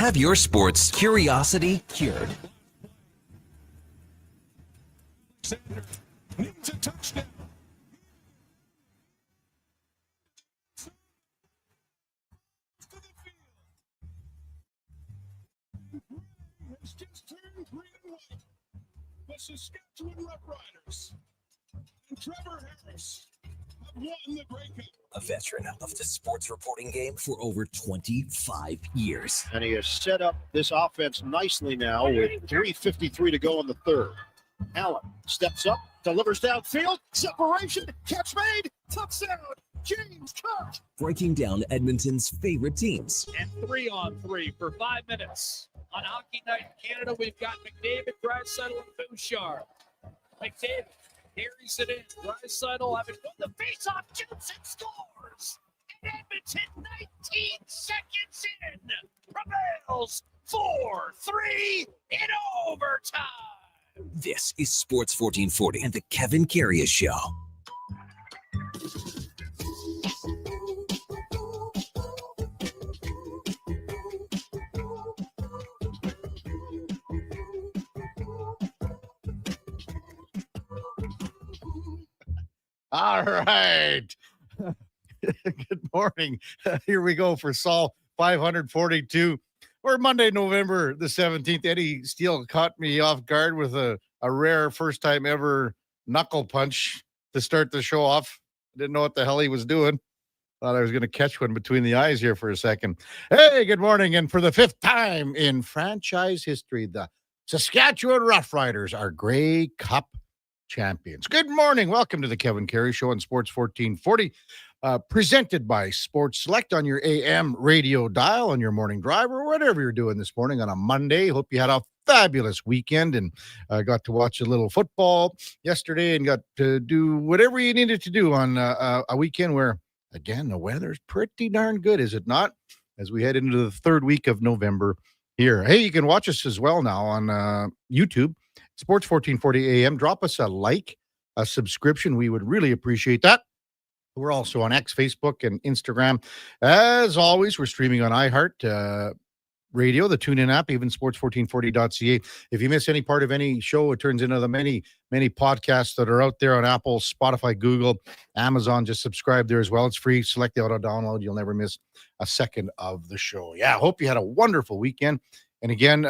Have your sports curiosity cured. Alexander needs a touchdown. Has just turned 3 and 1. The Saskatchewan Roughriders and Trevor Harris have won the Grey Cup. A veteran of the sports reporting game for over 25 years. And he has set up this offense nicely now with 3:53 to go in the third. Allen steps up, delivers downfield, separation, catch made, touchdown, James Cook. Breaking down Edmonton's favorite teams. And 3-on-3 for 5 minutes. On Hockey Night in Canada, we've got McDavid, Draisaitl, and Bouchard. McDavid carries it in. Draisaitl having won the faceoff, shoots and scores. And Edmonton, 19 seconds in, prevails 4-3 in overtime. This is Sports 1440 and the Kevin Karius Show. All right. Good morning. Here we go for Saul 542 or Monday, November the 17th. Eddie Steele caught me off guard with a rare first time ever knuckle punch to start the show off. Didn't know what the hell he was doing. Thought I was going to catch one between the eyes here for a second. Hey, good morning. And for the 5th time in franchise history, the Saskatchewan Roughriders are Grey Cup champions. Good morning. Welcome to the Kevin Karius Show on Sports 1440, presented by Sports Select on your AM radio dial, on your morning drive, or whatever you're doing this morning on a Monday. Hope you had a fabulous weekend and got to watch a little football yesterday and got to do whatever you needed to do on a weekend where, again, the weather's pretty darn good, is it not? As we head into the third week of November here. Hey, you can watch us as well now on YouTube. Sports 1440 AM. Drop us a like, a subscription. We would really appreciate that. We're also on X, Facebook, and Instagram. As always, we're streaming on iHeart Radio, the TuneIn app, even sports1440.ca. If you miss any part of any show, it turns into the many, many podcasts that are out there on Apple, Spotify, Google, Amazon. Just subscribe there as well. It's free. Select the auto download. You'll never miss a second of the show. Yeah, hope you had a wonderful weekend. And again,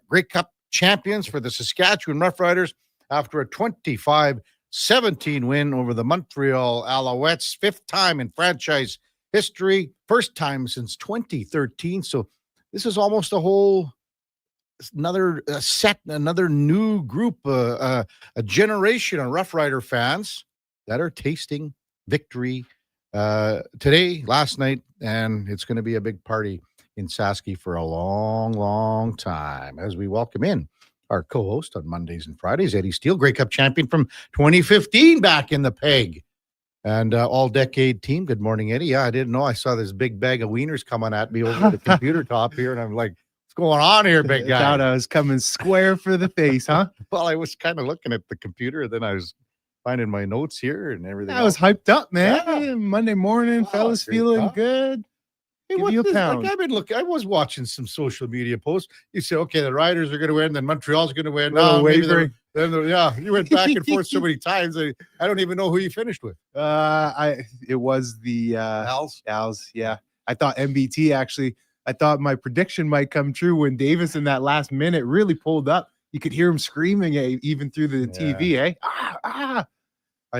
Grey Cup champions for the Saskatchewan Roughriders after a 25-17 win over the Montreal Alouettes, 5th time in franchise history, 1st time since 2013. So this is almost another new group, a generation of Rough Rider fans that are tasting victory today, last night, and it's going to be a big party in Sasky for a long, long time as we welcome in our co-host on Mondays and Fridays, Eddie Steele, Grey Cup champion from 2015 back in the peg and all-decade team. Good morning, Eddie. Yeah, I didn't know. I saw this big bag of wieners coming at me over the computer top here, and I'm like, what's going on here, big guy? Thought I was coming square for the face, huh? Well, I was kind of looking at the computer, and then I was finding my notes here and everything. I was hyped up, man. Yeah. Monday morning, fellas feeling good. Hey, Give you a pound. Like, I've been looking. I was watching some social media posts. You say, okay, the Riders are going to win, then Montreal's going to win. No, Maybe yeah, you went back and forth so many times. I don't even know who you finished with. It was the Als. Yeah, I thought MBT actually. I thought my prediction might come true when Davis in that last minute really pulled up. You could hear him screaming even through the TV. Eh? I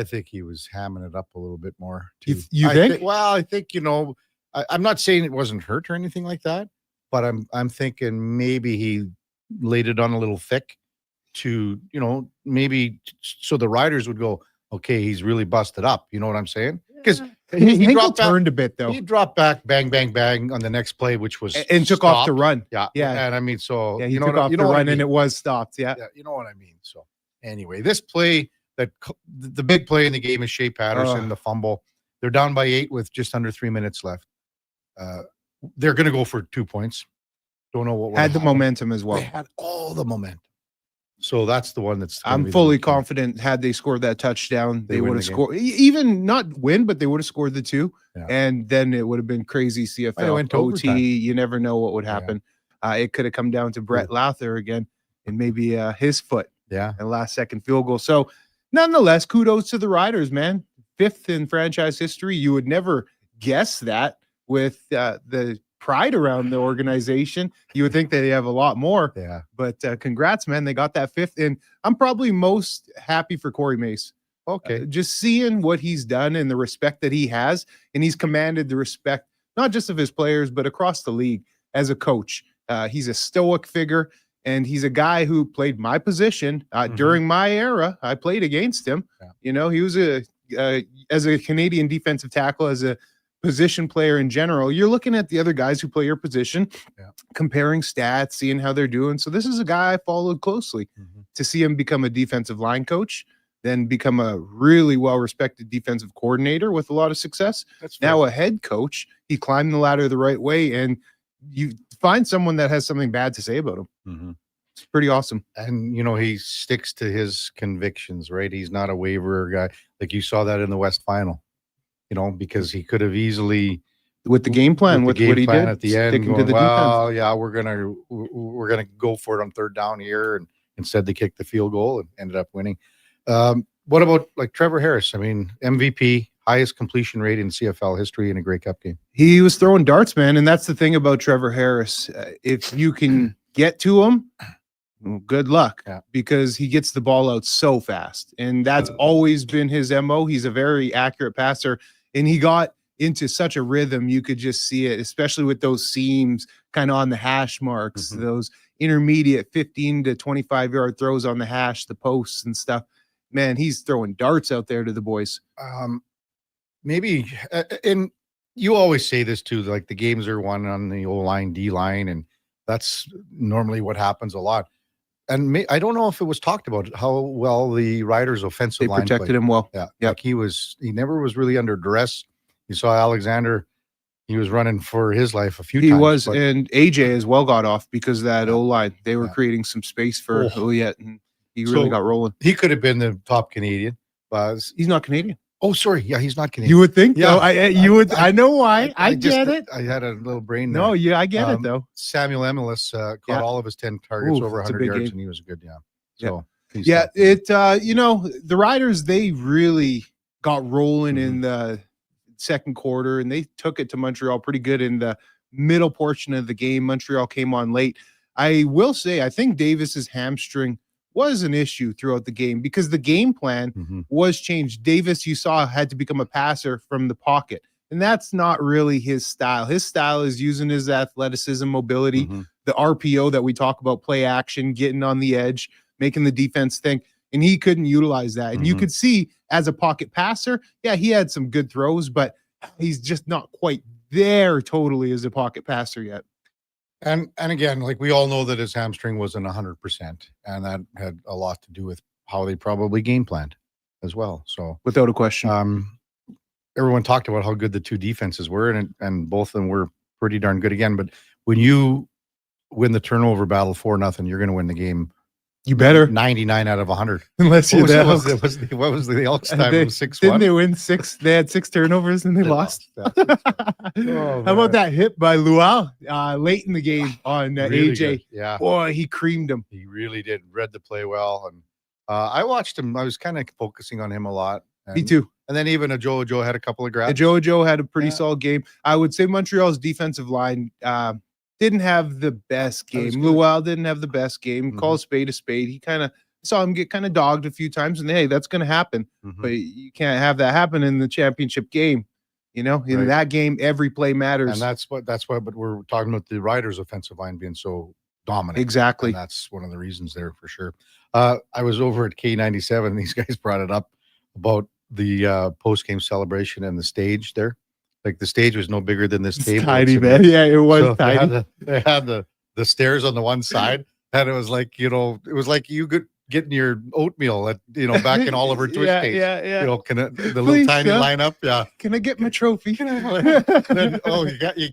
think he was hamming it up a little bit more. You I think? I think I'm not saying it wasn't hurt or anything like that, but I'm thinking maybe he laid it on a little thick to, maybe so the Riders would go, okay, he's really busted up. You know what I'm saying? Because he dropped turned a bit though. He dropped back, bang, bang, bang on the next play, which was and took off the run. Yeah. And I mean, so he took off the run and it was stopped. Yeah. You know what I mean? So anyway, this play, the big play in the game is Shea Patterson, the fumble. They're down by 8 with just under 3 minutes left. They're going to go for 2 points. Don't know what had the momentum as well. They had all the momentum. So that's the one that's. I'm fully confident. Had they scored that touchdown, they would have scored. Even not win, but they would have scored the 2, and then it would have been crazy. CFL OT. You never know what would happen. it could have come down to Brett Lauther again and maybe his foot. Yeah. And last second field goal. So nonetheless, kudos to the Riders, man. 5th in franchise history. You would never guess that with the pride around the organization. You would think they have a lot more. Yeah. But congrats, man. They got that 5th. And I'm probably most happy for Corey Mace. Okay. Just seeing what he's done and the respect that he has. And he's commanded the respect, not just of his players, but across the league as a coach. He's a stoic figure. And he's a guy who played my position during my era. I played against him. Yeah. You know, he was as a Canadian defensive tackle, as a position player in general. You're looking at the other guys who play your position, comparing stats, seeing how they're doing. So this is a guy I followed closely to see him become a defensive line coach, then become a really well-respected defensive coordinator with a lot of success. Now a head coach. He climbed the ladder the right way, and you find someone that has something bad to say about him. It's pretty awesome. And, you know, he sticks to his convictions, right? He's not a waverer guy. Like you saw that in the West Final, you know, because he could have easily with the game plan, with what he did at the end, sticking going, to the well, defense. yeah, we're gonna go for it on 3rd down here, and instead they kicked the field goal and ended up winning. What about like Trevor Harris? I mean, MVP, highest completion rate in CFL history in a Grey Cup game. He was throwing darts, man, and that's the thing about Trevor Harris. If you can get to him, well, good luck, because he gets the ball out so fast, and that's always been his MO. He's a very accurate passer, and he got into such a rhythm. You could just see it, especially with those seams kind of on the hash marks, those intermediate 15 to 25-yard throws on the hash, the posts and stuff. Man, he's throwing darts out there to the boys. Maybe, and you always say this too, like the games are won on the O-line, D-line, and that's normally what happens a lot. And I don't know if it was talked about how well the Riders' offensive line protected played. him well. Yeah, like he never was really under duress. You saw Alexander, he was running for his life a few times. He was, and AJ as well got off because of that O-line. They were creating some space for Ouellette, and he really got rolling. He could have been the top Canadian, but he's not Canadian. Oh, sorry. Yeah, he's not Canadian. You would think, yeah, you would. I know why. I get it. I had a little brain there. No, yeah, I get it though. Samuel Emelis caught all of his 10 targets over 100 yards, and he was good. Yeah. So you know, the Riders, they really got rolling in the second quarter, and they took it to Montreal pretty good in the middle portion of the game. Montreal came on late. I will say, I think Davis's hamstring was an issue throughout the game because the game plan was changed. Davis, you saw, had to become a passer from the pocket, and that's not really his style. His style is using his athleticism, mobility, the RPO that we talk about, play action, getting on the edge, making the defense think, and he couldn't utilize that. And you could see as a pocket passer, yeah, he had some good throws, but he's just not quite there totally as a pocket passer yet. And again, like we all know that his hamstring wasn't 100%, and that had a lot to do with how they probably game planned as well. So without a question, everyone talked about how good the two defenses were, and both of them were pretty darn good again. But when you win the turnover battle 4-0, you're going to win the game. You better 99 out of 100. Unless you're the Elks. What was the Elks time? It was 6-1. Didn't they win 6? They had 6 turnovers and they lost. Oh, how about that hit by Luau late in the game on really AJ? Good. Yeah, boy, he creamed him. He really did. Read the play well, and I watched him. I was kind of focusing on him a lot. Me too. And then even Joe had a couple of grabs. Joe had a pretty solid game. I would say Montreal's defensive line didn't have the best game. Luau didn't have the best game. Call a spade a spade. He kind of saw him get kind of dogged a few times, and hey, that's going to happen. But you can't have that happen in the championship game. You know, in that game, every play matters. And that's why. But we're talking about the Riders' offensive line being so dominant. Exactly. And that's one of the reasons there for sure. I was over at K97. These guys brought it up about the post-game celebration and the stage there. Like the stage was no bigger than this table. Tiny, man. Yeah, it was tiny. They had the stairs on the one side, and it was like, you know, it was like you could getting your oatmeal at, you know, back in Oliver Twist days. Yeah. You know, the little tiny lineup. Yeah. Can I get my trophy? Then,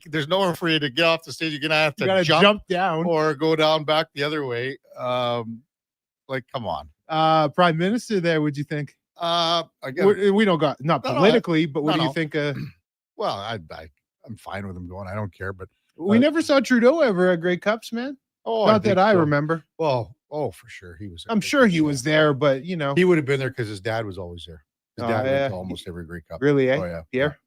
there's nowhere for you to get off the stage. You're gonna have to jump down or go down back the other way. Like, come on. Prime Minister there, would you think? Again, we don't got not politically, but what do you think? Well, I'm fine with him going. I don't care, but We never saw Trudeau ever at Grey Cups, man. Oh, Not that think I so. remember. Well, for sure. He was. I'm sure he was there, but you know. He would have been there because his dad was always there. His Oh, dad went yeah. to almost every Grey Cup. Really, eh? Oh, yeah. Pierre?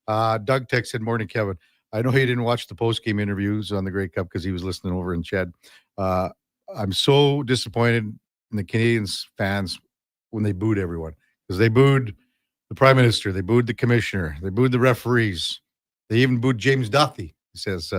Doug texted, "Morning, Kevin. I know he didn't watch the post-game interviews on the Grey Cup because he was listening over in Ched. I'm so disappointed in the Canadians fans when they booed everyone because they booed the Prime Minister, they booed the Commissioner, they booed the referees, they even booed James Duthie." He says,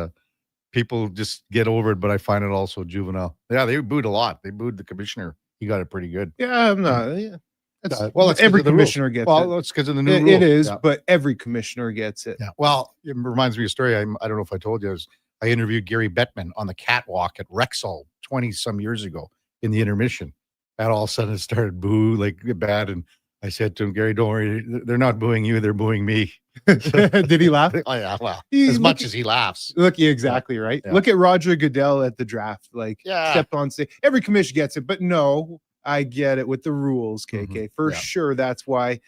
"People just get over it, but I find it also juvenile." Yeah, they booed a lot. They booed the Commissioner. He got it pretty good. Yeah, I'm not. Yeah. That's, That's every 'cause of the rules. commissioner gets Well, it. that's because of the new It rules. is, Yeah. but every commissioner gets it. Yeah. Well, it reminds me of a story. I don't know if I told you. I interviewed Gary Bettman on the catwalk at Rexall 20 some years ago in the intermission. And all of a sudden it started boo like bad. And I said to him, "Gary, don't worry. They're not booing you. They're booing me." Did he laugh? Oh, yeah. Well, He- much as he laughs. Look, yeah, exactly right. Yeah. Look at Roger Goodell at the draft. Like, Yeah. stepped on stage. Every commission gets it, but no, I get it with the rules, KK. For Yeah. sure, that's why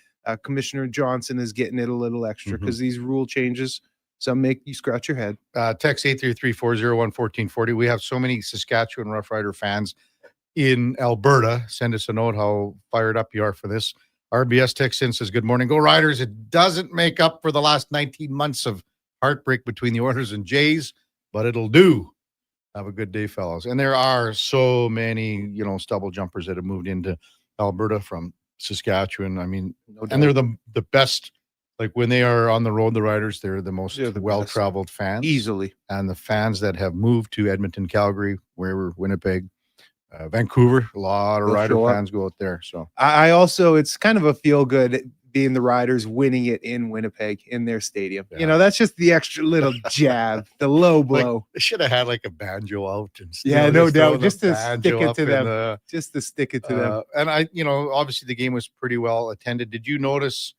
Commissioner Johnson is getting it a little extra Mhm. because these rule changes, some make you scratch your head. Text 833-401-1440. We have so many Saskatchewan Rough Rider fans in Alberta. Send us a note how fired up you are for this. RBS text in says, "Good morning. Go Riders. It doesn't make up for the last 19 months of heartbreak between the Oilers and Jays, but it'll do. Have a good day, fellows." And there are so many, stubble jumpers that have moved into Alberta from Saskatchewan. I mean, and they're the best. Like when they are on the road, the Riders, they're the most They're the well-traveled fans. Easily. And the fans that have moved to Edmonton, Calgary, wherever, Winnipeg, Vancouver, a lot of They'll Rider show up. fans go out there. So I also, it's kind of a feel good being the Riders winning it in Winnipeg in their stadium. Yeah. That's just the extra little jab, the low blow. they should have had like a banjo out and Yeah, no throw doubt, the just to banjo stick it up to in them. the- Just to stick it to them. And obviously the game was pretty well attended. Did you notice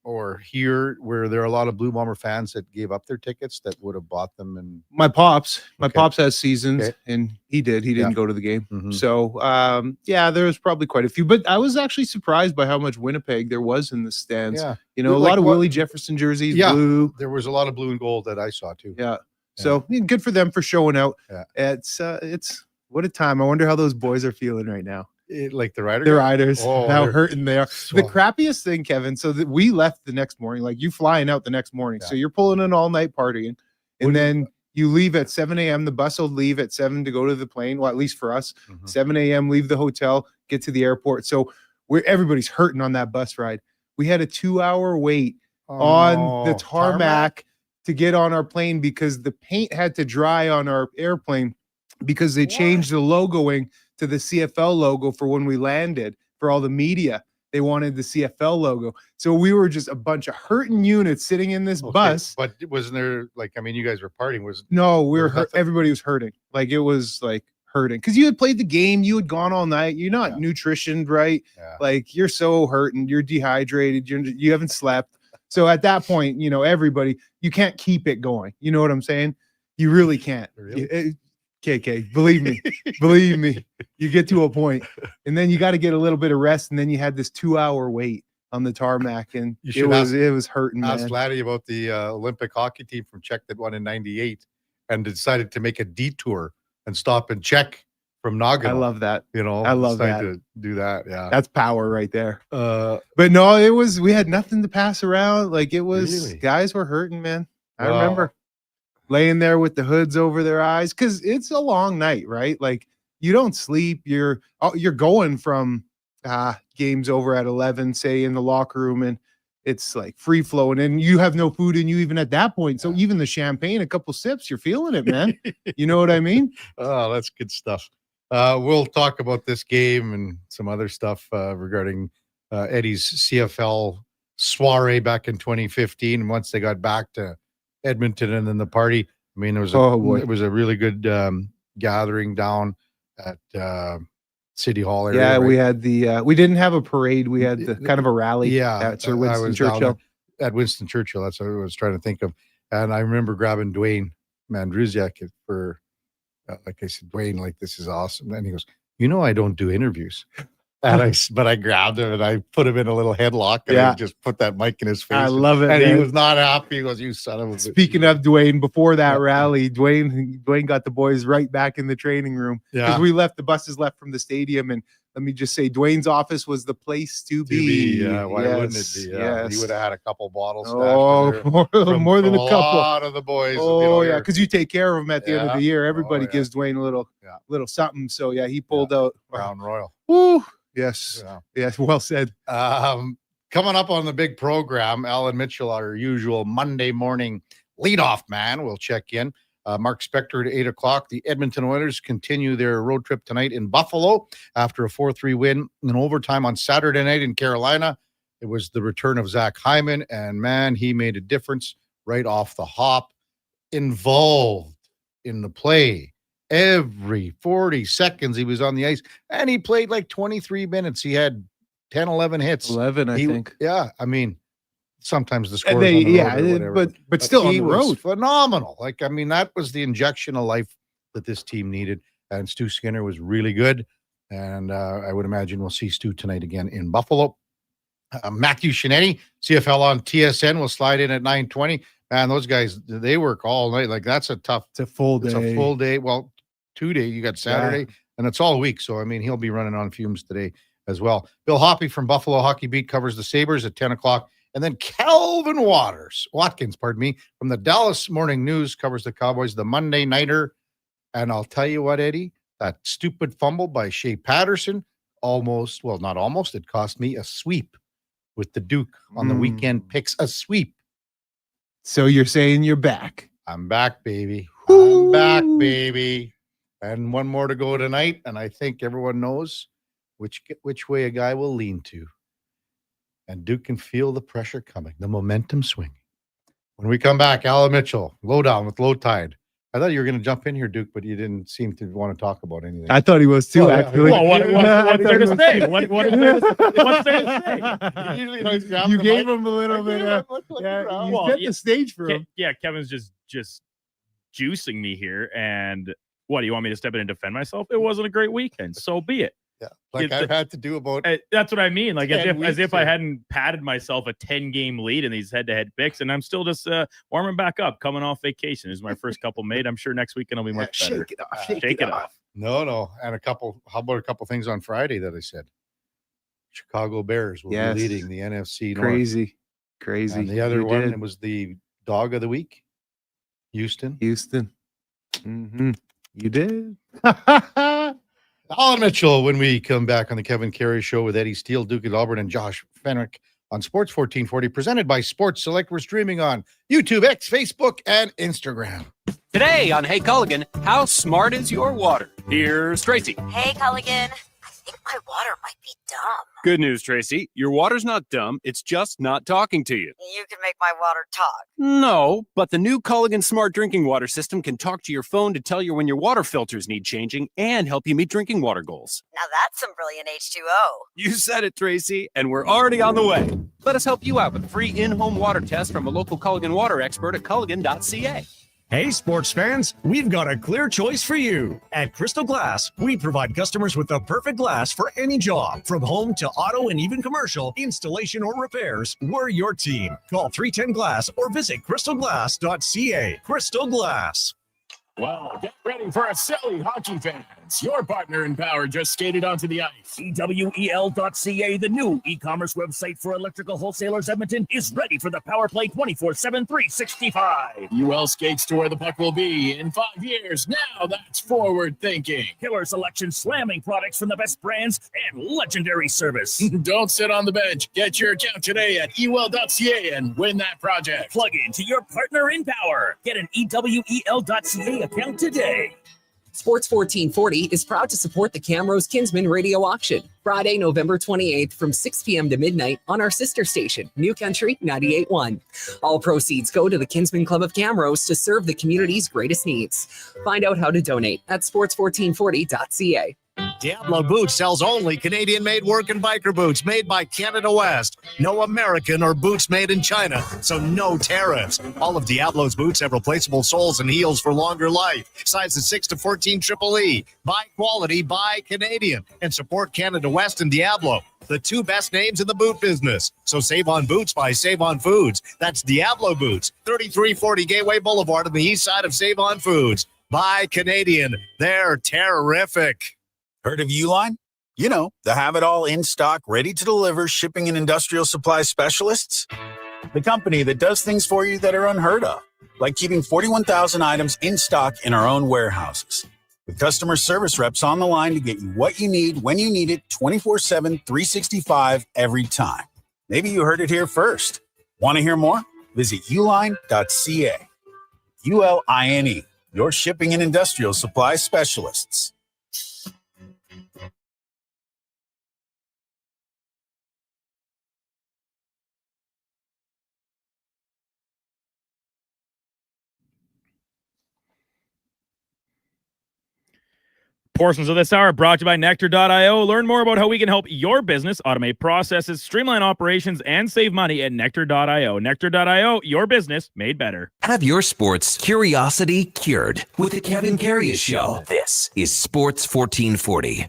or hear where there are a lot of Blue Bomber fans that gave up their tickets that would have bought them? And My pops Okay. has seasons, Okay. and he didn't Yeah. go to the game. Mhm. So yeah, there was probably quite a few, but I was actually surprised by how much Winnipeg there was in the stands. yeah, A Like lot of what- Willie Jefferson jerseys, Yeah. blue. there was a lot of blue and gold that I saw too. Yeah. So good for them for showing out. Yeah. It's what a time. I wonder how those boys are feeling right now. Like the Rider The guy? Riders, Oh, how they're hurting they are. The swell. crappiest thing, Kevin, so that we left the next morning, like you flying out the next morning. So Yeah. you're pulling an all night partying, and What do you- then you leave at 7 a.m. The bus will leave at 7 to go to the plane. Well, at least for us, Mhm. 7 a.m. leave the hotel, get to the airport. So everybody's hurting on that bus ride. We had a 2-hour wait on the Oh, tarmac to get on our plane because the paint had to dry on our airplane because they changed the logoing to the CFL logo for when we landed for all the media. They wanted the CFL logo. So we were just a bunch of hurting units sitting in this Okay, bus. But wasn't there you guys were partying? No, we There were was hurt. nothing? Everybody was hurting. Like it was like hurting because you had played the game, you had gone all night. You're not Yeah. nutritioned, right? Yeah. Like you're so hurting, you're dehydrated, you haven't slept. So at that point, everybody, you can't keep it going. You know what I'm saying? You really can't. Really? KK, believe me, you get to a point, and then you got to get a little bit of rest, and then you had this 2-hour wait on the tarmac, and You it should was hurting, Asked man. Laddie about the Olympic hockey team from Czech that won in '98 and decided to make a detour and stop and check from Nagano. I love that. I love to do that. Yeah. That's power right there. Uh, But no, we had nothing to pass around. Like it was, Really? guys were hurting, man. I Wow. remember laying there with the hoods over their eyes because it's a long night, right? Like you don't sleep. You're going from games over at 11, say in the locker room, and it's like free flowing, and you have no food in you even at that point. So Yeah. even the champagne, a couple sips, you're feeling it, man. You know what I mean? Oh, that's good stuff. We'll talk about this game and some other stuff regarding Eddie's CFL soiree back in 2015. Once they got back to Edmonton and then the party, I mean, it was boy. it was a really good gathering down at City Hall area. Yeah, right? we had we didn't have a parade. We had the kind of a rally. Yeah, at Sir I Winston was down Churchill. at Winston Churchill. That's what I was trying to think of. And I remember grabbing Dwayne Mandruziak for, like I said, Dwayne, like, this is awesome. And he goes, I don't do interviews. But I grabbed him and I put him in a little headlock and I just put that mic in his face. I love it. And man. he was not happy. He goes, "You son of a." Speaking of Dwayne, before that rally, Dwayne got the boys right back in the training room because the buses left from the stadium, and let me just say, Dwayne's office was the place to be. Yeah, why wouldn't it be? Yes. He would have had a couple bottles. More than a couple. A lot of the boys. Oh yeah, because you take care of them at the end of the year. Everybody gives Dwayne a little something. So yeah, he pulled out Crown Royal. Woo. Yes. Yes. Well said. Coming up on the big program, Alan Mitchell, our usual Monday morning leadoff man, will check in. Mark Spector at 8 o'clock. The Edmonton Oilers continue their road trip tonight in Buffalo after a 4-3 win in overtime on Saturday night in Carolina. It was the return of Zach Hyman, and man, he made a difference right off the hop. Involved in the play. Every 40 seconds he was on the ice, and he played like 23 minutes. He had 10, 11 hits. 11, I think. Yeah, I mean, sometimes the score but still on the road. Phenomenal. Like, I mean, that was the injection of life that this team needed, and Stu Skinner was really good, and I would imagine we'll see Stu tonight again in Buffalo. Matthew Shinetti, CFL on TSN, will slide in at 9:20. Man, those guys, they work all night. Like, that's it's a full day. Well, 2 days. You got Saturday, and it's all week. So, I mean, he'll be running on fumes today as well. Bill Hoppy from Buffalo Hockey Beat covers the Sabres at 10 o'clock. And then Calvin Watkins, from the Dallas Morning News covers the Cowboys, the Monday Nighter. And I'll tell you what, Eddie, that stupid fumble by Shea Patterson it cost me a sweep with the Duke on the weekend picks, a sweep. So you're saying you're back? I'm back, baby. I'm back, baby. And one more to go tonight, and I think everyone knows which way a guy will lean to. And Duke can feel the pressure coming, the momentum swinging. When we come back, Alan Mitchell, Lowdown with Low Tide. I thought you were going to jump in here, Duke, but you didn't seem to want to talk about anything. I thought he was too, actually. Well, what's there to say? What's there to say? You gave him a little bit. You set the stage for him. Yeah, Kevin's just juicing me here. And what, do you want me to step in and defend myself? It wasn't a great weekend. So be it. Yeah, like I've had to do about. That's what I mean. Like as if I hadn't padded myself a 10-game lead in these head-to-head picks, and I'm still just warming back up, coming off vacation. This is my first couple made. I'm sure next weekend will be much better. Shake it off. No, and how about a couple things on Friday that I said? Chicago Bears will be leading the NFC North. Crazy. And the other one, it was the dog of the week, Houston. Mm-hmm. You did. Alan Mitchell, when we come back on the Kevin Karius Show with Eddie Steele, Duke of Delburne, and Josh Fenwick on Sports 1440, presented by Sports Select. We're streaming on YouTube, X, Facebook, and Instagram. Today on Hey Culligan, how smart is your water? Here's Tracy. Hey Culligan, I think my water might be dumb. Good news, Tracy. Your water's not dumb. It's just not talking to you. You can make my water talk. No, but the new Culligan Smart Drinking Water System can talk to your phone to tell you when your water filters need changing and help you meet drinking water goals. Now that's some brilliant H2O. You said it, Tracy, and we're already on the way. Let us help you out with a free in-home water test from a local Culligan water expert at culligan.ca. Hey, sports fans, we've got a clear choice for you. At Crystal Glass, we provide customers with the perfect glass for any job. From home to auto and even commercial, installation or repairs, we're your team. Call 310 Glass or visit crystalglass.ca. Crystal Glass. Well, get ready for a silly hockey fans. Your partner in power just skated onto the ice. EWEL.ca, the new e-commerce website for electrical wholesalers Edmonton, is ready for the power play 24/7, 365. UL skates to where the puck will be in 5 years. Now that's forward thinking. Killer selection, slamming products from the best brands, and legendary service. Don't sit on the bench. Get your account today at ewell.ca and win that project. Plug into your partner in power. Get an EWEL.ca account today. Sports 1440 is proud to support the Camrose Kinsman Radio Auction, Friday, November 28th from 6 p.m. to midnight on our sister station, New Country 98.1. All proceeds go to the Kinsman Club of Camrose to serve the community's greatest needs. Find out how to donate at sports1440.ca. Diablo Boots sells only Canadian-made work and biker boots made by Canada West. No American or boots made in China, so no tariffs. All of Diablo's boots have replaceable soles and heels for longer life. Sizes 6 to 14 Triple E. Buy quality, buy Canadian. And support Canada West and Diablo, the two best names in the boot business. So save on boots by Save On Foods. That's Diablo Boots, 3340 Gateway Boulevard on the east side of Save On Foods. Buy Canadian. They're terrific. Heard of Uline? You know, the have-it-all in stock, ready to deliver shipping and industrial supply specialists. The company that does things for you that are unheard of, like keeping 41,000 items in stock in our own warehouses. With customer service reps on the line to get you what you need when you need it 24/7, 365 every time. Maybe you heard it here first. Want to hear more? Visit uline.ca. ULINE, your shipping and industrial supply specialists. Portions of this hour brought to you by Nectar.io. Learn more about how we can help your business automate processes, streamline operations, and save money at Nectar.io. Nectar.io, your business made better. Have your sports curiosity cured with the Kevin Karius Show. This is Sports 1440.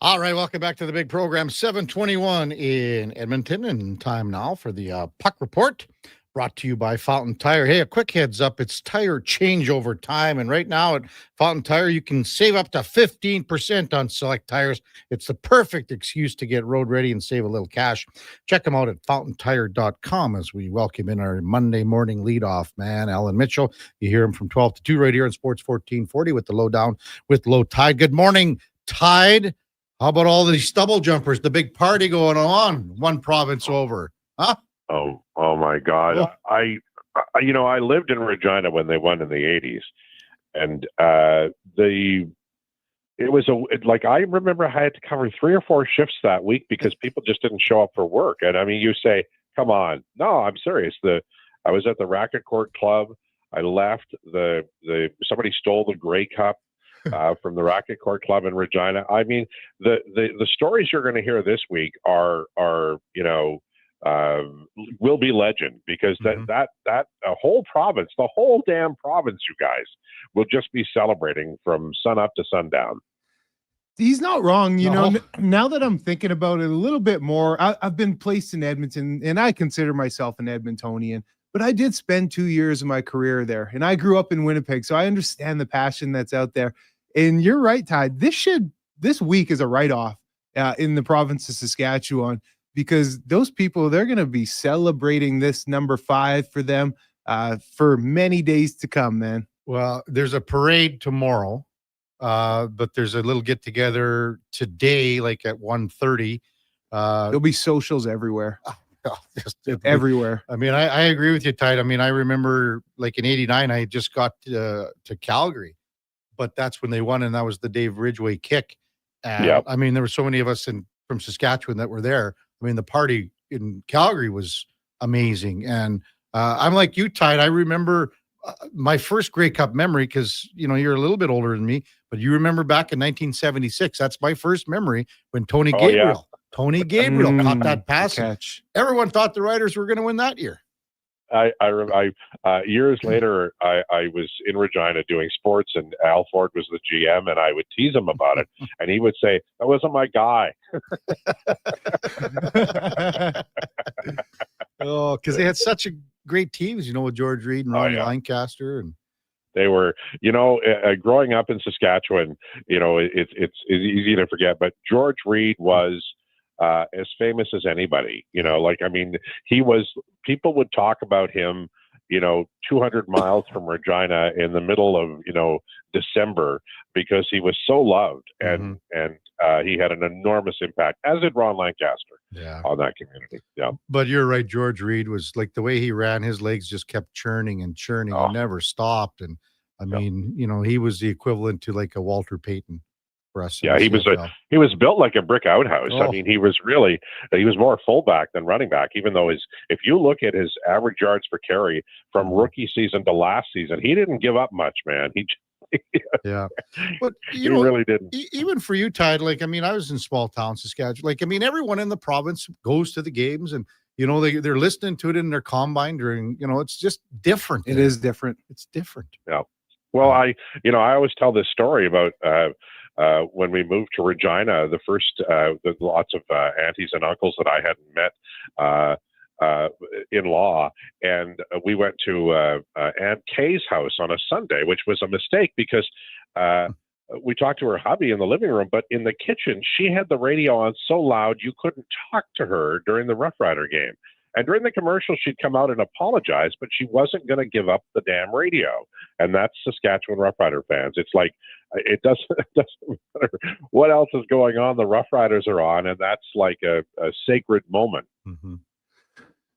All right, welcome back to the big program. 7:21 in Edmonton, and time now for the Puck Report, brought to you by Fountain Tire. Hey, a quick heads up, it's tire changeover time, and right now at Fountain Tire, you can save up to 15% on select tires. It's the perfect excuse to get road ready and save a little cash. Check them out at fountaintire.com as we welcome in our Monday morning leadoff man, Alan Mitchell. You hear him from 12 to 2 right here on Sports 1440 with the lowdown with Low Tide. Good morning, Tide. How about all these stubble jumpers, the big party going on one province over? Huh? Oh my God. Oh. I lived in Regina when they won in the 80s. And I remember I had to cover 3 or 4 shifts that week because people just didn't show up for work. And I mean, you say, come on. No, I'm serious. I was at the Racquet Court Club. I left somebody stole the Grey Cup. From the Racquet Court Club in Regina. I mean, the stories you're going to hear this week are will be legend, because that whole province, the whole damn province, you guys, will just be celebrating from sun up to sundown. He's not wrong. You know, now that I'm thinking about it a little bit more, I've been placed in Edmonton, and I consider myself an Edmontonian. But I did spend 2 years of my career there, and I grew up in Winnipeg, so I understand the passion that's out there. And you're right, Ty. This week is a write-off in the province of Saskatchewan, because those people, they're going to be celebrating this number 5 for them for many days to come, man. Well, there's a parade tomorrow, but there's a little get-together today, like at 1:30. There'll be socials everywhere. Everywhere. I mean, I agree with you, Ty. I mean, I remember like in '89, I just got to Calgary, but that's when they won, and that was the Dave Ridgway kick. And yep. I mean, there were so many of us from Saskatchewan that were there. I mean, the party in Calgary was amazing. And I'm like you, Ty. I remember my first Grey Cup memory, because, you know, you're a little bit older than me, but you remember back in 1976. That's my first memory when Tony Gabriel caught that pass. Catch. Everyone thought the Riders were going to win that year. Years later, I was in Regina doing sports, and Al Ford was the GM, and I would tease him about it, and he would say, "That wasn't my guy." Oh, because they had such great teams, you know, with George Reed and Ronnie Lancaster, and they were, growing up in Saskatchewan, it's easy to forget, but George Reed was as famous as anybody, people would talk about him, 200 miles from Regina in the middle of, December, because he was so loved, and he had an enormous impact, as did Ron Lancaster on that community. Yeah. But you're right. George Reed was like, the way he ran, his legs just kept churning and churning and never stopped. And I mean, he was the equivalent to like a Walter Payton. for us. Yeah, he was built like a brick outhouse. I mean, he was more fullback than running back. Even though if you look at his average yards per carry from rookie season to last season, he didn't give up much, man. Yeah, but he really didn't. Even for you, Tide. Like, I mean, I was in small town Saskatchewan. Like, I mean, everyone in the province goes to the games, and they're listening to it in their combine during. It's just different. It is different. It's different. Yeah. Well, I always tell this story about when we moved to Regina. The first, lots of aunties and uncles that I hadn't met in law, and we went to Aunt Kay's house on a Sunday, which was a mistake because we talked to her hubby in the living room, but in the kitchen she had the radio on so loud you couldn't talk to her during the Rough Rider game. And during the commercial, she'd come out and apologize, but she wasn't going to give up the damn radio. And that's Saskatchewan Rough Rider fans. It's like it doesn't matter what else is going on. The Rough Riders are on, and that's like a sacred moment. Mm-hmm.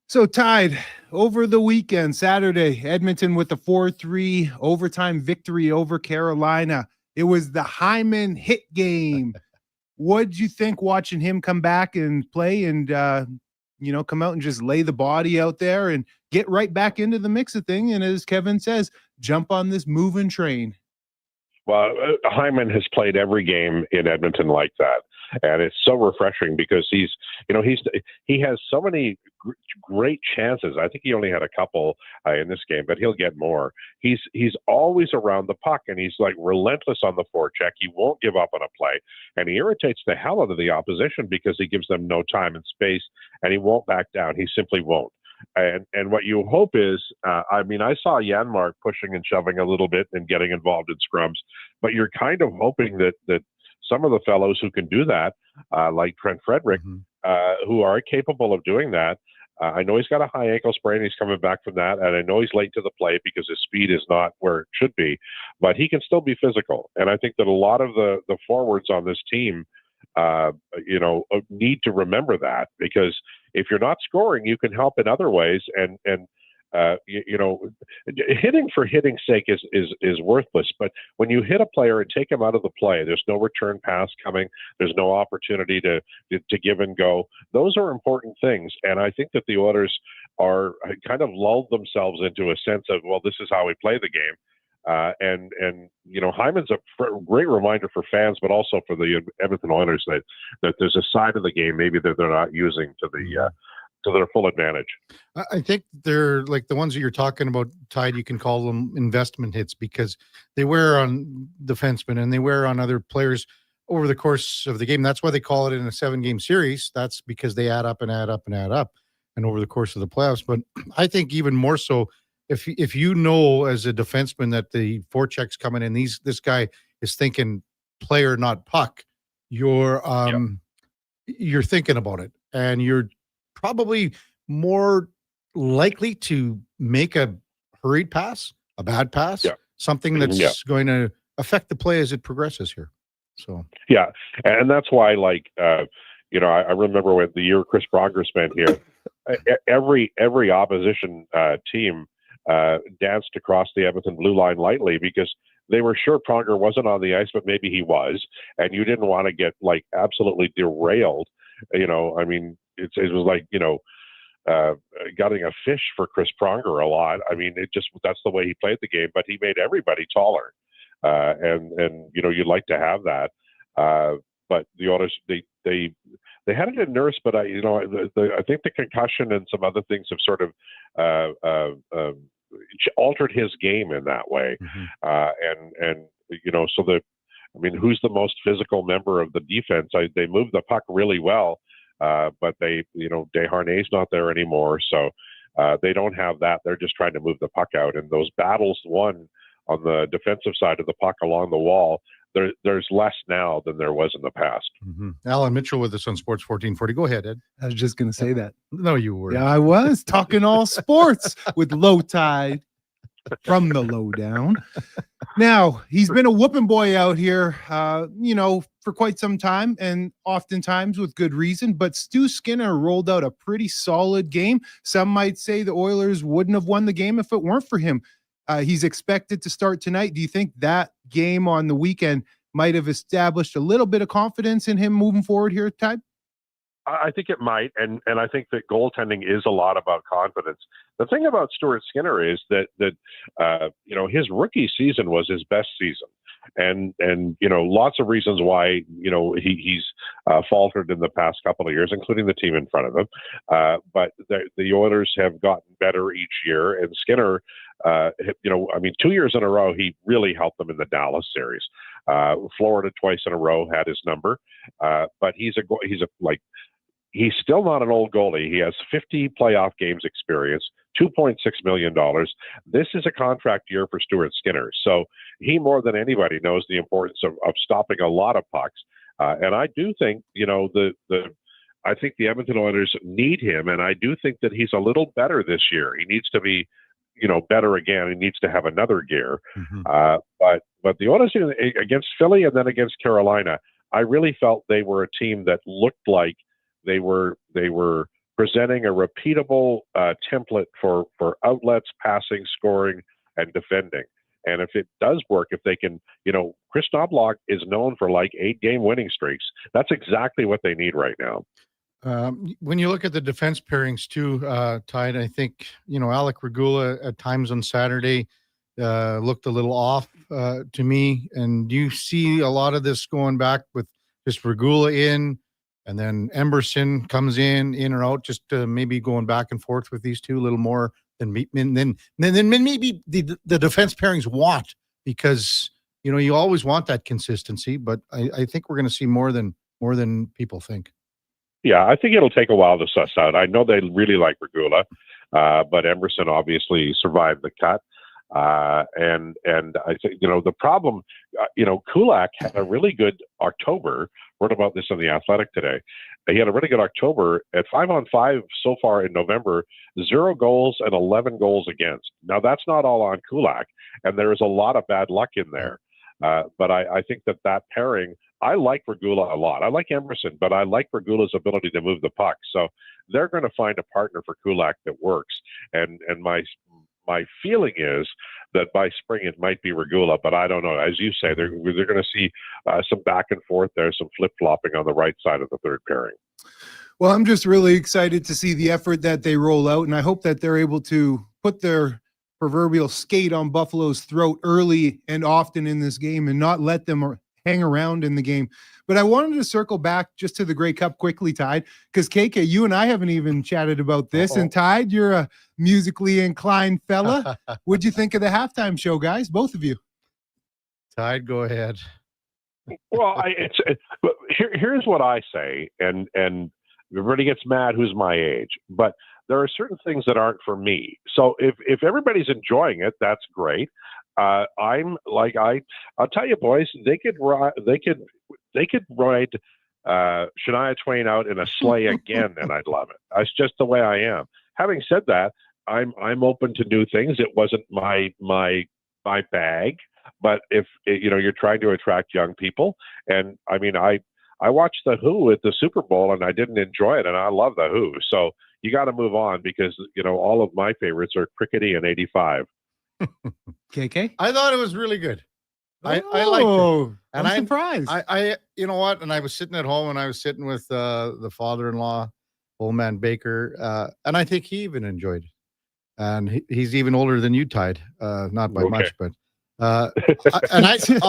So, Tide, over the weekend, Saturday, Edmonton with a 4-3 overtime victory over Carolina. It was the Hyman hit game. What'd you think watching him come back and play and come out and just lay the body out there and get right back into the mix of thing? And as Kevin says, jump on this moving train. Well, Hyman has played every game in Edmonton like that. And it's so refreshing because he has so many great chances. I think he only had a couple in this game, but he'll get more. He's always around the puck, and he's like relentless on the forecheck. He won't give up on a play, and he irritates the hell out of the opposition because he gives them no time and space, and he won't back down. He simply won't. And what you hope is, I saw Janmark pushing and shoving a little bit and getting involved in scrums, but you're kind of hoping that some of the fellows who can do that, like Trent Frederick, who are capable of doing that. I know he's got a high ankle sprain. He's coming back from that. And I know he's late to the play because his speed is not where it should be. But he can still be physical. And I think that a lot of the forwards on this team, need to remember that. Because if you're not scoring, you can help in other ways. And hitting for hitting's sake is worthless. But when you hit a player and take him out of the play, there's no return pass coming. There's no opportunity to give and go. Those are important things. And I think that the Oilers are kind of lulled themselves into a sense of, well, this is how we play the game. And Hyman's a great reminder for fans, but also for the Edmonton Oilers that there's a side of the game maybe that they're not using to their full advantage. I think they're like the ones that you're talking about, Tide. You can call them investment hits because they wear on defensemen and they wear on other players over the course of the game. That's why they call it in a 7-game series. That's because they add up and add up and add up, and over the course of the playoffs. But I think even more so, if you know as a defenseman that the forecheck's coming in, this guy is thinking player, not puck. You're thinking about it, and you're probably more likely to make a hurried pass, a bad pass, something that's going to affect the play as it progresses here. So yeah, and that's why, I remember when the year Chris Pronger spent here, every opposition team danced across the Edmonton blue line lightly because they were sure Pronger wasn't on the ice, but maybe he was, and you didn't want to get absolutely derailed. It was like, getting a fish for Chris Pronger a lot. I mean, that's the way he played the game, but he made everybody taller. And you'd like to have that. But the Oilers, they had it in Nurse, but I think the concussion and some other things have sort of altered his game in that way. Who's the most physical member of the defense? They move the puck really well. But Desharnais not there anymore, so they don't have that. They're just trying to move the puck out, and those battles won on the defensive side of the puck along the wall. There's less now than there was in the past. Alan Mitchell with us on Sports 1440. Go ahead, Ed. I was just going to say that. No, you were. Yeah, I was talking all sports with Low Tide from the lowdown. Now, he's been a whooping boy out here, for quite some time, and oftentimes with good reason. But Stu Skinner rolled out a pretty solid game. Some might say the Oilers wouldn't have won the game if it weren't for him. He's expected to start tonight. Do you think that game on the weekend might have established a little bit of confidence in him moving forward here, Tide? I think it might, and I think that goaltending is a lot about confidence. The thing about Stuart Skinner is that his rookie season was his best season, and lots of reasons why he's faltered in the past couple of years, including the team in front of him. But the Oilers have gotten better each year, and Skinner, 2 years in a row, he really helped them in the Dallas series. Florida twice in a row had his number, but he's still not an old goalie. He has 50 playoff games experience, $2.6 million. This is a contract year for Stuart Skinner. So he, more than anybody, knows the importance of stopping a lot of pucks. And I do think, I think the Edmonton Oilers need him. And I do think that he's a little better this year. He needs to be, better again. He needs to have another gear. But the Oilers against Philly and then against Carolina, I really felt they were a team that looked like they were presenting a repeatable template for outlets, passing, scoring, and defending. And if it does work, if they can, Chris Knobloch is known for like 8-game winning streaks. That's exactly what they need right now. When you look at the defense pairings too, Tide, I think, Alec Regula at times on Saturday looked a little off to me. And you see a lot of this going back with just Regula in, and then Emberson comes in or out, just maybe going back and forth with these two a little more than maybe the defense pairings want, because you always want that consistency. But I think we're going to see more than people think. Yeah, I think it'll take a while to suss out. I know they really like Regula, but Emberson obviously survived the cut. And I think, the problem, Kulak had a really good October. Wrote about this on The Athletic today. He had a really good October at 5-on-5 so far in November, 0 goals and 11 goals against. Now that's not all on Kulak, and there is a lot of bad luck in there. But I think that pairing, I like Regula a lot. I like Emerson, but I like Regula's ability to move the puck. So they're going to find a partner for Kulak that works. And my feeling is that by spring it might be Regula, but I don't know. As you say, they're going to see some back and forth there, some flip-flopping on the right side of the third pairing. Well, I'm just really excited to see the effort that they roll out, and I hope that they're able to put their proverbial skate on Buffalo's throat early and often in this game and not let them hang around in the game. But I wanted to circle back just to the Grey Cup quickly, Tide, because KK, you and I haven't even chatted about this. And Tide, you're a musically inclined fella. What'd you think of the halftime show, guys? Both of you. Tide, go ahead. Well, here's what I say, and everybody gets mad who's my age, but there are certain things that aren't for me. So if everybody's enjoying it, that's great. I'll tell you, boys, they could ride Shania Twain out in a sleigh again, and I'd love it. That's just the way I am. Having said that, I'm open to new things. It wasn't my bag, but if you're trying to attract young people, and I mean, I watched the Who at the Super Bowl, and I didn't enjoy it, and I love the Who. So you got to move on, because all of my favorites are Crickety and 85. KK, I thought it was really good. I liked it. And I'm surprised. I you know what? And I was sitting at home, and I was sitting with the father-in-law, old man Baker, and I think he even enjoyed it. And he's even older than you, Tide, not by much, but. I'll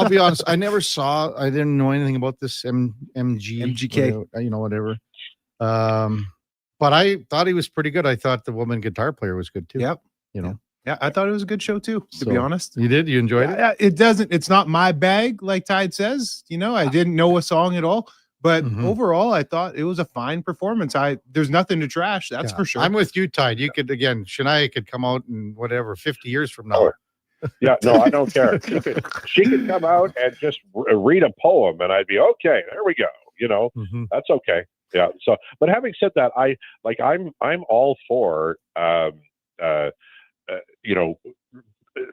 be honest, I didn't know anything about this MGK, whatever. But I thought he was pretty good. I thought the woman guitar player was good too. Yep. Yeah, I thought it was a good show too, to be honest. You did? You enjoyed it? It's not my bag, like Tide says. I didn't know a song at all. But overall, I thought it was a fine performance. There's nothing to trash, that's for sure. I'm with you, Tide. You could, again, Shania could come out in 50 years from now. Yeah, no, I don't care. She could come out and just read a poem, and I'd be okay. There we go. That's okay. Yeah. So, but having said that, I'm all for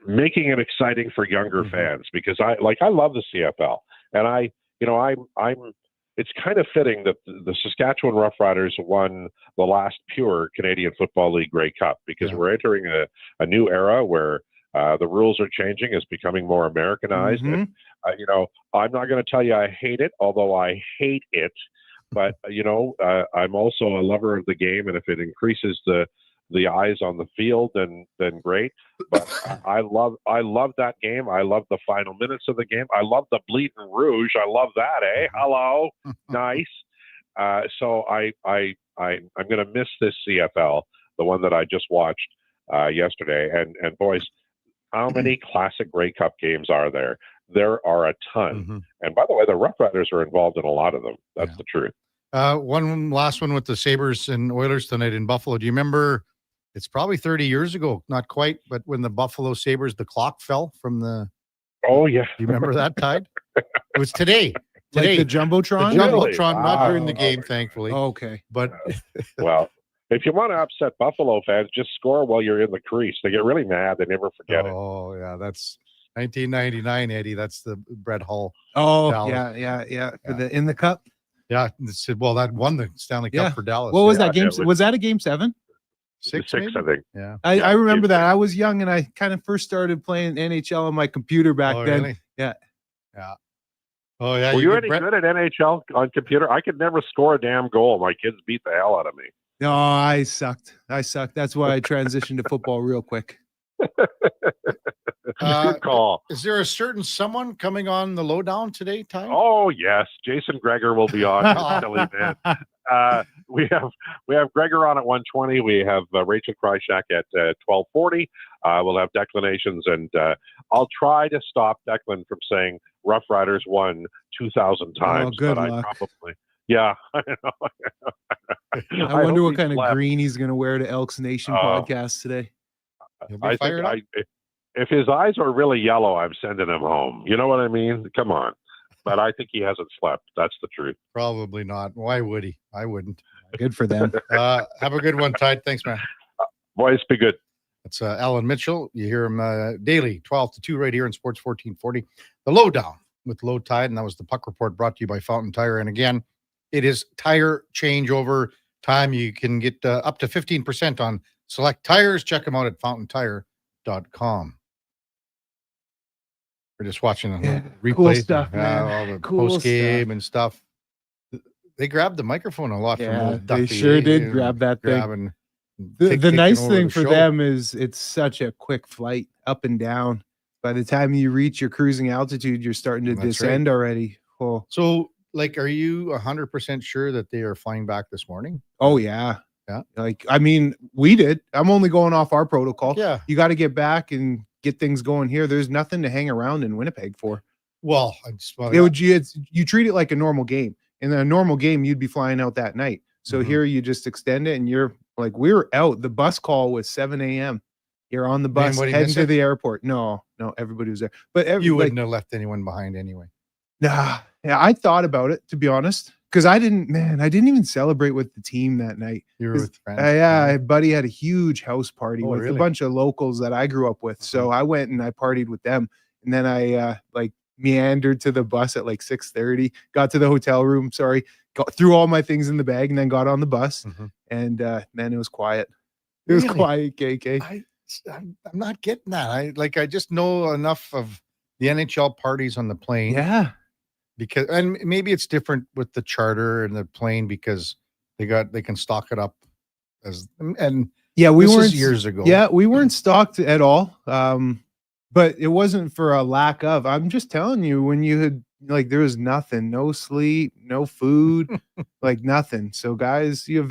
making it exciting for younger fans, because I love the CFL, and I'm. It's kind of fitting that the Saskatchewan Roughriders won the last pure Canadian Football League Grey Cup, because we're entering a new era where The rules are changing. It's becoming more Americanized. And, I'm not going to tell you I hate it, although I hate it. But, I'm also a lover of the game. And if it increases the eyes on the field, then great. But I love that game. I love the final minutes of the game. I love the bleeding rouge. I love that. Hello, nice. So I'm going to miss this CFL, the one that I just watched yesterday. And boys, how many classic Grey Cup games are there? There are a ton. And by the way, the Rough Riders are involved in a lot of them. That's the truth. One last one with the Sabres and Oilers tonight in Buffalo. Do you remember? It's probably 30 years ago, not quite, but when the Buffalo Sabres, the clock fell from the. Oh yeah, do you remember that tide? It was today. Like the Jumbotron? The Jumbotron, not during the game, thankfully. Oh, okay. But well, if you want to upset Buffalo fans, just score while you're in the crease. They get really mad. They never forget it. Oh yeah, that's 1999, Eddie. That's the Brett Hull. Oh Dallas. yeah. In the cup. Yeah, well, that won the Stanley Cup for Dallas. What was that game? Was that a game 7? 6, I think. Yeah. I remember that. I was young and I kind of first started playing NHL on my computer back then. Really? Yeah. Oh yeah. Were you any good at NHL on computer? I could never score a damn goal. My kids beat the hell out of me. No, I sucked. That's why I transitioned to football real quick. Good call. Is there a certain someone coming on the lowdown today, Ty? Oh yes, Jason Gregor will be on. Silly man. We have Gregor on at 1:20. We have Rachel Krychak at 12:40. We'll have declinations, and I'll try to stop Declan from saying Rough Riders won 2,000 times. Oh, good but luck. I probably. Yeah, I know. I wonder what kind of green he's going to wear to Elks Nation podcast today. I think if his eyes are really yellow, I'm sending him home. You know what I mean? Come on. But I think he hasn't slept. That's the truth. Probably not. Why would he? I wouldn't. Good for them. Have a good one, Ty. Thanks, man. Boys, be good. It's Alan Mitchell. You hear him daily, 12 to 2 right here in Sports 1440. The Lowdown with Low Tide, and that was the Puck Report brought to you by Fountain Tire. And again, it is tire changeover time. You can get up to 15% on select tires. Check them out at fountaintire.com. We're just watching a replay. Cool stuff, all the Cool post game stuff. and stuff. They grabbed the microphone a lot from Yeah, old they Duffy, sure did grab that thing. grabbing, The taking nice over thing the for show. them is it's such a quick flight up and down. By the time you reach your cruising altitude, you're starting to That's descend already. Oh. So, like, are you 100% sure that they are flying back this morning? Oh yeah. Yeah. Like, I mean, we did. I'm only going off our protocol. Yeah. You got to get back and get things going here. There's nothing to hang around in Winnipeg for. Well, You treat it like a normal game. In a normal game, you'd be flying out that night. So here you just extend it and you're like, we were out. The bus call was 7 a.m. You're on the bus Anybody heading miss to it? the airport. No, everybody was there. But you wouldn't have left anyone behind anyway. Nah, yeah, I thought about it, to be honest, because I didn't even celebrate with the team that night. You were with friends. Yeah, buddy had a huge house party with really? a bunch of locals that I grew up with. So I went and I partied with them, and then I meandered to the bus at like 6:30. Got to the hotel room. Threw all my things in the bag, and then got on the bus. And man, it was quiet. It was quiet, KK. I'm not getting that. I just know enough of the NHL parties on the plane. Yeah. Because, and maybe it's different with the charter and the plane because they can stock it up and yeah, we this weren't is years ago. Yeah, we weren't stocked at all. But it wasn't for a lack of. I'm just telling you, when you had there was nothing, no sleep, no food, like nothing. So guys, you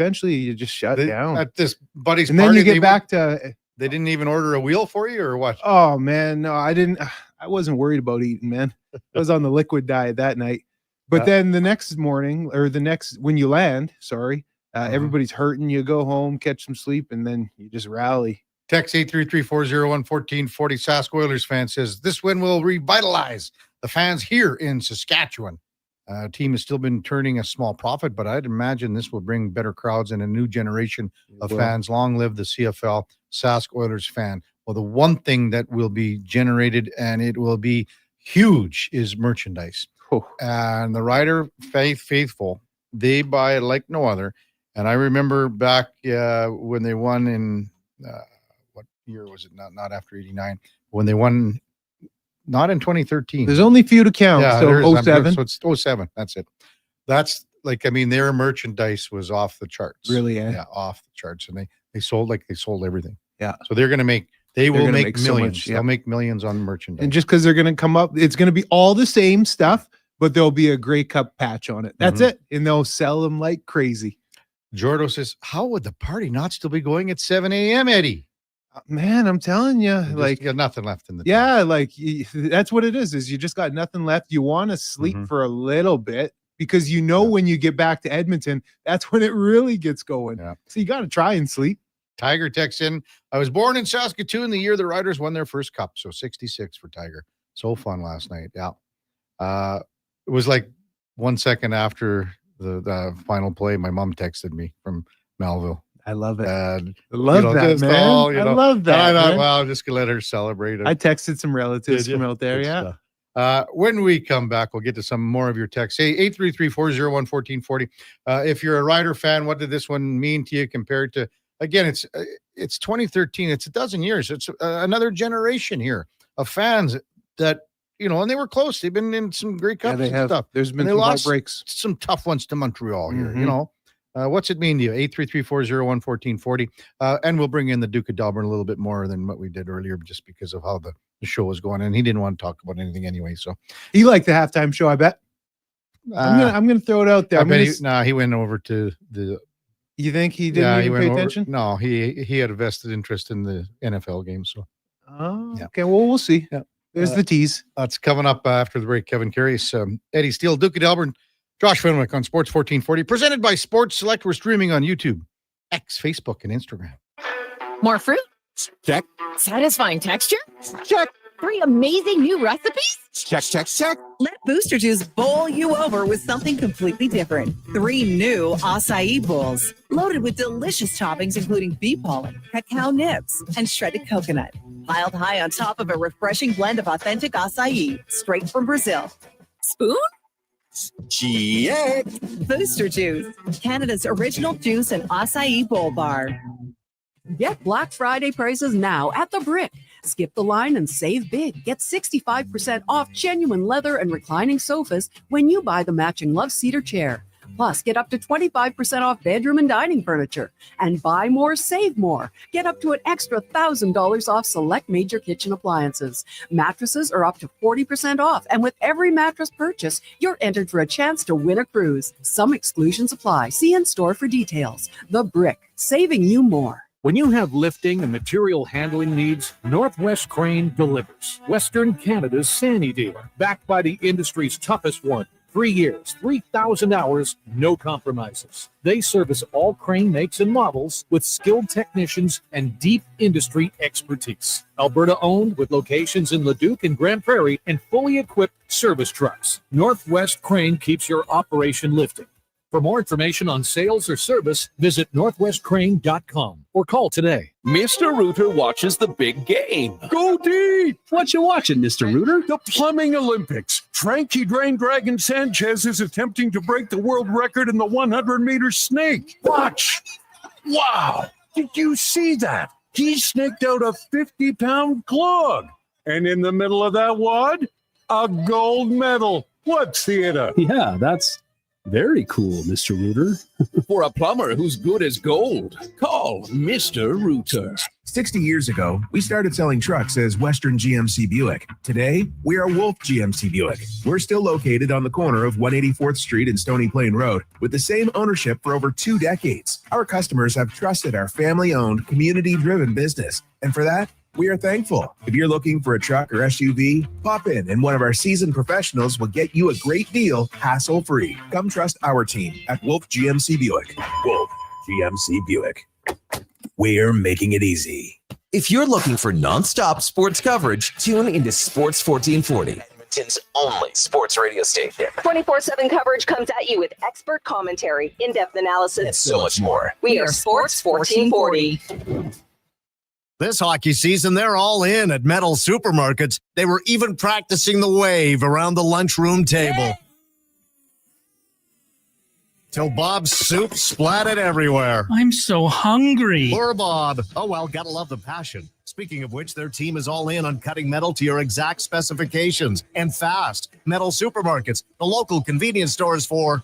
just shut down at this buddy's and party. then you get back to. They didn't even order a wheel for you or what? Oh man, no, I didn't. I wasn't worried about eating, man. I was on the liquid diet that night. But then the next morning, or when you land, everybody's hurting. You go home, catch some sleep, and then you just rally. Text 833-401-1440. Sask Oilers fan says this win will revitalize the fans here in Saskatchewan. Team has still been turning a small profit, but I'd imagine this will bring better crowds and a new generation of fans. Long live the CFL Sask Oilers fan. Well, the one thing that will be generated, and it will be huge, is merchandise. And the Rider faithful, they buy it like no other. And I remember back when they won in what year was it? Not after 89. when they won, not in 2013. There's only a few to count. Yeah, So 07. So it's 07. That's it. That's like, I mean, their merchandise was off the charts. Really, eh? Yeah, off the charts. And they sold everything. Yeah. So they're going to make, they will make so millions. much, yeah. They'll make millions on merchandise. And just because they're going to come up, it's going to be all the same stuff, but there'll be a Grey Cup patch on it. That's it. And they'll sell them like crazy. Jordo says, how would the party not still be going at 7 a.m., Eddie? Man, I'm telling you, like, you got nothing left in the tank. Like that's what it is you just got nothing left. You want to sleep for a little bit because when you get back to Edmonton, that's when it really gets going. Yeah. So you got to try and sleep. Tiger texts in, I was born in Saskatoon the year the Riders won their first cup. So 66 for Tiger. So fun last night. Yeah. It was like 1 second after the final play. My mom texted me from Melville. I love it. I love that, man. I love that. I thought, man. well, I'm just going to let her celebrate it. I texted some relatives from out there. Good Yeah. When we come back, we'll get to some more of your texts. Hey, 833-401-1440. If you're a Rider fan, what did this one mean to you compared to, again, it's 2013. It's a dozen years. It's another generation here of fans that, and they were close. They've been in some great cups and stuff. There's been some breaks. Some tough ones to Montreal here, what's it mean to you? 833-401-1440. And we'll bring in the Duke of Delburne a little bit more than what we did earlier, just because of how the show was going. And he didn't want to talk about anything anyway. So he liked the halftime show, I bet. I'm gonna throw it out there. He went over to the. You think he didn't even pay attention? No, he had a vested interest in the NFL game. So. Okay. Well, we'll see. Yeah. There's the tease. That's coming up after the break. Kevin Karius, Eddie Steele, Duke of Delburne, Josh Fenwick on Sports 1440, presented by Sports Select. We're streaming on YouTube, X, Facebook, and Instagram. More fruit? Check. Satisfying texture? Check. 3 amazing new recipes? Check. Let Booster Juice bowl you over with something completely different. 3 new acai bowls, loaded with delicious toppings including bee pollen, cacao nibs, and shredded coconut. Piled high on top of a refreshing blend of authentic acai, straight from Brazil. Spoon? Check. Booster Juice, Canada's original juice and acai bowl bar. Get Black Friday prices now at The Brick. Skip the line and save big. Get 65% off genuine leather and reclining sofas when you buy the matching Love Cedar chair. Plus, get up to 25% off bedroom and dining furniture. And buy more, save more. Get up to an extra $1,000 off select major kitchen appliances. Mattresses are up to 40% off. And with every mattress purchase, you're entered for a chance to win a cruise. Some exclusions apply. See in-store for details. The Brick, saving you more. When you have lifting and material handling needs, Northwest Crane delivers. Western Canada's Sandy dealer, backed by the industry's toughest one. 3 years, 3,000 hours, no compromises. They service all crane makes and models with skilled technicians and deep industry expertise. Alberta owned with locations in Leduc and Grand Prairie and fully equipped service trucks. Northwest Crane keeps your operation lifting. For more information on sales or service, visit northwestcrane.com or call today. Mr. Rooter watches the big game. Go deep! What you watching, Mr. Rooter? The Plumbing Olympics. Frankie Drain Dragon Sanchez is attempting to break the world record in the 100-meter snake. Watch! Wow! Did you see that? He snaked out a 50-pound clog. And in the middle of that wad, a gold medal. What theater? Yeah, that's very cool, Mr. Rooter. For a plumber who's good as gold, call Mr. Rooter. 60 years ago, we started selling trucks as Western GMC Buick. Today, we are Wolf GMC Buick. We're still located on the corner of 184th Street and Stony Plain Road with the same ownership for over 2 decades. Our customers have trusted our family-owned, community-driven business. And for that, we are thankful. If you're looking for a truck or SUV, pop in and one of our seasoned professionals will get you a great deal, hassle-free. Come trust our team at Wolf GMC Buick. Wolf GMC Buick. We're making it easy. If you're looking for nonstop sports coverage, tune into Sports 1440. Edmonton's only sports radio station. 24/7 coverage comes at you with expert commentary, in-depth analysis, And so much more. We are Sports 1440. This hockey season, they're all in at Metal Supermarkets. They were even practicing the wave around the lunchroom table. till Bob's soup splattered everywhere. I'm so hungry. Poor Bob. Oh, well, gotta love the passion. Speaking of which, their team is all in on cutting metal to your exact specifications and fast. Metal Supermarkets, the local convenience stores for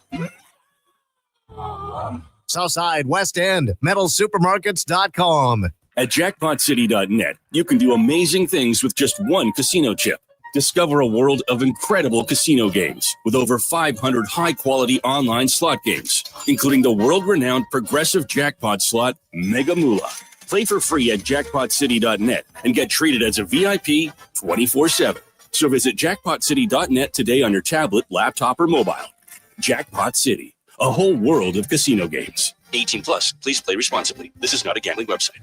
Southside, West End, metalsupermarkets.com. At jackpotcity.net, you can do amazing things with just one casino chip. Discover a world of incredible casino games with over 500 high-quality online slot games, including the world-renowned progressive jackpot slot Mega Moolah. Play for free at jackpotcity.net and get treated as a VIP 24/7. So visit jackpotcity.net today on your tablet, laptop, or mobile. Jackpot City, a whole world of casino games. 18 plus. Please play responsibly. This is not a gambling website.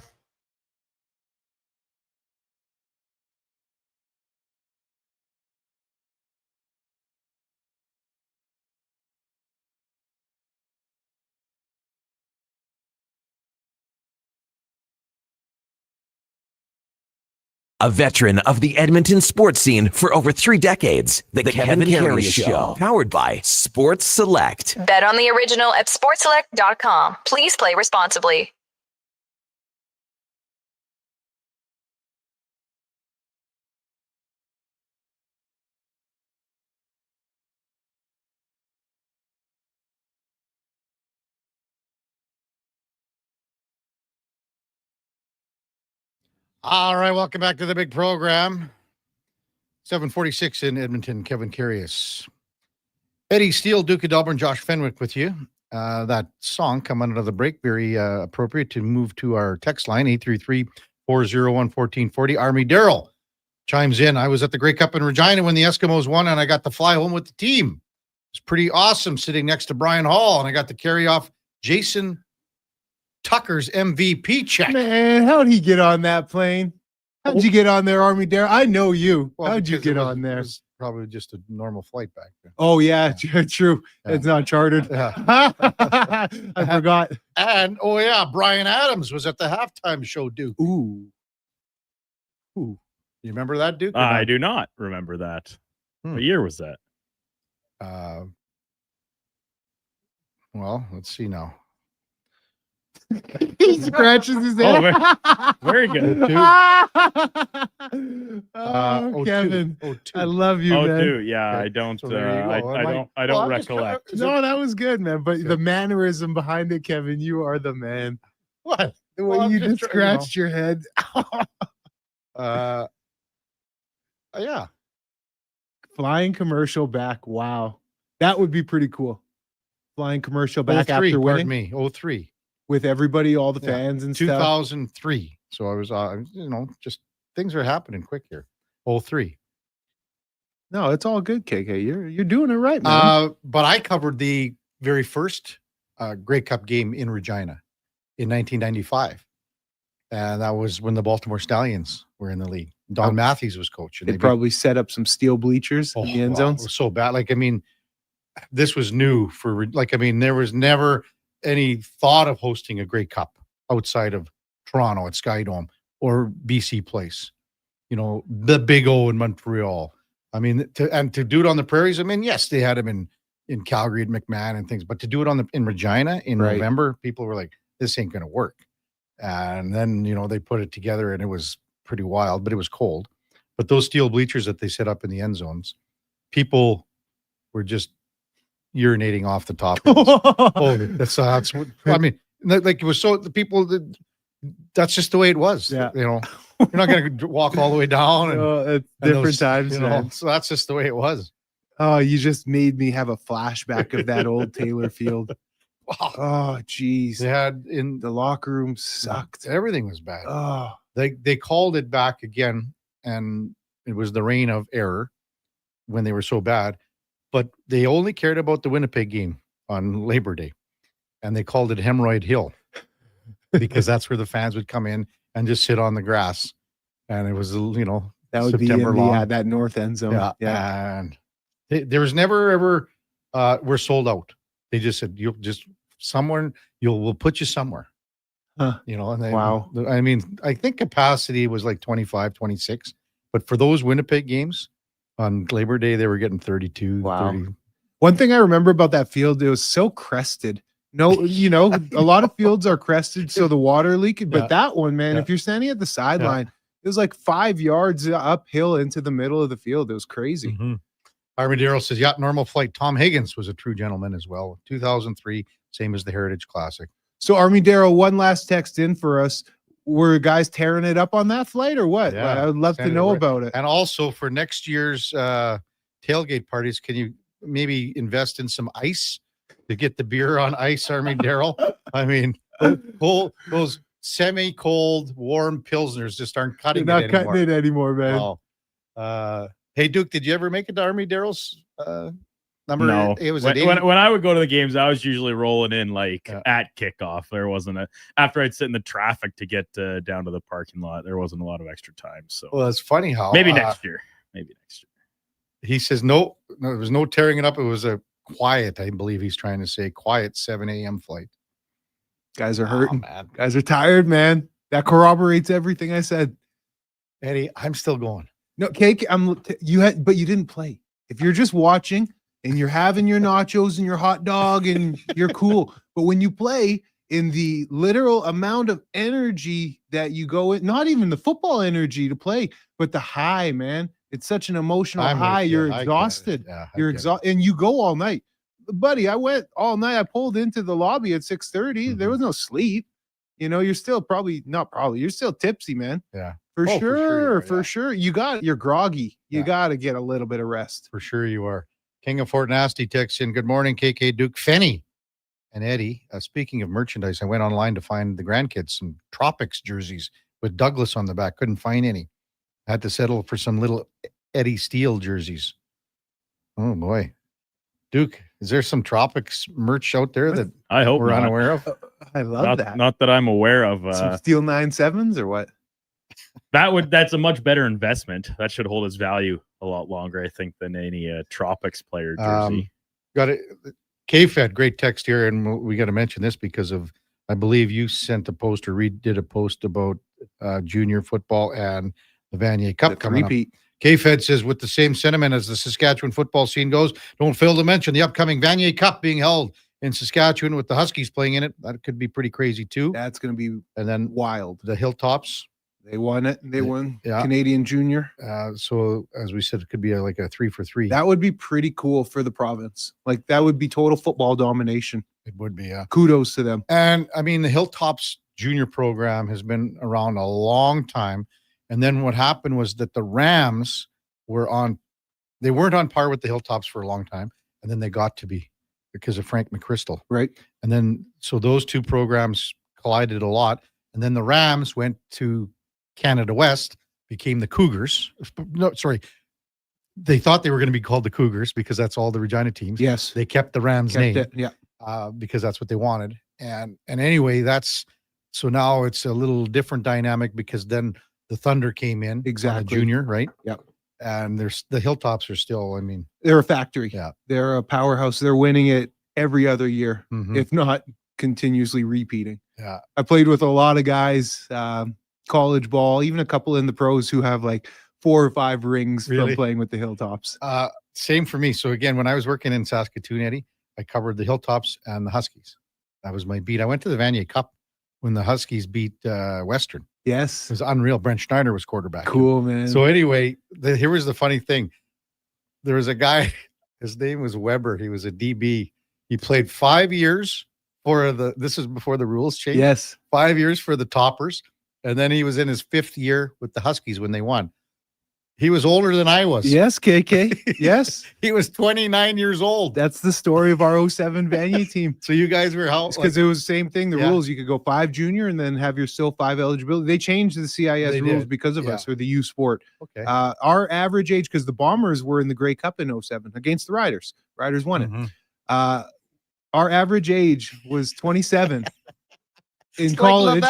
A veteran of the Edmonton sports scene for over 3 decades, the Kevin Karius Show, powered by Sports Select. Bet on the original at sportselect.com. Please play responsibly. All right, welcome back to the big program. 746 in Edmonton, Kevin Karius. Eddie Steele, Duke of Delburne, Josh Fenwick with you. That song coming out of the break, very appropriate to move to our text line, 833-401-1440. Army Darrell chimes in. I was at the Grey Cup in Regina when the Eskimos won, and I got to fly home with the team. It's pretty awesome sitting next to Brian Hall, and I got to carry off Jason Tucker's MVP check. Man, how'd he get on that plane? How'd you get on there, Army Dare? I know you. Well, how'd you get on there? It was probably just a normal flight back then. Oh, yeah, true. Yeah. It's not chartered. Yeah. I forgot. And, oh, yeah, Brian Adams was at the halftime show, Duke. Ooh. You remember that, Duke? I do not remember that. What year was that? Well, let's see now. He scratches his head. Oh, very good. Kevin, I love you, man. Yeah, okay. I don't. So I don't recollect. No, that was good, man. But the mannerism behind it, Kevin, you are the man. What? The way you just scratched your head. Yeah. Flying commercial back. Wow, that would be pretty cool. Flying commercial back after winning. Me, 03. With everybody, all the fans and 2003. So I was, just things are happening quick here. 03. No, it's all good, KK. You're doing it right, man. But I covered the very first Grey Cup game in Regina in 1995. And that was when the Baltimore Stallions were in the league. Don Matthews was coach. They probably set up some steel bleachers in the end zones. It was so bad. This was new for, there was never any thought of hosting a Grey Cup outside of Toronto at Skydome or BC Place, the Big O in Montreal. To do it on the prairies. Yes, they had them in Calgary at McMahon and things, but to do it in Regina in November, people were like, this ain't going to work. And then, they put it together and it was pretty wild, but it was cold. But those steel bleachers that they set up in the end zones, people were just urinating off the top. That's what it was. So the people that's just the way it was. Yeah. You're not going to walk all the way down at different times. So that's just the way it was. Oh, you just made me have a flashback of that old Taylor Field. Oh, geez. They had in the locker room sucked. Everything was bad. Oh, they called it back again, and it was the reign of error when they were so bad. But they only cared about the Winnipeg game on Labor Day, and they called it Hemorrhoid Hill because that's where the fans would come in and just sit on the grass, and it was that would September be long. that north end zone. Yeah. And there was never ever we're sold out. They just said we'll put you somewhere. Huh. And then, wow. I think capacity was like 25, 26, but for those Winnipeg games on Labor Day, they were getting 32, 30. One thing I remember about that field, it was so crested. No, a lot of fields are crested, so the water leaked. But that one, man, if you're standing at the sideline, it was like 5 yards uphill into the middle of the field. It was crazy. Mm-hmm. Armadillo says, yeah, normal flight. Tom Higgins was a true gentleman as well. 2003, same as the Heritage Classic. So, Armadillo, one last text in for us. Were guys tearing it up on that flight or what? Yeah, I would love to know about it. And also for next year's tailgate parties, can you maybe invest in some ice to get the beer on ice, Armadillo? I mean, those semi-cold, warm Pilsners just aren't cutting it anymore. Cutting it anymore, man. Oh. Hey, Duke, did you ever make it to Armadillo's number? No. It was when I would go to the games, I was usually rolling in at kickoff. There wasn't after I'd sit in the traffic to get down to the parking lot, there wasn't a lot of extra time. So well, it's funny how maybe next year. He says no, there was no tearing it up. It was a quiet, I believe he's trying to say, quiet 7 a.m. flight. Guys are hurting. Man. Guys are tired, man. That corroborates everything I said. Eddie, I'm still going. No, Cake, but you didn't play. If you're just watching and you're having your nachos and your hot dog and you're cool, but when you play in the literal amount of energy that you go in, not even the football energy to play, but the high, man. It's such an emotional high. You're exhausted. You're exhausted, and you go all night. Buddy, I went all night. I pulled into the lobby at 6:30. Mm-hmm. There was no sleep. You're still you're still tipsy, man. Yeah. For sure. You're groggy. You got to get a little bit of rest. For sure you are. King of Fort Nasty texts in, good morning, KK, Duke, Fenny, and Eddie. Speaking of merchandise, I went online to find the grandkids some Tropics jerseys with Douglas on the back. Couldn't find any. Had to settle for some little Eddie Steele jerseys. Oh, boy. Duke, is there some Tropics merch out there that I hope we're unaware of? I love that. Not that I'm aware of. Some Steel 97s or what? That's a much better investment. That should hold its value a lot longer, I think, than any Tropics player jersey. Got it. K-Fed, great text here, and we got to mention this because of, I believe you sent a post or Reed did a post about junior football and the Vanier Cup coming up. K-Fed says, with the same sentiment as the Saskatchewan football scene goes, don't fail to mention the upcoming Vanier Cup being held in Saskatchewan with the Huskies playing in it. That could be pretty crazy too. That's going to be and then wild. The Hilltops. They won it. They won Canadian Junior. So as we said, it could be like a 3-for-3. That would be pretty cool for the province. Like that would be total football domination. It would be, yeah. Kudos to them. And I mean, the Hilltops junior program has been around a long time. And then what happened was that the Rams they weren't on par with the Hilltops for a long time. And then they got to be because of Frank McChrystal. Right. And then, so those two programs collided a lot. And then the Rams went to Canada West, became the Cougars. No, sorry. They thought they were going to be called the Cougars because that's all the Regina teams. Yes. They kept the Rams name. Yeah. Because that's what they wanted. And anyway, so now it's a little different dynamic because then the Thunder came in. Exactly. Junior, right? Yep. And the Hilltops are still, I mean. They're a factory. Yeah. They're a powerhouse. They're winning it every other year, if not continuously repeating. Yeah. I played with a lot of guys, college ball, even a couple in the pros who have like 4 or 5 rings from playing with the Hilltops. Same for me. So again, when I was working in Saskatoon, Eddie, I covered the Hilltops and the Huskies. That was my beat. I went to the Vanier Cup when the Huskies beat Western. Yes. It was unreal. Brent Schneider was quarterback. Cool, man. So anyway, here was the funny thing. There was a guy, his name was Weber. He was a DB. He played 5 years for this is before the rules changed. Yes. 5 years for the Toppers. And then he was in his 5th year with the Huskies when they won. He was older than I was. Yes, KK. Yes. He was 29 years old. That's the story of our 07 Vanier team. So you guys were how? Because it was the same thing. The rules, you could go 5 junior and then have your still 5 eligibility. They changed the CIS rules because of us, or the U Sport. Okay. Our average age, because the Bombers were in the Grey Cup in 07 against the Riders. Riders won it. Our average age was 27 in college.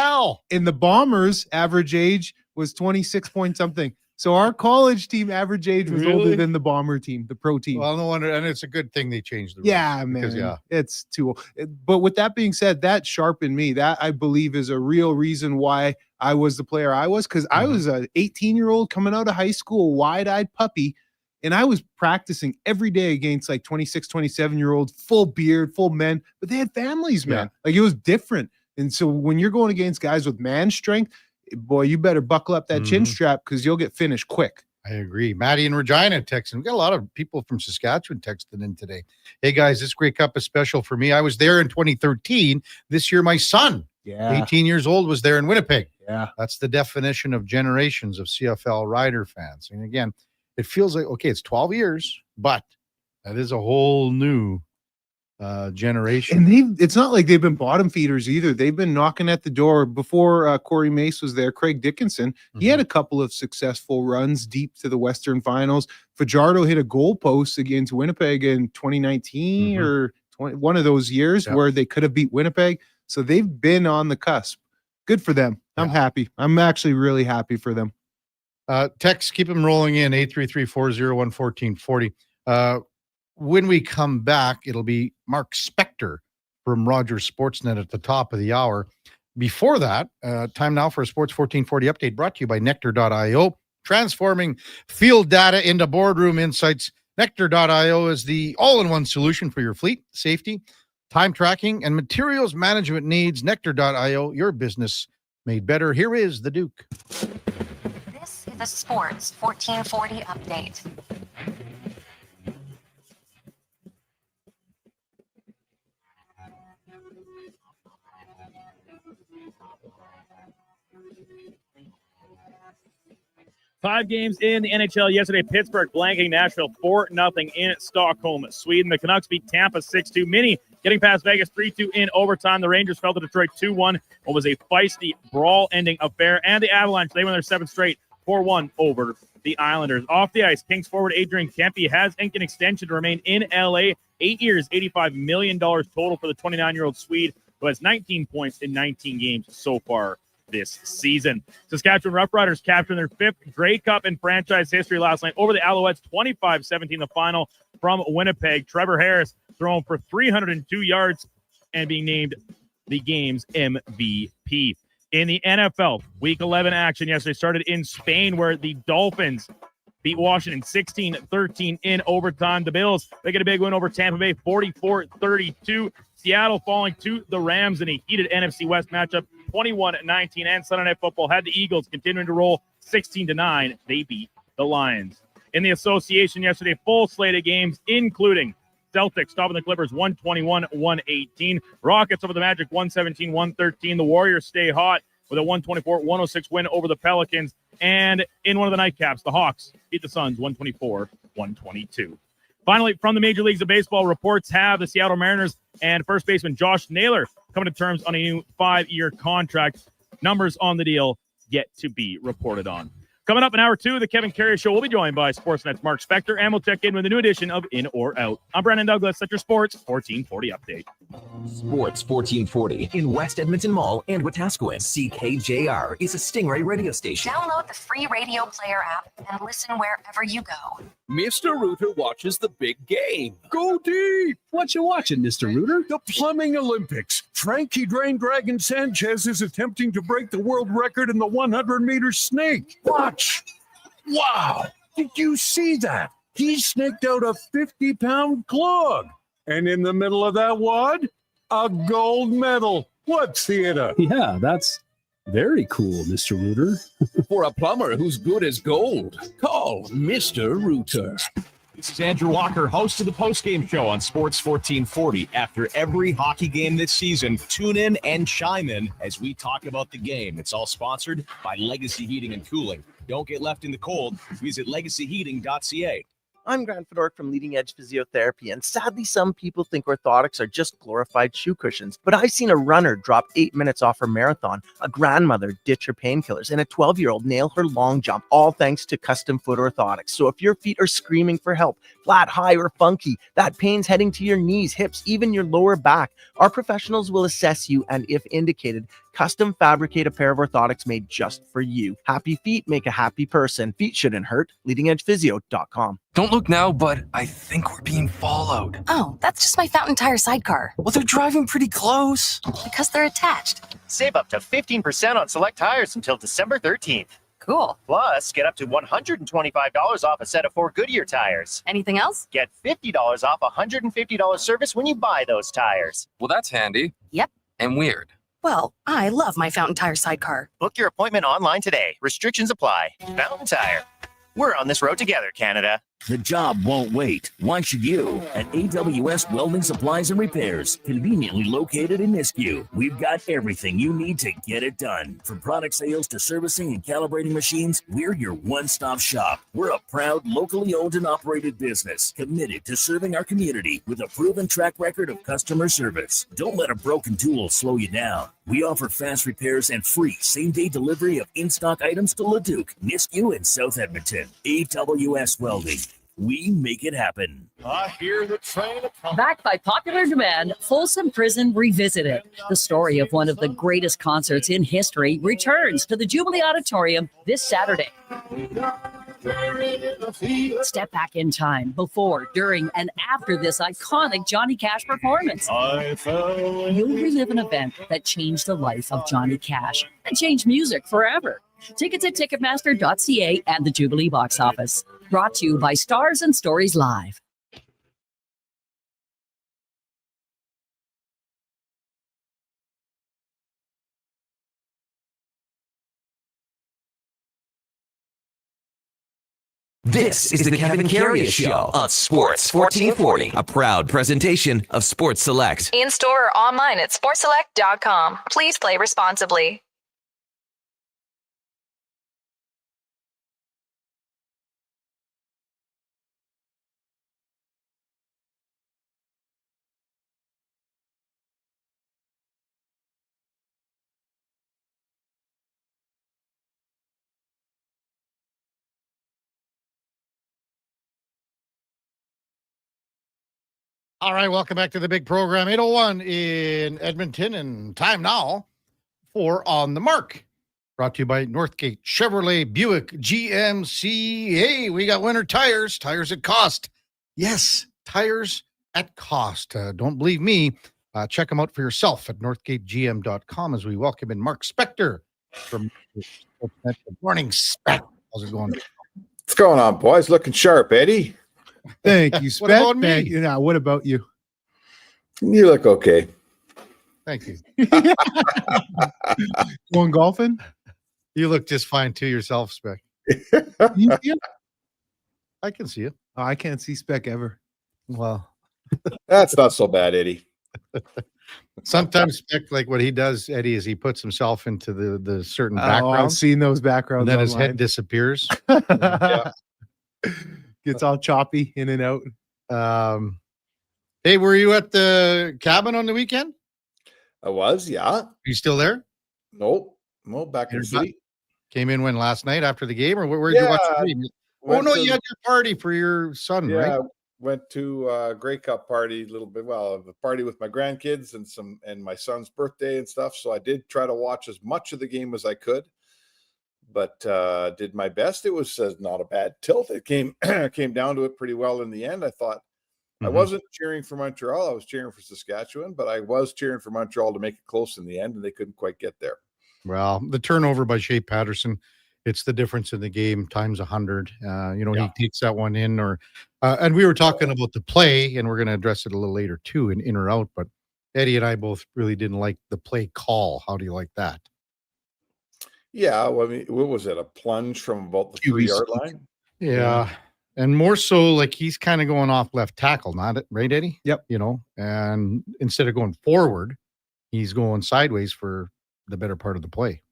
In the Bombers, average age was 26 point something. So our college team average age was older than the Bomber team, the pro team. Well, no wonder, and it's a good thing they changed the rules. Yeah, man. It's too old. But with that being said, that sharpened me. That I believe is a real reason why I was the player I was, because I was a 18-year-old coming out of high school, wide-eyed puppy, And I was practicing every day against like 26, 27-year-olds, full beard, full men, but they had families, man. Like it was different. And so when you're going against guys with man strength, boy, you better buckle up that chin strap because you'll get finished quick. I agree. Maddie in Regina texting. We got a lot of people from Saskatchewan texting in today. Hey guys, this Grey Cup is special for me. I was there in 2013. This year, my son, 18 years old, was there in Winnipeg. Yeah. That's the definition of generations of CFL Rider fans. And again, it feels like, okay, it's 12 years, but that is a whole new generation. And it's not like they've been bottom feeders either. They've been knocking at the door. Before Corey Mace was there, Craig Dickinson, he had a couple of successful runs deep to the Western Finals. Fajardo hit a goal post against Winnipeg in 2019 or one of those years where they could have beat Winnipeg. So they've been on the cusp. Good for them. I'm happy. I'm actually really happy for them. Text, keep them rolling in, 833-401-1440. When we come back, it'll be Mark Spector from Rogers Sportsnet at the top of the hour. Before that, time now for a Sports 1440 update brought to you by Nectar.io, transforming field data into boardroom insights. Nectar.io is the all-in-one solution for your fleet, safety, time tracking, and materials management needs. Nectar.io, your business made better. Here is the Duke. This is the Sports 1440 update. Five games in the NHL yesterday. Pittsburgh blanking Nashville 4-0 in Stockholm, Sweden. The Canucks beat Tampa 6-2. Mini getting past Vegas 3-2 in overtime. The Rangers fell to Detroit 2-1. What was a feisty brawl-ending affair. And the Avalanche, they won their seventh straight 4-1 over the Islanders. Off the ice, Kings forward Adrian Kempe has inked an extension to remain in L.A. 8 years, $85 million total for the 29-year-old Swede, who has 19 points in 19 games so far this season. Saskatchewan Roughriders captured their fifth Grey Cup in franchise history last night over the Alouettes, 25-17 the final from Winnipeg. Trevor Harris throwing for 302 yards and being named the game's MVP. In the NFL, Week 11 action yesterday started in Spain, where the Dolphins beat Washington 16-13 in overtime. The Bills, they get a big win over Tampa Bay, 44-32. Seattle falling to the Rams in a heated NFC West matchup, 21-19. And Sunday Night Football had the Eagles continuing to roll 16-9. They beat the Lions. In the association yesterday, full slate of games, including Celtics stopping the Clippers 121-118. Rockets over the Magic 117-113. The Warriors stay hot with a 124-106 win over the Pelicans. And in one of the nightcaps, the Hawks beat the Suns 124-122. Finally, from the Major Leagues of Baseball, reports have the Seattle Mariners and first baseman Josh Naylor coming to terms on a new 5-year contract. Numbers on the deal yet to be reported on. Coming up in hour 2, the Kevin Karius Show will be joined by Sportsnet's Mark Spector, and we'll check in with a new edition of In or Out. I'm Brandon Douglas at your Sports 1440 update. Sports 1440 in West Edmonton Mall and Wetaskiwin. CKJR is a Stingray radio station. Download the free radio player app and listen wherever you go. Mr. Rooter watches the big game. Go deep! What you watching, Mr. Rooter? The Plumbing Olympics. Frankie Dragon Sanchez is attempting to break the world record in the 100-meter snake. Watch! Wow! Did you see that? He snaked out a 50-pound clog. And in the middle of that wad, a gold medal. What theater? Yeah, that's very cool, Mr. Rooter. For a plumber who's good as gold, call Mr. Rooter. This is Andrew Walker, host of the postgame show on Sports 1440. After every hockey game this season, tune in and chime in as we talk about the game. It's all sponsored by Legacy Heating and Cooling. Don't get left in the cold. Visit legacyheating.ca. I'm Grant Fedork from Leading Edge Physiotherapy, and sadly, some people think orthotics are just glorified shoe cushions. But I've seen a runner drop 8 minutes off her marathon, a grandmother ditch her painkillers, and a 12-year-old nail her long jump, all thanks to custom foot orthotics. So if your feet are screaming for help, flat, high, or funky, that pain's heading to your knees, hips, even your lower back, our professionals will assess you and, if indicated, custom fabricate a pair of orthotics made just for you. Happy feet make a happy person. Feet shouldn't hurt. LeadingEdgePhysio.com. Don't look now, but I think we're being followed. Oh, that's just my Fountain Tire sidecar. Well, they're driving pretty close. Because they're attached. Save up to 15% on select tires until December 13th. cool. Plus, get up to $125 off a set of 4 Goodyear tires. Anything else? Get $50 off a $150 service when you buy those tires. Well, that's handy. Yep. And weird. Well, I love my Fountain Tire sidecar. Book your appointment online today. Restrictions apply. Fountain Tire. We're on this road together, Canada. The job won't wait. Why should you? At AWS Welding Supplies and Repairs, conveniently located in Nisku, we've got everything you need to get it done. From product sales to servicing and calibrating machines, we're your one-stop shop. We're a proud, locally owned and operated business, committed to serving our community with a proven track record of customer service. Don't let a broken tool slow you down. We offer fast repairs and free same-day delivery of in-stock items to Leduc, Nisku, and South Edmonton. AWS Welding. We make it happen. I hear the train. Backed by popular demand, Folsom Prison Revisited. The story of one of the greatest concerts in history returns to the Jubilee Auditorium this Saturday. Step back in time before, during, and after this iconic Johnny Cash performance. You'll relive an event that changed the life of Johnny Cash and changed music forever. Tickets at Ticketmaster.ca and the Jubilee box office. Brought to you by Stars and Stories Live. This is the Kevin Karius Show on Sports 1440, a proud presentation of Sports Select. In store or online at sportselect.com. Please play responsibly. All right, welcome back to the big program. 8:01 in Edmonton, and time now for On the Mark. Brought to you by Northgate Chevrolet Buick GMC. Hey, we got winter tires. Tires at cost. Yes, tires at cost. Don't believe me. Check them out for yourself at northgategm.com as we welcome in Mark Spector from Good Morning, Spec. How's it going? What's going on, boys? Looking sharp, Eddie. Thank you, Spec. What about me? Thank you. Now, what about you? You look okay. Thank you. Going golfing? You look just fine too yourself, Spec. You see it? I can see it. Oh, I can't see Spec ever. Well, that's not so bad, Eddie. Sometimes Spec, like what he does, Eddie, is he puts himself into the certain background. I've seen those backgrounds. And then his online. head disappears. Yeah. Gets all choppy in and out. Hey, were you at the cabin on the weekend? I was, yeah. Are you still there? Nope. No, back in the city. Came in when last night after the game, or where did you watch the game? Oh no, you had your party for your son, right? Went to a Grey Cup party a little bit. Well, a party with my grandkids and my son's birthday and stuff. So I did try to watch as much of the game as I could, but did my best. It was not a bad tilt. It came down to it pretty well in the end. I thought I wasn't cheering for Montreal. I was cheering for Saskatchewan, but I was cheering for Montreal to make it close in the end, and they couldn't quite get there. Well, the turnover by Shea Patterson, it's the difference in the game times 100. He takes that one in, and we were talking about the play, and we're going to address it a little later too, in or out. But Eddie and I both really didn't like the play call. How do you like that? Yeah, well, I mean, what was it? A plunge from about the 3-yard line? Yeah. And more so, like he's kind of going off left tackle, not it, right, Eddie? Yep. And instead of going forward, he's going sideways for the better part of the play.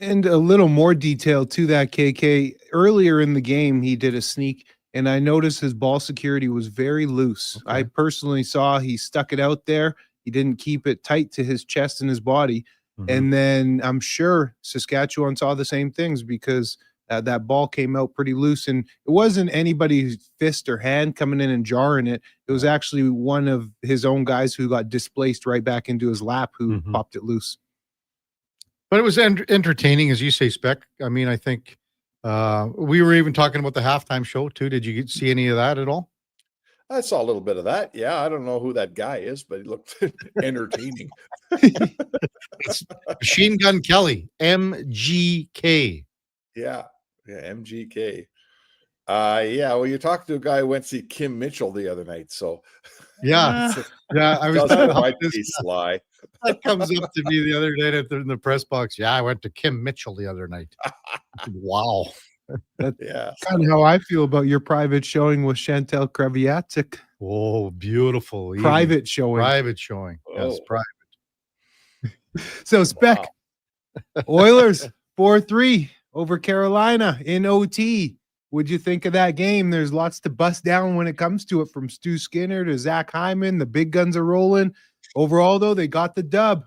And a little more detail to that, KK. Earlier in the game, he did a sneak, and I noticed his ball security was very loose. Okay. I personally saw he stuck it out there. He didn't keep it tight to his chest and his body. And then I'm sure Saskatchewan saw the same things because that ball came out pretty loose, and it wasn't anybody's fist or hand coming in and jarring it. It was actually one of his own guys who got displaced right back into his lap who popped it loose. But it was entertaining, as you say, Spec. I mean, I think we were even talking about the halftime show too. Did you see any of that at all? I saw a little bit of that. Yeah, I don't know who that guy is, but he looked entertaining. It's Machine Gun Kelly, MGK. Yeah. Yeah, MGK. Yeah, well, you're talking to a guy who went to see Kim Mitchell the other night, so Yeah, yeah. I was doesn't talking about quite this. be sly. That comes up to me the other night in the press box. Yeah, I went to Kim Mitchell the other night. Wow. That's Yeah, kind of how I feel about your private showing with Chantel Kreviatsik. Oh, beautiful. Private showing. Private showing. Yes, Oh. private. So, Spec, Oilers 4-3 over Carolina in OT. What'd you think of that game? There's lots to bust down when it comes to it, from Stu Skinner to Zach Hyman. The big guns are rolling. Overall, though, they got the dub.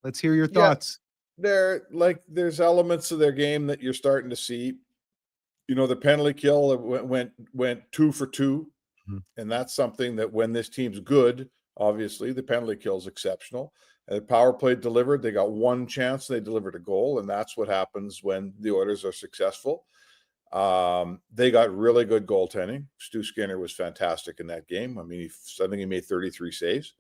Let's hear your thoughts. There's elements of their game that you're starting to see. You know, the penalty kill went 2 for 2. And that's something that when this team's good, obviously the penalty kill is exceptional. And the power play delivered. They got one chance, they delivered a goal, and that's what happens when the Oilers are successful. They got really good goaltending. Stu Skinner was fantastic in that game. I mean, I think he made 33 saves.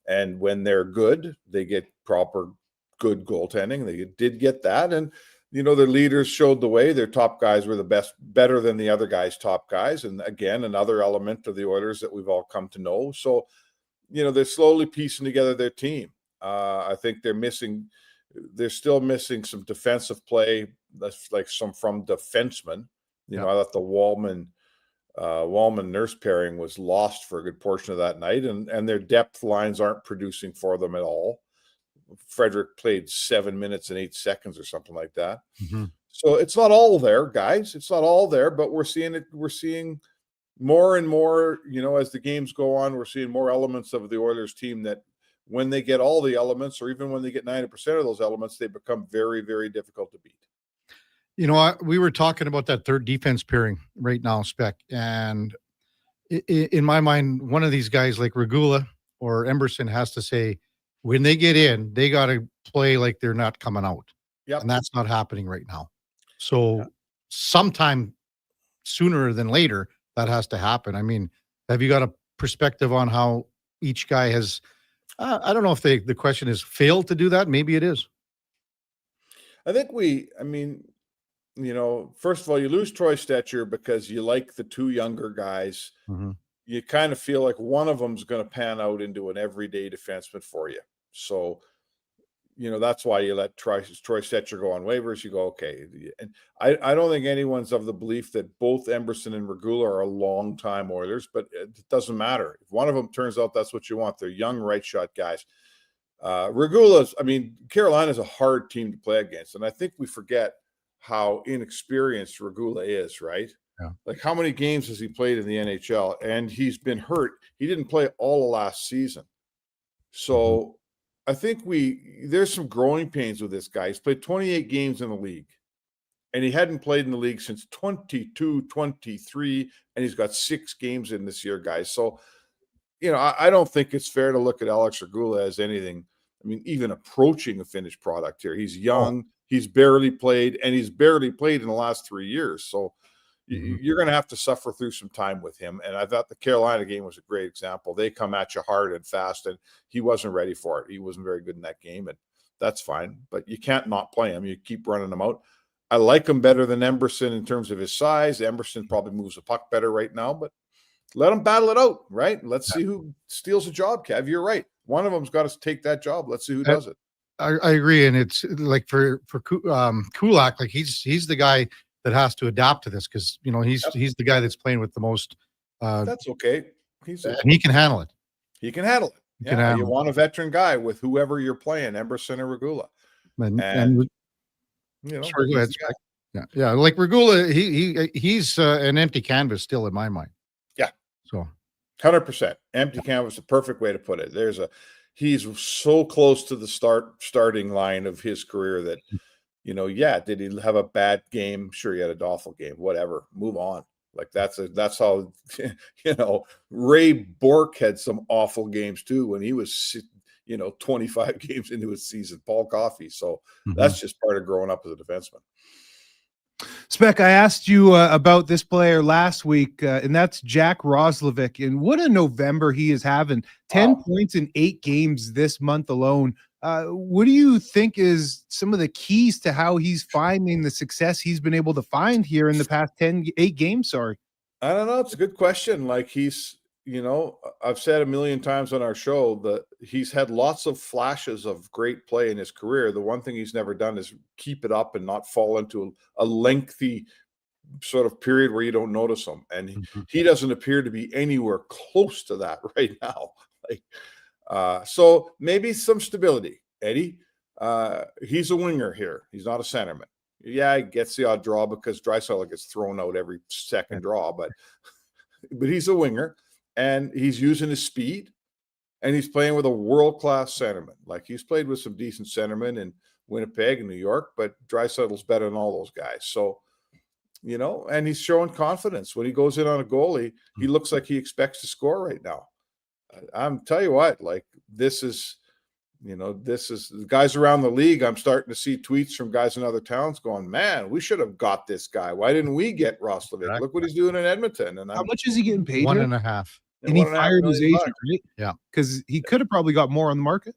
And when they're good, they get proper good goaltending. They did get that. And, you know, their leaders showed the way. Their top guys were better than the other guys' top guys. And again, another element of the Oilers that we've all come to know. So, you know, they're slowly piecing together their team. I think they're still missing some defensive play. That's like from defensemen. You know, I thought the Wallman Nurse pairing was lost for a good portion of that night, and their depth lines aren't producing for them at all. Frederick played 7 minutes and 8 seconds or something like that. So it's not all there, guys. It's not all there, but we're seeing it. We're seeing more and more, you know, as the games go on, we're seeing more elements of the Oilers team that when they get all the elements, or even when they get 90% of those elements, they become very, very difficult to beat. You know, we were talking about that third defense pairing right now, Spec. And in my mind, one of these guys like Regula or Emberson has to say, when they get in, they got to play like they're not coming out. Yep. And that's not happening right now. So sometime sooner than later, that has to happen. I mean, have you got a perspective on how each guy has, I don't know if the question is failed to do that. Maybe it is. I think you know, first of all, you lose Troy Stetcher because you like the two younger guys. You kind of feel like one of them's going to pan out into an everyday defenseman for you. So, you know, that's why you let Troy Stetcher go on waivers. You go, okay. And I don't think anyone's of the belief that both Emberson and Regula are long-time Oilers, but it doesn't matter. If one of them turns out that's what you want, they're young right-shot guys. Carolina's a hard team to play against, and I think we forget how inexperienced Regula is, right? Yeah. Like, how many games has he played in the NHL? And he's been hurt. He didn't play all of last season. So I think there's some growing pains with this guy. He's played 28 games in the league, and he hadn't played in the league since 22-23, and he's got 6 games in this year, guys. So, you know, I don't think it's fair to look at Alex Regula as anything, even approaching a finished product here. He's young. He's barely played, and he's barely played in the last 3 years. So you're going to have to suffer through some time with him. And I thought the Carolina game was a great example. They come at you hard and fast, and he wasn't ready for it. He wasn't very good in that game, and that's fine. But you can't not play him. You keep running him out. I like him better than Emberson in terms of his size. Emberson probably moves the puck better right now, but let them battle it out, right? Let's see who steals the job, Kev. You're right. One of them's got to take that job. Let's see who does it. I agree, and it's like for Kulak, like he's the guy that has to adapt to this, because you know he's the guy that's playing with the most. That's okay. And he can handle it. He can handle it. You want a veteran guy with whoever you're playing, Emberson or Regula. And you know, sorry, go ahead. Yeah. Like Regula, he's an empty canvas still in my mind. Yeah. So 100% empty canvas, the perfect way to put it. He's so close to the starting line of his career that, you know, did he have a bad game? Sure, he had an awful game. Whatever, move on. Like that's how, you know, Ray Bourque had some awful games too when he was, you know, 25 games into his season. Paul Coffey. So that's just part of growing up as a defenseman. Spec, I asked you about this player last week, and that's Jack Roslovic. And what a November he is having. 10 points in 8 games this month alone What do you think is some of the keys to how he's finding the success he's been able to find here in the past 8 games? Sorry. I don't know. It's a good question. Like I've said a million times on our show that he's had lots of flashes of great play in his career. The one thing he's never done is keep it up and not fall into a lengthy sort of period where you don't notice him. And he doesn't appear to be anywhere close to that right now. So maybe some stability, Eddie. He's a winger here. He's not a centerman. Yeah, he gets the odd draw because Draisaitl gets thrown out every second draw, but he's a winger, and he's using his speed, and he's playing with a world-class centerman. Like, he's played with some decent centermen in Winnipeg and New York, but Draisaitl's better than all those guys. So, and he's showing confidence. When he goes in on a goalie, he looks like he expects to score right now. I'm tell you what, like, this is the guys around the league. I'm starting to see tweets from guys in other towns going, man, we should have got this guy. Why didn't we get Roslovic? Exactly. Look what he's doing in Edmonton. And how much is he getting paid? 1.5. And he fired his agent, right? Yeah. Because he could have probably got more on the market.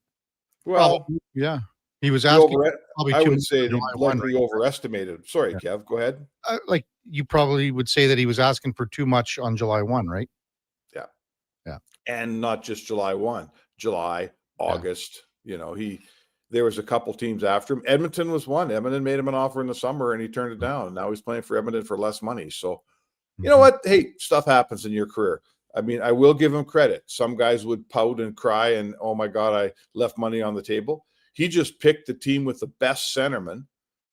Well, yeah. He was asking probably I too would much say for he July 1, likely overestimated. Sorry, Kev, go ahead. Like, you probably would say that he was asking for too much on July 1, right? Yeah. Yeah. And not just July 1, July, August. There was a couple teams after him. Edmonton was one. Edmonton made him an offer in the summer and he turned it down. Now he's playing for Edmonton for less money. So, you know what? Hey, stuff happens in your career. I mean, I will give him credit. Some guys would pout and cry and, oh my God, I left money on the table. He just picked the team with the best centerman,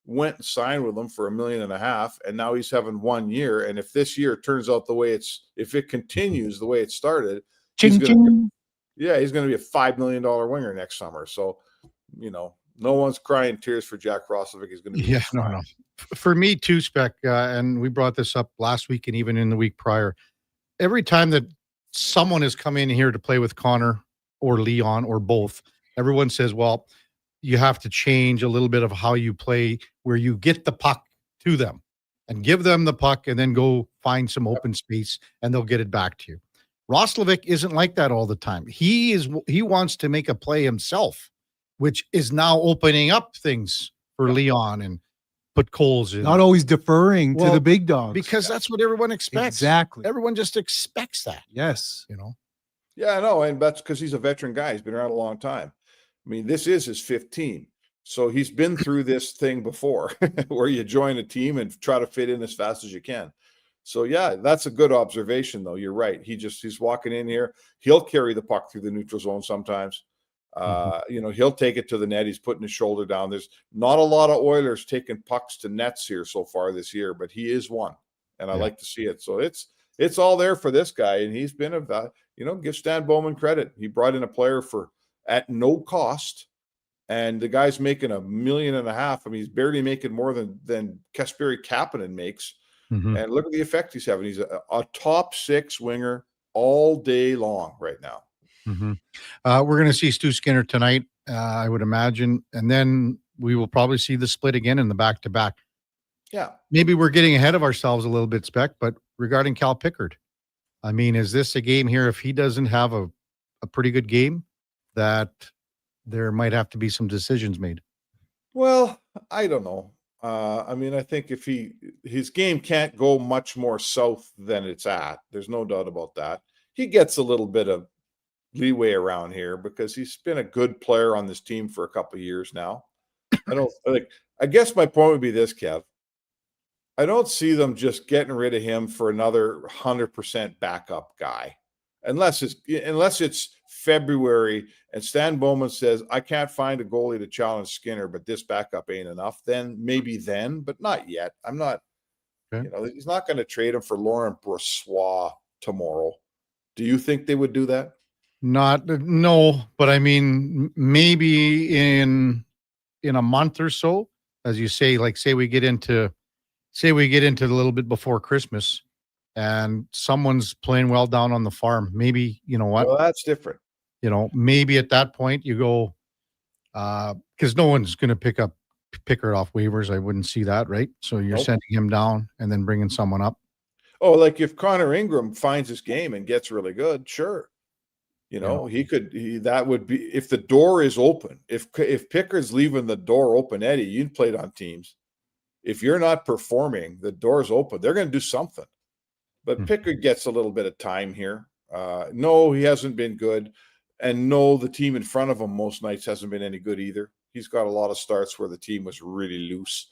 went and signed with them for $1.5 million, and now he's having 1 year. And if this year turns out if it continues the way it started, he's going to be a $5 million winger next summer. So, no one's crying tears for Jack Roslovic. He's going to be no. For me too, Spec, and we brought this up last week and even in the week prior. Every time that someone has come in here to play with Connor or Leon or both, everyone says, well, you have to change a little bit of how you play, where you get the puck to them and give them the puck and then go find some open space and they'll get it back to you. Roslovic isn't like that all the time. He wants to make a play himself, which is now opening up things for Leon and put Coles in. Not always deferring to the big dogs. Because that's what everyone expects. Exactly. Everyone just expects that. Yes. Yeah, I know. And that's because he's a veteran guy. He's been around a long time. I mean, this is his 5th team. So he's been through this thing before where you join a team and try to fit in as fast as you can. So, yeah, that's a good observation, though. You're right. He's walking in here. He'll carry the puck through the neutral zone sometimes. He'll take it to the net. He's putting his shoulder down. There's not a lot of Oilers taking pucks to nets here so far this year, but he is one, and I like to see it. So it's all there for this guy, and he's been give Stan Bowman credit. He brought in a player at no cost, and the guy's making $1.5 million. I mean, he's barely making more than Kasperi Kapanen makes. And look at the effect he's having. He's a top 6 winger all day long right now. We're going to see Stu Skinner tonight, I would imagine, and then we will probably see the split again in the back-to-back. Yeah. Maybe we're getting ahead of ourselves a little bit, Spec, but regarding Cal Pickard, I mean, is this a game here, if he doesn't have a pretty good game, that there might have to be some decisions made? Well, I don't know. I mean, I think if his game can't go much more south than it's at, there's no doubt about that. He gets a little bit of leeway around here because he's been a good player on this team for a couple of years now. I guess my point would be this, Kev. I don't see them just getting rid of him for another 100% backup guy, unless it's February and Stan Bowman says, I can't find a goalie to challenge Skinner, but this backup ain't enough. Then maybe but not yet. I'm not, he's not going to trade him for Laurent Brossoit tomorrow. Do you think they would do that? No, but I mean, maybe in a month or so, as you say, like say we get into a little bit before Christmas and someone's playing well down on the farm. Maybe, you know what? Well, that's different. Maybe at that point you go, because no one's going to pick up Pickard off waivers. I wouldn't see that, right? So you're sending him down and then bringing someone up. Oh, like if Connor Ingram finds his game and gets really good, sure. You know, that would be, if the door is open, if Pickett's leaving the door open, Eddie, you played on teams. If you're not performing, the door's open. They're going to do something. But Pickett gets a little bit of time here. No, he hasn't been good. And no, the team in front of him most nights hasn't been any good either. He's got a lot of starts where the team was really loose.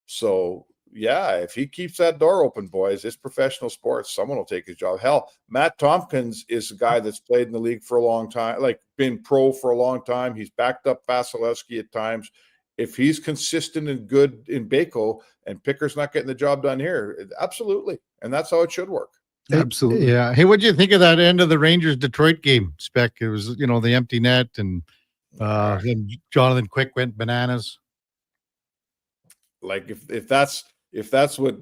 So, yeah, if he keeps that door open, boys, it's professional sports. Someone will take his job. Hell, Matt Tompkins is a guy that's played in the league for a long time, like been pro for a long time. He's backed up Vasilevsky at times. If he's consistent and good in Baco and Picker's not getting the job done here, absolutely. And that's how it should work. Absolutely. Yeah. Hey, what do you think of that end of the Rangers-Detroit game, Spec? It was, the empty net, and then Jonathan Quick went bananas. Like if that's what,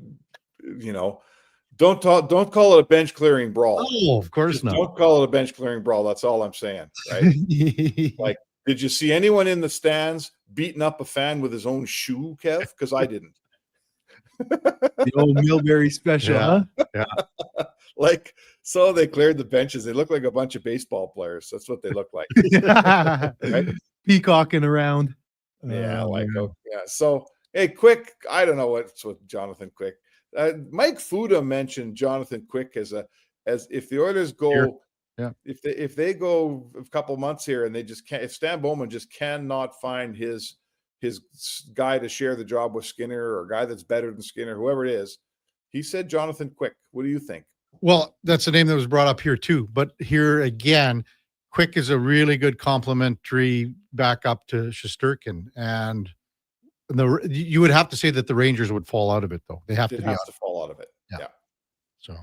don't call it a bench clearing brawl. Oh, of course not. Don't call it a bench clearing brawl. That's all I'm saying, right? Like, did you see anyone in the stands beating up a fan with his own shoe, Kev? Because I didn't. The old Millbury special, huh? Yeah. Like, so they cleared the benches. They look like a bunch of baseball players. That's what they look like. Right? Peacocking around. Yeah, yeah. So, hey, Quick, I don't know what's with Jonathan Quick. Mike Fuda mentioned Jonathan Quick as if the Oilers go, if they go a couple months here and they just can't, if Stan Bowman just cannot find his guy to share the job with Skinner, or a guy that's better than Skinner, whoever it is, he said Jonathan Quick. What do you think? Well, that's the name that was brought up here too. But here again, Quick is a really good complementary backup to Shesterkin, and you would have to say that the Rangers would fall out of it, though. They have to fall out of it. Yeah. So,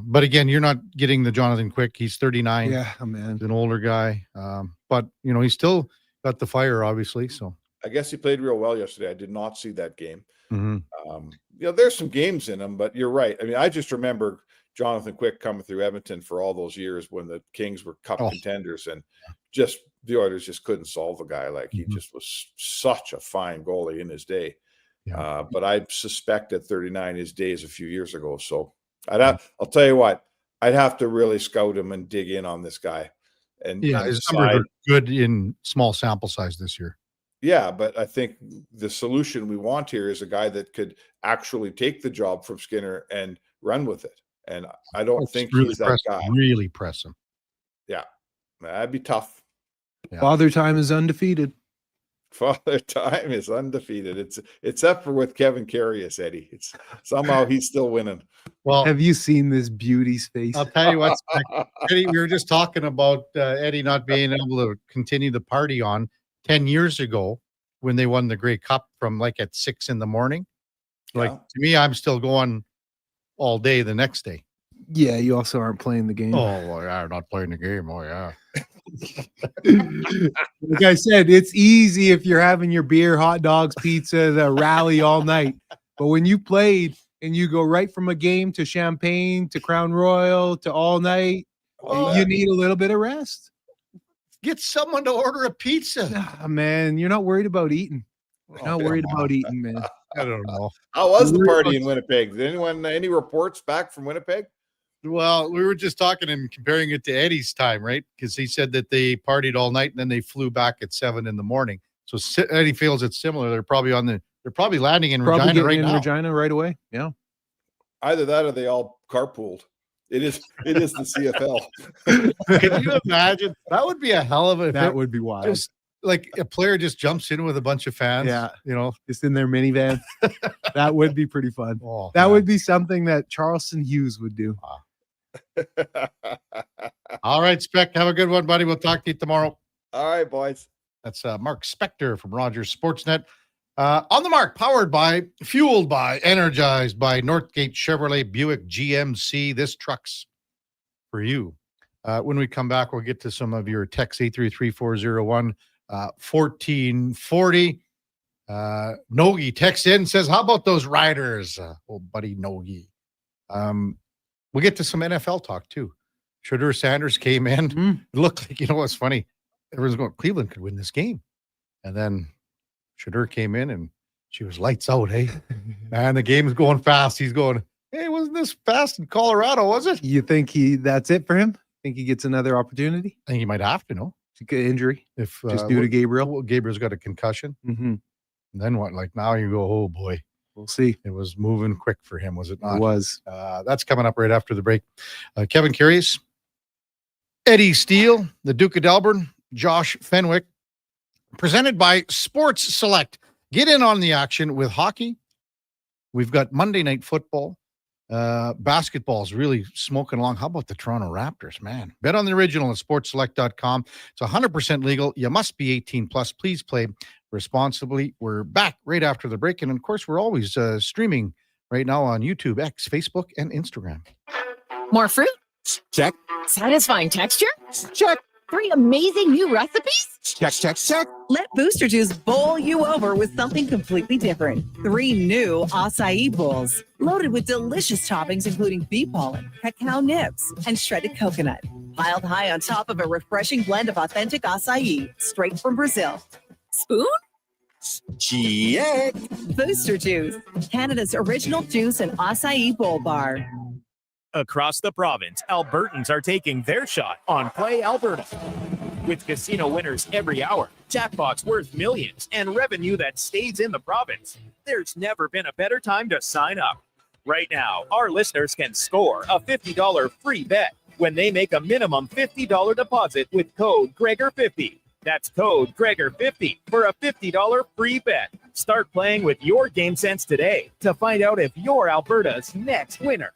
but again, you're not getting the Jonathan Quick. He's 39. Yeah, man, he's an older guy. But he's still got the fire, obviously. So I guess he played real well yesterday. I did not see that game. Mm-hmm. There's some games in him, but you're right. I mean, I just remember Jonathan Quick coming through Edmonton for all those years when the Kings were cup contenders, and just the Oilers just couldn't solve the guy. Like, he just was such a fine goalie in his day. But I suspect at 39, his days a few years ago. So I'll tell you what, I'd have to really scout him and dig in on this guy. And his numbers are good in small sample size this year. Yeah, but I think the solution we want here is a guy that could actually take the job from Skinner and run with it. And I don't think he's that guy. Really press him. Yeah, that'd be tough. Yeah. Father Time is undefeated. Father Time is undefeated. It's up for with Kevin Karius, Eddie. It's somehow he's still winning. Well, have you seen this beauty's face? I'll tell you what, Eddie, we were just talking about Eddie not being able to continue the party on 10 years ago when they won the Grey Cup from like at 6 a.m. Like, to me, I'm still going all day the next day. Yeah, you also aren't playing the game. Oh, well, yeah, not playing the game. Oh, yeah. Like I said, it's easy if you're having your beer, hot dogs, pizza, the rally all night. But when you played and you go right from a game to champagne to Crown Royal to all night, you need a little bit of rest. Get someone to order a pizza. Man, you're not worried about eating. You're not worried about eating, man. I don't know. How was the party in Winnipeg? Did anyone, any reports back from Winnipeg? Well, we were just talking and comparing it to Eddie's time, right? Because he said that they partied all night and then they flew back at 7 a.m. So Eddie feels it's similar. They're probably landing in Regina right now. Regina right away. Yeah. Either that or they all carpooled. It is the CFL. Can you imagine? That would be a hell of a. That would be wild. Just like a player just jumps in with a bunch of fans. Yeah, just in their minivan. That would be pretty fun. Oh, that would be something that Charleston Hughes would do. All right, Spec. Have a good one, buddy. We'll talk to you tomorrow. All right, boys. That's Mark Spector from Rogers Sportsnet. On the mark, fueled by, energized by Northgate Chevrolet Buick GMC. This truck's for you. When we come back, we'll get to some of your text 833-401 1440. Nogi texts in and says, how about those riders? Old buddy Nogi. We'll get to some NFL talk too. Shedeur Sanders came in. It looked like, what's funny? Everyone's going, Cleveland could win this game. And then Shedeur came in and she was lights out, hey? Man, the game's going fast. He's going, hey, wasn't this fast in Colorado, was it? You think that's it for him? Think he gets another opportunity? I think he might have to, no? Injury. If just due to Gabriel. Well, Gabriel's got a concussion. Mm-hmm. Then what? Like now you go, oh boy. We'll see. It was moving quick for him, was it not? It was. That's coming up right after the break. Kevin Karius, Eddie Steele, the Duke of Delburne, Josh Fenwick, presented by Sports Select. Get in on the action with hockey. We've got Monday Night Football. Basketball's really smoking along. How about the Toronto Raptors, man? Bet on the original at sportselect.com. It's 100% legal. You must be 18 plus. Please play responsibly. We're back right after the break. And of course, we're always streaming right now on YouTube, X, Facebook, and Instagram. More fruit? Check. Satisfying texture? Check. 3 amazing new recipes? Check, check, check. Let Booster Juice bowl you over with something completely different. 3 new acai bowls, loaded with delicious toppings including bee pollen, cacao nibs, and shredded coconut. Piled high on top of a refreshing blend of authentic acai, straight from Brazil. Spoon? Check. Booster Juice, Canada's original juice and acai bowl bar. Across the province, Albertans are taking their shot on Play Alberta. With casino winners every hour, jackpots worth millions, and revenue that stays in the province, there's never been a better time to sign up. Right now, our listeners can score a $50 free bet when they make a minimum $50 deposit with code Gregor50. That's code Gregor50 for a $50 free bet. Start playing with your game sense today to find out if you're Alberta's next winner.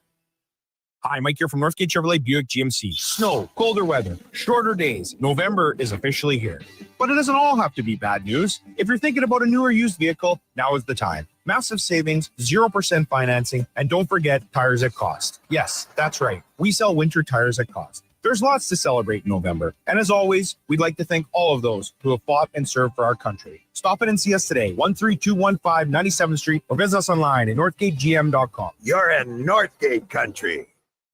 Hi, Mike here from Northgate Chevrolet Buick GMC. Snow, colder weather, shorter days. November is officially here. But it doesn't all have to be bad news. If you're thinking about a new or used vehicle, now is the time. Massive savings, 0% financing, and don't forget tires at cost. Yes, that's right. We sell winter tires at cost. There's lots to celebrate in November. And as always, we'd like to thank all of those who have fought and served for our country. Stop in and see us today, 13215 97th Street, or visit us online at northgategm.com. You're in Northgate country.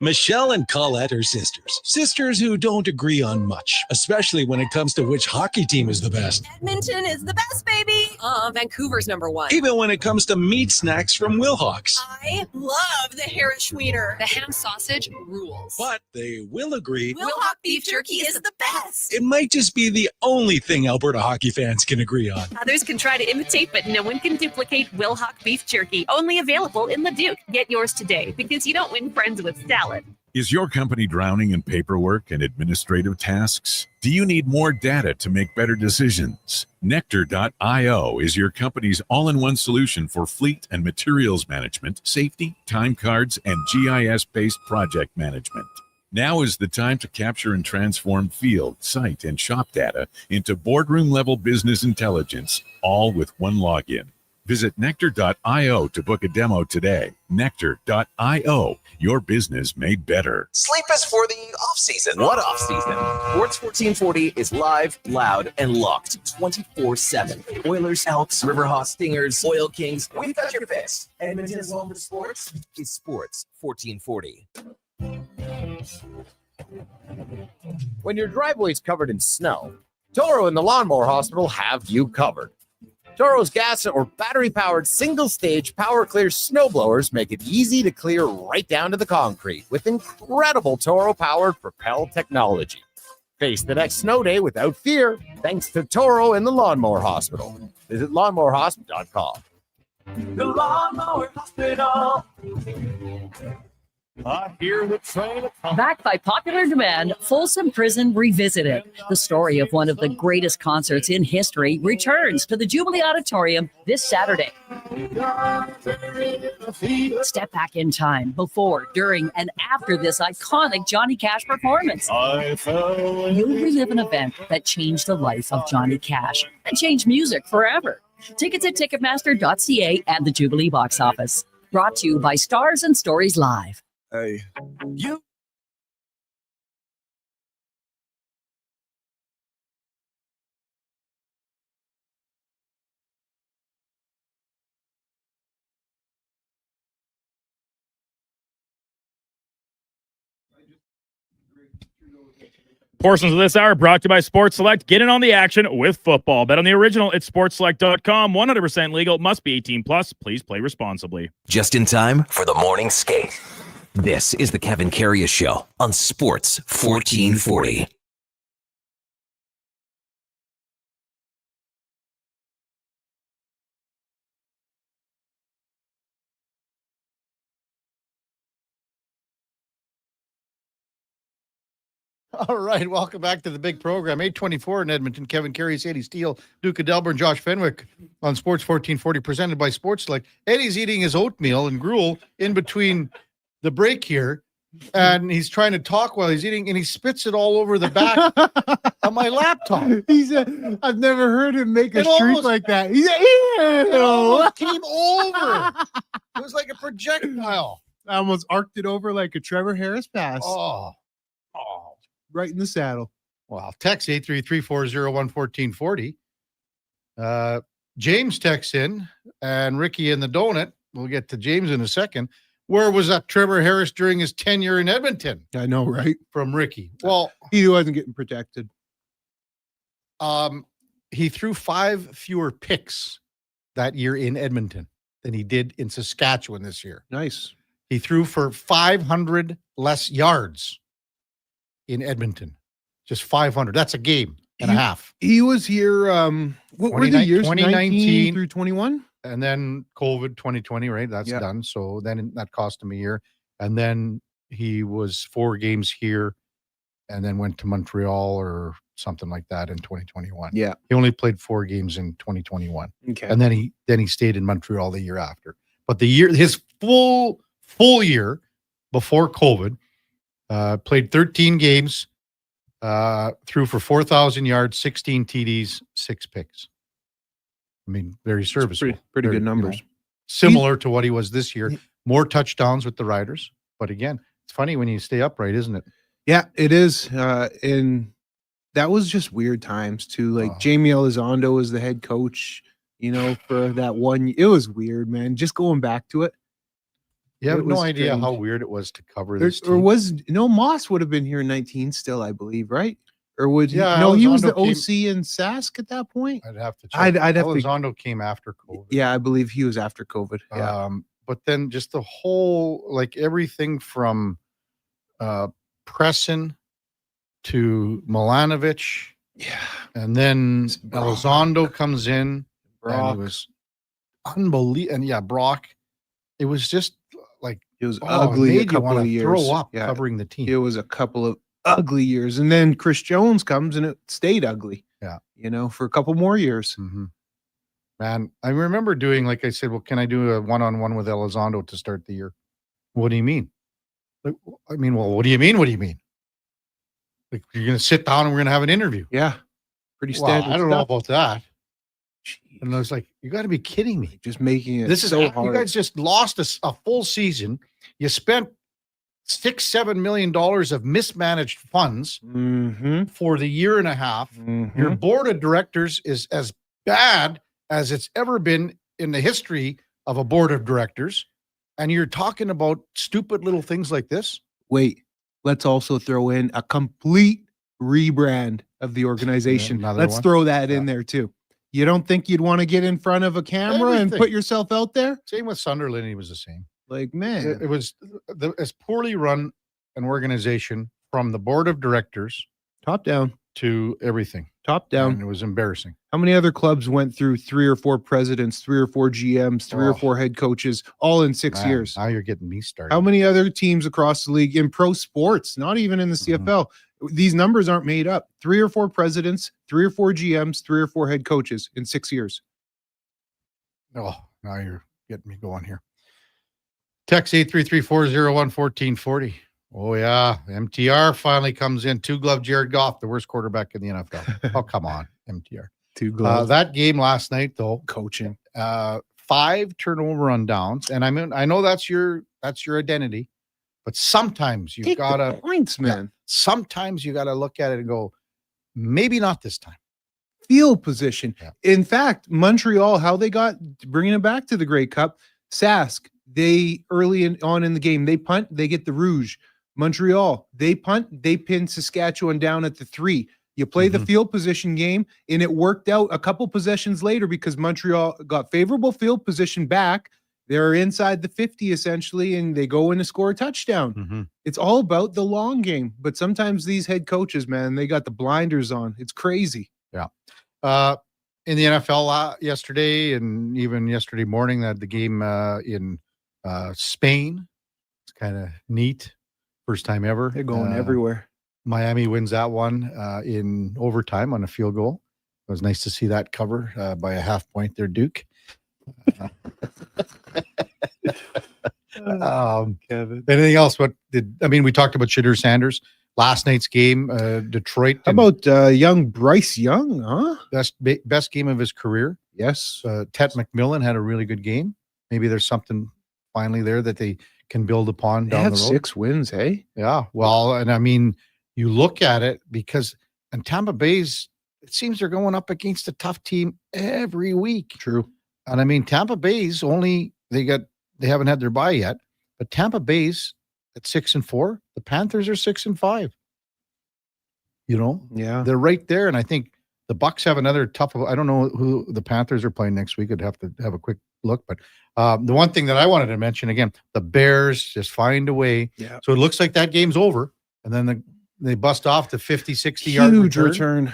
Michelle and Colette are sisters. Sisters who don't agree on much, especially when it comes to which hockey team is the best. Edmonton is the best, baby. Vancouver's #1. Even when it comes to meat snacks from Wilhawks. I love the Harris Schwiener. The ham sausage rules. But they will agree Wilhawk beef jerky is the best. it might just be the only thing Alberta hockey fans can agree on. Others can try to imitate, but no one can duplicate Wilhawk beef jerky. Only available in the Duke. Get yours today, because you don't win friends with salad. Is your company drowning in paperwork and administrative tasks? Do you need more data to make better decisions? Nectar.io is your company's all-in-one solution for fleet and materials management, safety, time cards, and GIS-based project management. Now is the time to capture and transform field, site, and shop data into boardroom-level business intelligence, all with one login. Visit Nectar.io to book a demo today. Nectar.io, your business made better. Sleep is for the off-season. What off-season? Sports 1440 is live, loud, and locked 24/7. Oilers, Elks, Riverhawks, Stingers, Oil Kings. We've got your fix. Edmonton's home for sports is Sports 1440. When your driveway's covered in snow, Toro and the Lawnmower Hospital have you covered. Toro's gas or battery-powered single-stage power clear snowblowers make it easy to clear right down to the concrete with incredible Toro-powered Propel technology. Face the next snow day without fear thanks to Toro and the Lawnmower Hospital. Visit lawnmowerhospital.com. The Lawnmower Hospital. I hear the train. Backed by popular demand, Folsom Prison Revisited. The story of one of the greatest concerts in history returns to the Jubilee Auditorium this Saturday. Step back in time before, during, and after this iconic Johnny Cash performance. You'll relive an event that changed the life of Johnny Cash and changed music forever. Tickets at Ticketmaster.ca and the Jubilee box office. Brought to you by Stars and Stories Live. Hey, you. Portions of this hour brought to you by Sports Select. Get in on the action with football. Bet on the original at sportselect.com. 100% legal. Must be 18 plus. Please play responsibly. Just in time for the morning skate. This is the Kevin Karius Show on Sports 1440. All right, welcome back to the big program. 824 in Edmonton. Kevin Karius, Eddie Steele, Duke of Delburne, Josh Fenwick on Sports 1440, presented by Sports Select. Eddie's eating his oatmeal and gruel in between the break here, and he's trying to talk while he's eating, and he spits it all over the back of my laptop. I've never heard him make a It streak almost- like that. It almost came over. It was like a projectile. I almost arced it over like a Trevor Harris pass. Oh. Right in the saddle. Wow. Text 833-401-1440. James texts in, and Ricky in the donut. We'll get to James in a second. Where was that Trevor Harris during his tenure in Edmonton? I know, right? From Ricky. Well, he wasn't getting protected. He threw 5 fewer picks that year in Edmonton than he did in Saskatchewan this year. Nice. He threw for 500 less yards in Edmonton. Just 500. That's a game and a half. He was here, what were the years? 2019 through 21? And then COVID 2020, right? That's done. So then that cost him a year. And then he was 4 games here and then went to Montreal or something like that in 2021. Yeah. He only played 4 games in 2021. Okay. And then he stayed in Montreal the year after. But his full year before COVID, played 13 games, threw for 4,000 yards, 16 TDs, 6 picks. I mean, very serviceable. Pretty Very, good numbers. Similar to what he was this year. More touchdowns with the Riders. But again, it's funny when you stay upright, isn't it? Yeah, it is. And that was just weird times too. Like Jamie Elizondo was the head coach, for that one. It was weird, man. Just going back to it. You have It no was idea strange. how weird it was to cover There, this team. or was Moss would have been here in 19 still, I believe, right? Or would he? Yeah, No, he was the Elizondo came- OC in Sask at that point. I'd have to check. I'd have to. Elizondo came after COVID. Yeah, I believe he was after COVID. Yeah. But then just the whole, like everything from Presson to Milanovic. Yeah. And then Brock. Elizondo comes in. Brock. And it was unbelievable. And yeah, Brock. It was just like It was it ugly a made you couple wanna of years. throw up Yeah. covering the team. It was a couple of ugly years. And then Chris Jones comes and it stayed ugly. Yeah. For a couple more years. Mm-hmm. Man, I remember doing, like I said, well, can I do a one-on-one with Elizondo to start the year? What do you mean? Like, I mean, well, what do you mean? What do you mean? Like, you're going to sit down and we're going to have an interview. Yeah. Pretty Well, standard I don't know stuff. about that. And I was like, you got to be kidding me. Just making it This is so you hard. guys just lost a full season. You spent $6-7 million of mismanaged funds for the year and a half. Your board of directors is as bad as it's ever been in the history of a board of directors. And you're talking about stupid little things like this. Wait, let's also throw in a complete rebrand of the organization. Another Let's one. throw that in there too. You don't think you'd want to get in front of a camera and Everything. put yourself out there? Same with Sunderland. He was the same. Like, man. It was as poorly run an organization from the board of directors Top down. to everything. Top down. And it was embarrassing. How many other clubs went through 3 or 4 presidents, 3 or 4 GMs, 3 or 4 head coaches, all in 6 Man, years? Now you're getting me started. How many other teams across the league in pro sports, not even in the CFL? These numbers aren't made up. 3 or 4 presidents, 3 or 4 GMs, 3 or 4 head coaches in 6 years. Oh, now you're getting me going here. Text 833-401-1440. Oh, yeah. MTR finally comes in. 2-glove Jared Goff, the worst quarterback in the NFL. Oh, come on, MTR. 2 gloves. That game last night, though, coaching. 5 turnover on downs. And I mean, I know that's your identity, but sometimes you've Take got the to points, man. sometimes you got to look at it and go, maybe not this time. Field position. In fact, Montreal, how they got bringing it back to the Grey Cup, Sask, they early on in the game, they punt, they get the Rouge. Montreal, they punt, they pin Saskatchewan down at the 3. You play the field position game, and it worked out a couple possessions later because Montreal got favorable field position back. They're inside the 50 essentially, and they go in to score a touchdown. It's all about the long game. But sometimes these head coaches, man, they got the blinders on. It's crazy. Yeah. In the NFL yesterday and even yesterday morning, that the game in Spain. It's kind of neat. First time ever. They're going everywhere. Miami wins that one in overtime on a field goal. It was nice to see that cover by a half point there, Duke. Kevin. Anything else? We talked about Shadur Sanders last night's game, Detroit. How about young Bryce Young? Huh? Best game of his career. Yes. Tet McMillan had a really good game. Maybe there's something finally there that they can build upon They down have the road. 6 wins, hey? Yeah. Well, and you look at it and Tampa Bay's, it seems they're going up against a tough team every week. True. And Tampa Bay's they haven't had their bye yet, but Tampa Bay's at 6-4. The Panthers are 6-5. Yeah. They're right there. And I think the Bucks have another tough, I don't know who the Panthers are playing next week. I'd have to have a quick look, but the one thing that I wanted to mention again, the Bears just find a way. Yeah. So it looks like that game's over. And then they bust off the 50, 60 yard Huge return.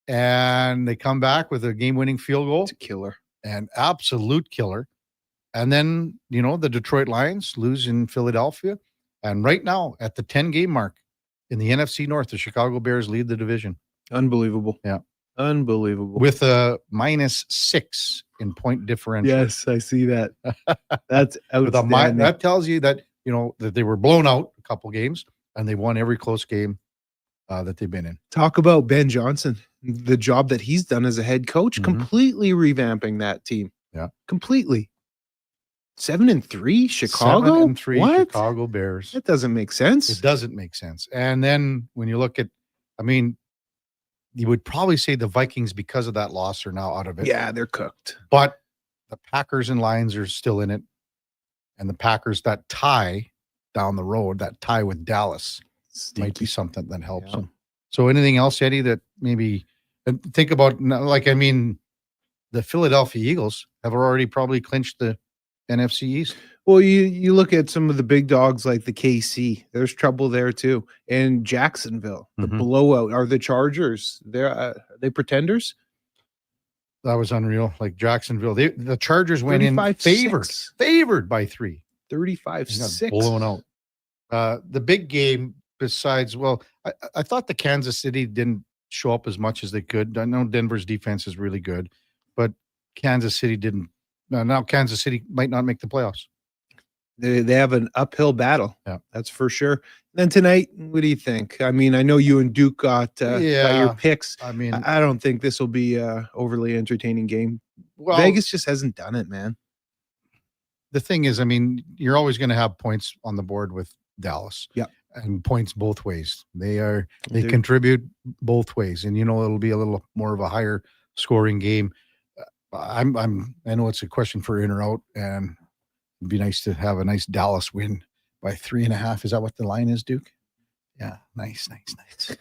And they come back with a game-winning field goal. It's a killer. An absolute killer. And then, the Detroit Lions lose in Philadelphia. And right now, at the 10-game mark in the NFC North, the Chicago Bears lead the division. Unbelievable. Yeah. Unbelievable. With a -6 in point differential. Yes, I see that. That's outstanding. That tells you that, that they were blown out a couple games and they won every close game that they've been in. Talk about Ben Johnson, the job that he's done as a head coach, completely revamping that team. Yeah. Completely. 7-3 Chicago? 7-3 What? Chicago Bears. That doesn't make sense. It doesn't make sense. And then when you look at, you would probably say the Vikings, because of that loss, are now out of it. Yeah, they're cooked. But the Packers and Lions are still in it. And the Packers, that tie down the road, that tie with Dallas, might be something that helps them. So anything else, Eddie, that maybe think about, the Philadelphia Eagles have already probably clinched the NFC East. Well, you look at some of the big dogs like the KC. There's trouble there too. And Jacksonville, the blowout. Are the Chargers? Are they pretenders? That was unreal. Like Jacksonville, the Chargers went in 35-6. favored by 3. 35-6. Blown out. The big game besides, I thought the Kansas City didn't show up as much as they could. I know Denver's defense is really good, but Kansas City didn't. Now Kansas City might not make the playoffs. They have an uphill battle. Yeah, that's for sure. Then tonight, what do you think? I know you and Duke got your picks. I don't think this will be a overly entertaining game. Well, Vegas just hasn't done it, man. The thing is, you're always going to have points on the board with Dallas. Yeah. And points both ways. They contribute both ways. And it'll be a little more of a higher scoring game. I know it's a question for in or out, and it'd be nice to have a nice Dallas win by 3.5. Is that what the line is, Duke? Yeah. Nice. The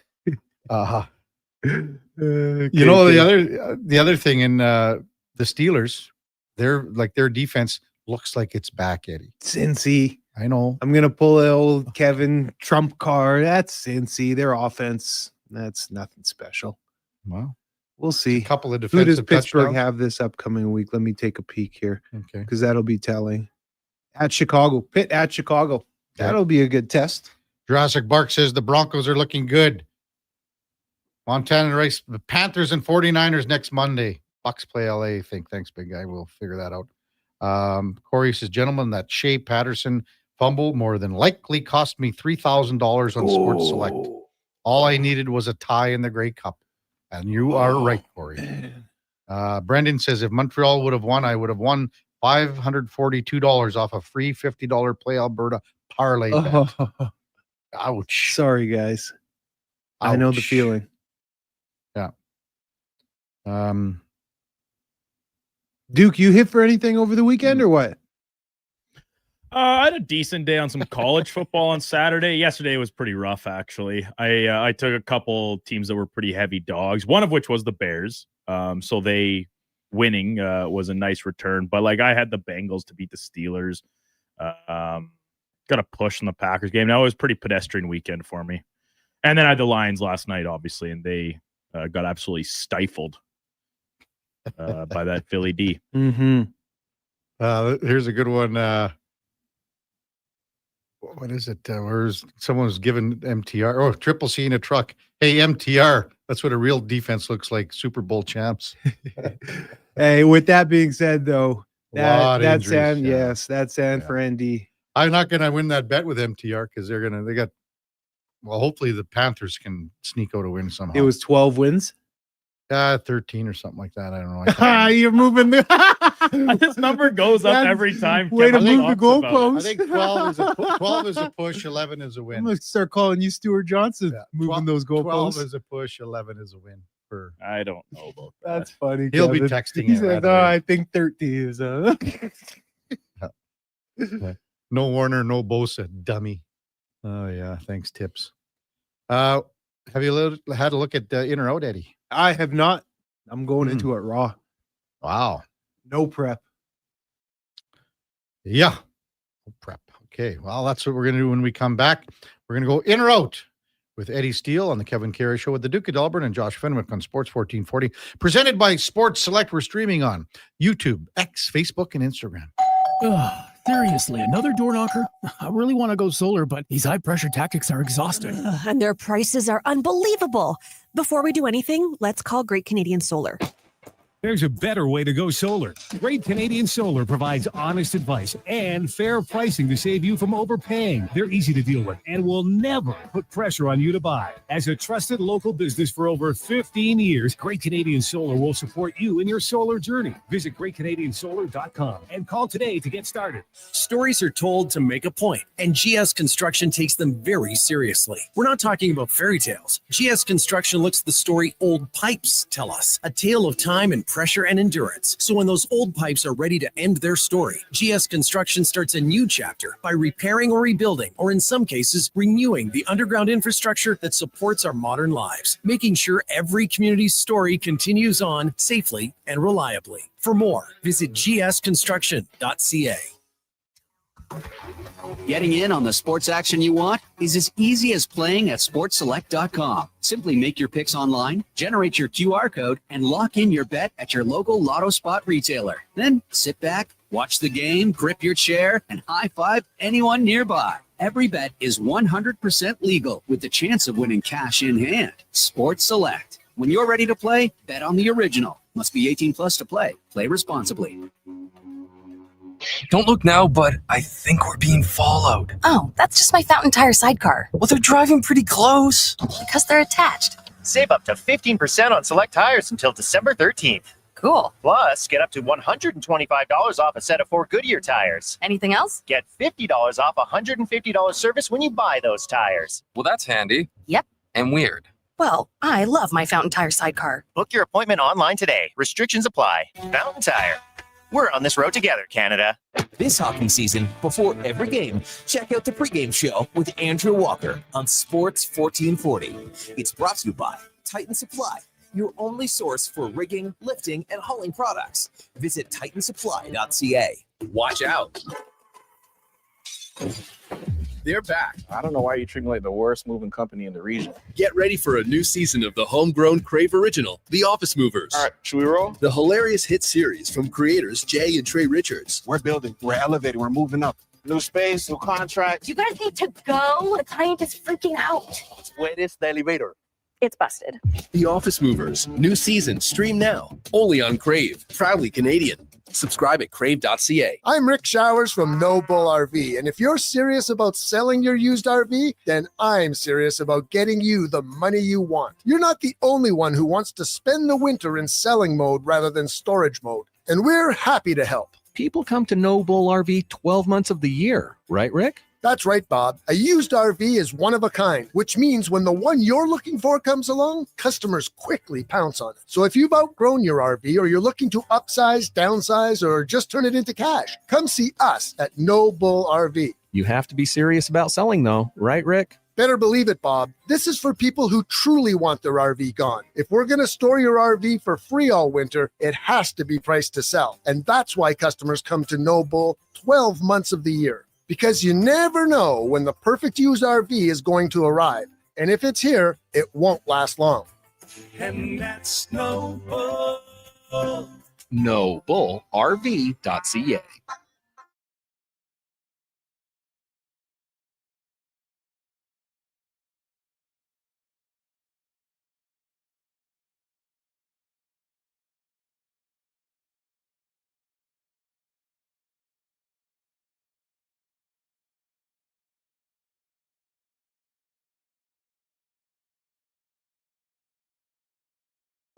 other thing in the Steelers, their defense looks like it's back, Eddie. Cincy. I know. I'm gonna pull the old Kevin Trump card. That's Cincy. Their offense, that's nothing special. Wow. We'll see. A couple of Who defensive does Pittsburgh touchdowns. have this upcoming week? Let me take a peek here. Okay. Because that'll be telling. At Chicago. Pitt at Chicago. That'll be a good test. Jurassic Bark says the Broncos are looking good. Montana race, the Panthers and 49ers next Monday. Bucks play LA, I think. Thanks, big guy. We'll figure that out. Corey says, gentlemen, that Shea Patterson fumble more than likely cost me $3,000 on Sports Select. All I needed was a tie in the Grey Cup. And you are right, Corey. Brendan says, if Montreal would have won, I would have won $542 off a free $50 Play Alberta parlay bet. Ouch. Sorry, guys. I know the feeling. Yeah. Duke, you hit for anything over the weekend or what? I had a decent day on some college football on Saturday. Yesterday was pretty rough, actually. I took a couple teams that were pretty heavy dogs, one of which was the Bears. So they winning was a nice return. But like I had the Bengals to beat the Steelers. Got a push in the Packers game. That was a pretty pedestrian weekend for me. And then I had the Lions last night, obviously, and they got absolutely stifled by that Philly D. Mm-hmm. Here's a good one. What is it? Where's someone's given MTR? Oh, Triple C in a truck. Hey, MTR. That's what a real defense looks like. Super Bowl champs. Hey, with that being said, though, Lot of that's injuries, San. yeah. Yes, that's San for ND. I'm not going to win that bet with MTR because they got, well, hopefully the Panthers can sneak out a win somehow. It was 12 wins. 13 or something like that. I don't know. I can't You're moving This number goes up every time. Way to Kevin move the talks about it. goalposts. I think 12 is a push, 11 is a win. I'm going to start calling you Stuart Johnson, moving those 12 goalposts. is a push, 11 is a win. For I don't know about that. That's funny. He'll be Kevin. texting He it said, right away. I think 13 is No Warner, no Bosa, dummy. Oh, yeah. Thanks, Tips. Have you had a look at in or out, Eddie? I have not. I'm going into it raw. Wow. No prep. Yeah. No prep. Okay. Well, that's what we're going to do when we come back. We're going to go in or out with Eddie Steele on the Kevin Karius Show with the Duke of Delburne and Josh Fenwick on Sports 1440. Presented by Sports Select. We're streaming on YouTube, X, Facebook, and Instagram. Seriously, another door knocker? I really want to go solar, but these high-pressure tactics are exhausting. And their prices are unbelievable. Before we do anything, let's call Great Canadian Solar. There's a better way to go solar. Great Canadian Solar provides honest advice and fair pricing to save you from overpaying. They're easy to deal with and will never put pressure on you to buy. As a trusted local business for over 15 years, Great Canadian Solar will support you in your solar journey. Visit greatcanadiansolar.com and call today to get started. Stories are told to make a point, and GS Construction takes them very seriously. We're not talking about fairy tales. GS Construction looks at the story old pipes tell us, a tale of time and pressure and endurance. So when those old pipes are ready to end their story, GS Construction starts a new chapter by repairing or rebuilding, or in some cases, renewing the underground infrastructure that supports our modern lives, making sure every community's story continues on safely and reliably. For more, visit gsconstruction.ca. Getting in on the sports action you want is as easy as playing at sportselect.com. Simply make your picks online, generate your QR code, and lock in your bet at your local Lotto Spot retailer. Then sit back, watch the game, grip your chair, and high-five anyone nearby. Every bet is 100% legal with the chance of winning cash in hand. Sports Select. When you're ready to play, bet on the original. Must be 18 plus to play. Play responsibly. Don't look now, but I think we're being followed. Oh, that's just my Fountain Tire sidecar. Well, they're driving pretty close. Because they're attached. Save up to 15% on select tires until December 13th. Cool. Plus, get up to $125 off a set of 4 Goodyear tires. Anything else? Get $50 off $150 service when you buy those tires. Well, that's handy. Yep. And weird. Well, I love my Fountain Tire sidecar. Book your appointment online today. Restrictions apply. Fountain Tire. We're on this road together, Canada. This hockey season, before every game, check out the pregame show with Andrew Walker on Sports 1440. It's brought to you by Titan Supply, your only source for rigging, lifting, and hauling products. Visit titansupply.ca. Watch out. They're back. I don't know why you treat me like the worst moving company in the region. Get ready for a new season of the homegrown Crave original, The Office Movers. All right, should we roll? The hilarious hit series from creators Jay and Trey Richards. We're building. We're elevating. We're moving up. New space, new contracts. You guys need to go. The client is freaking out. Where is the elevator? It's busted. The Office Movers. New season. Stream now. Only on Crave. Proudly Canadian. Subscribe at crave.ca. I'm Rick Showers from No Bull RV, and if you're serious about selling your used RV, then I'm serious about getting you the money you want. You're not the only one who wants to spend the winter in selling mode rather than storage mode, and we're happy to help. People come to No Bull RV 12 months of the year, right, Rick? That's right, Bob. A used RV is one of a kind, which means when the one you're looking for comes along, customers quickly pounce on it. So if you've outgrown your RV or you're looking to upsize, downsize, or just turn it into cash, come see us at No Bull RV. You have to be serious about selling, though, right, Rick? Better believe it, Bob. This is for people who truly want their RV gone. If we're going to store your RV for free all winter, it has to be priced to sell. And that's why customers come to No Bull 12 months of the year. Because you never know when the perfect used RV is going to arrive. And if it's here, it won't last long. And that's No Bull. NoBullRV.ca.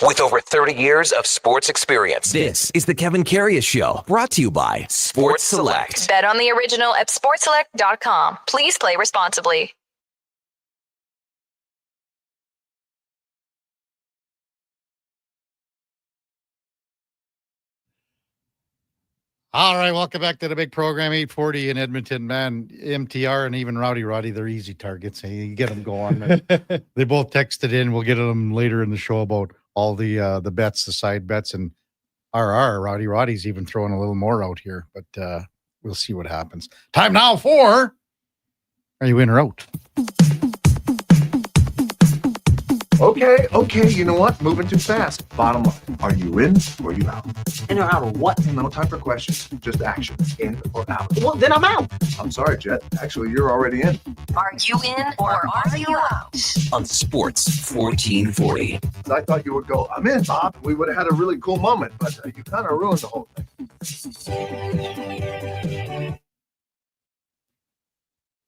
With over 30 years of sports experience, this is the Kevin Karius Show, brought to you by Sports Select. Bet on the original at sportselect.com. Please play responsibly. All right, welcome back to the big program, 840 in Edmonton. Man, MTR and even Rowdy Roddy, they're easy targets. Hey, you get them going. They both texted in. We'll get them later in the show about all the bets, the side bets, and Rowdy Roddy's even throwing a little more out here, but we'll see what happens. Time now for Are You In or Out? Okay, you know what? Moving too fast. Bottom line, are you in or you out? In or out of what? No time for questions, just action. In or out? Well, then I'm out. I'm sorry, Jet. Actually, you're already in. Are you in or are you out? On Sports 1440. I thought you would go, I'm in, Bob. We would have had a really cool moment, but you kind of ruined the whole thing.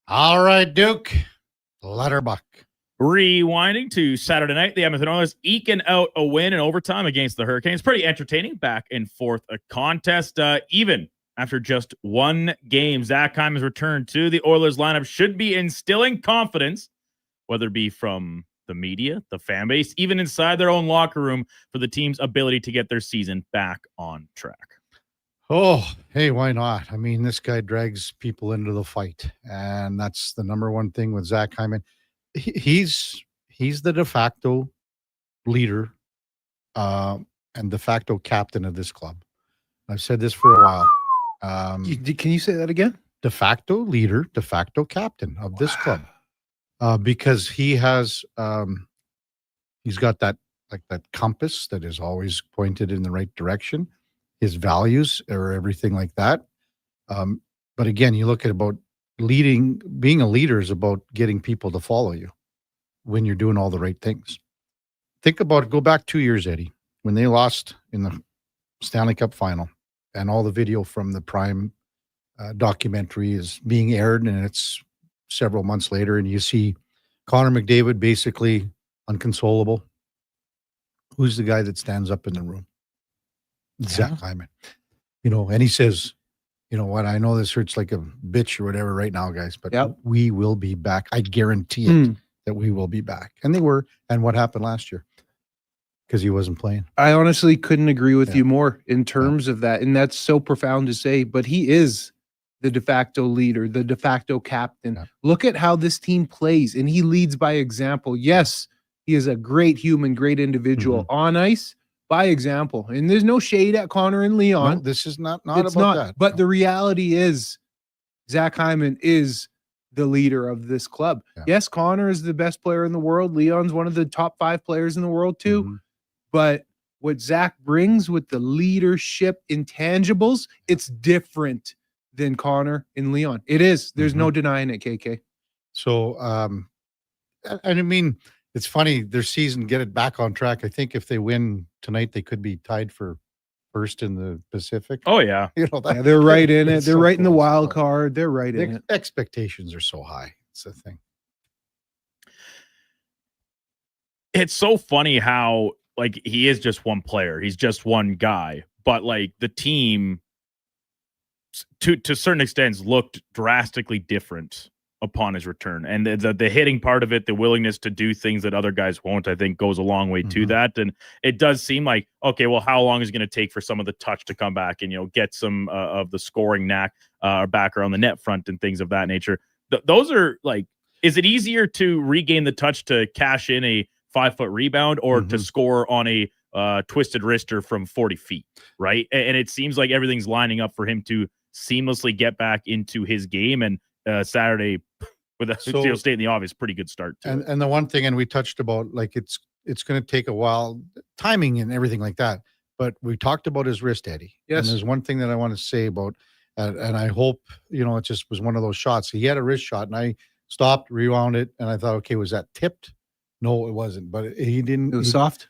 All right, Duke. Letterbuck. Rewinding to Saturday night, the Edmonton Oilers eking out a win in overtime against the Hurricanes. Pretty entertaining back and forth a contest. Even after just one game, Zach Hyman's return to the Oilers lineup should be instilling confidence, whether it be from the media, the fan base, even inside their own locker room, for the team's ability to get their season back on track. Oh, hey, why not? I mean, this guy drags people into the fight, and that's the number one thing with Zach Hyman. He's the de facto leader and de facto captain of this club. I've said this for a while. Can you say that again? De facto leader, de facto captain of this club, because he has he's got that compass that is always pointed in the right direction. His values or everything like that. But again, you look at about leading, being a leader is about getting people to follow you when you're doing all the right things. Think about it. Go back 2 years, Eddie, when they lost in the Stanley Cup final, and all the video from the Prime documentary is being aired, and it's several months later, and you see Connor McDavid basically inconsolable. Who's the guy that stands up in the room? Zach Hyman. And he says, you know what? I know this hurts like a bitch or whatever right now, guys, but we will be back. I guarantee it that we will be back. And they were. And what happened last year? Because he wasn't playing. I honestly couldn't agree with you more in terms of that. And that's so profound to say, but he is the de facto leader, the de facto captain. Yeah. Look at how this team plays, and he leads by example. Yes, he is a great human, great individual on ice. By example, and there's no shade at Connor and Leon. No, this is not about that. But the reality is, Zach Hyman is the leader of this club. Yeah. Yes, Connor is the best player in the world. Leon's one of the top 5 players in the world too. Mm-hmm. But what Zach brings with the leadership intangibles, it's different than Connor and Leon. It is. There's no denying it, KK. So, I mean, it's funny, their season, get it back on track. I think if they win tonight, they could be tied for first in the Pacific. Oh, yeah. They're right in it. They're right in the wild card. They're right in it. Expectations are so high. It's the thing. It's so funny how, he is just one player. He's just one guy. But, the team, to certain extents, looked drastically different upon his return, and the hitting part of it, the willingness to do things that other guys won't, I think goes a long way to that. And it does seem like, okay, well, how long is it going to take for some of the touch to come back and, get some of the scoring knack back around the net front and things of that nature. Those are Is it easier to regain the touch to cash in a 5-foot rebound or to score on a twisted wrister from 40 feet, right? And it seems like everything's lining up for him to seamlessly get back into his game. And Saturday, with Ohio State in the obvious, pretty good start to it. And the one thing, and we touched about, like, it's going to take a while, timing and everything like that. But we talked about his wrist, Eddie. Yes. And there's one thing that I want to say about, and I hope, it just was one of those shots. He had a wrist shot, and I stopped, rewound it, and I thought, okay, was that tipped? No, it wasn't. But he didn't. It was soft.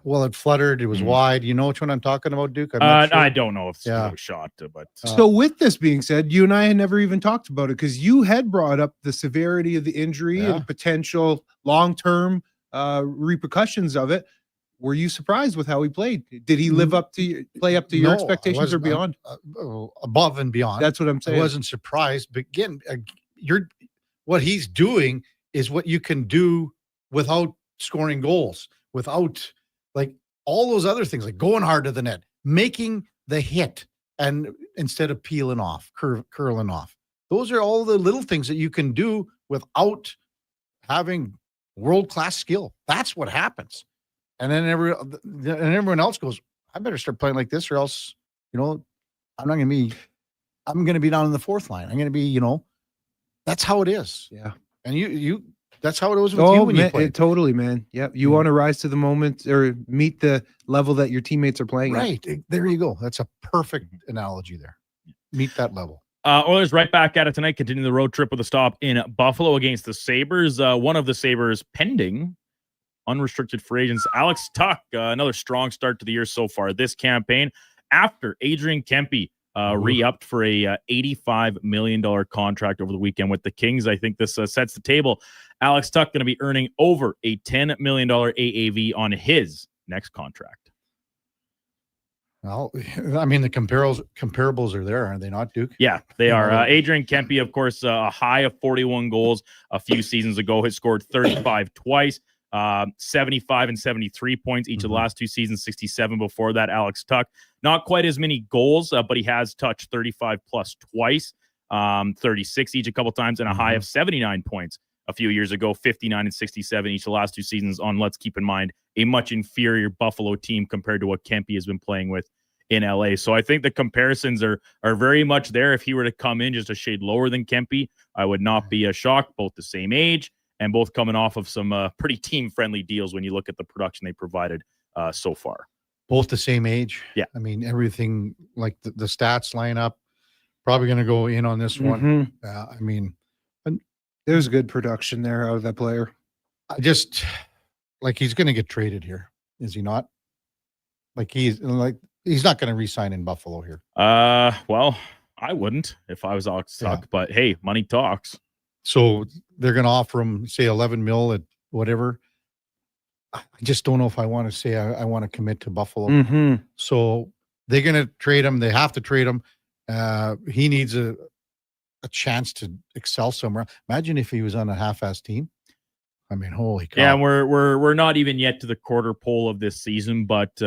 Well, it fluttered. It was wide. You know which one I'm talking about, Duke? I'm not sure. I don't know if it was shot, but so with this being said, you and I had never even talked about it because you had brought up the severity of the injury and potential long-term repercussions of it. Were you surprised with how he played? Did he play up to your expectations or beyond? Above and beyond. That's what I'm saying. I wasn't surprised, but again, what he's doing is what you can do without scoring goals, without like all those other things, like going hard to the net, making the hit, and instead of peeling off, curling off. Those are all the little things that you can do without having world-class skill. That's what happens. And then everyone else goes, I better start playing like this, or else, I'm going to be down in the fourth line. I'm going to be, that's how it is. Yeah. And that's how it was with you when you played. Totally, man. Yep. You want to rise to the moment or meet the level that your teammates are playing. Right. There you go. That's a perfect analogy there. Meet that level. Oilers right back at it tonight, continuing the road trip with a stop in Buffalo against the Sabres. One of the Sabres pending unrestricted free agents, Alex Tuch, another strong start to the year so far this campaign after Adrian Kempe re-upped for a $85 million contract over the weekend with the Kings. I think this sets the table. Alex Tuch going to be earning over a $10 million AAV on his next contract. Well, I mean, the comparables are there, are they not, Duke? Yeah, they are. Adrian Kempe, of course, a high of 41 goals a few seasons ago, has scored 35 twice. 75 and 73 points each of the last two seasons, 67 before that. Alex Tuch, not quite as many goals, but he has touched 35 plus twice, 36 each a couple times, and a high of 79 points a few years ago, 59 and 67 each of the last two seasons on, let's keep in mind, a much inferior Buffalo team compared to what Kempe has been playing with in LA. So I think the comparisons are very much there. If he were to come in just a shade lower than Kempe, I would not be shocked. Both the same age, and both coming off of some pretty team-friendly deals when you look at the production they provided so far. Both the same age. Yeah. I mean, everything, like the stats line up. Probably going to go in on this one. I mean, there's good production there out of that player. I just, like, he's going to get traded here. Is he not? He's not going to re-sign in Buffalo here. Well, I wouldn't if I was Alex Tuch, but hey, money talks. So they're going to offer him, say, 11 mil at whatever. I just don't know if I want to say I want to commit to Buffalo. So they're going to trade him. They have to trade him. He needs a chance to excel somewhere. Imagine if he was on a half-ass team. I mean, holy cow. Yeah, we're not even yet to the quarter pole of this season, but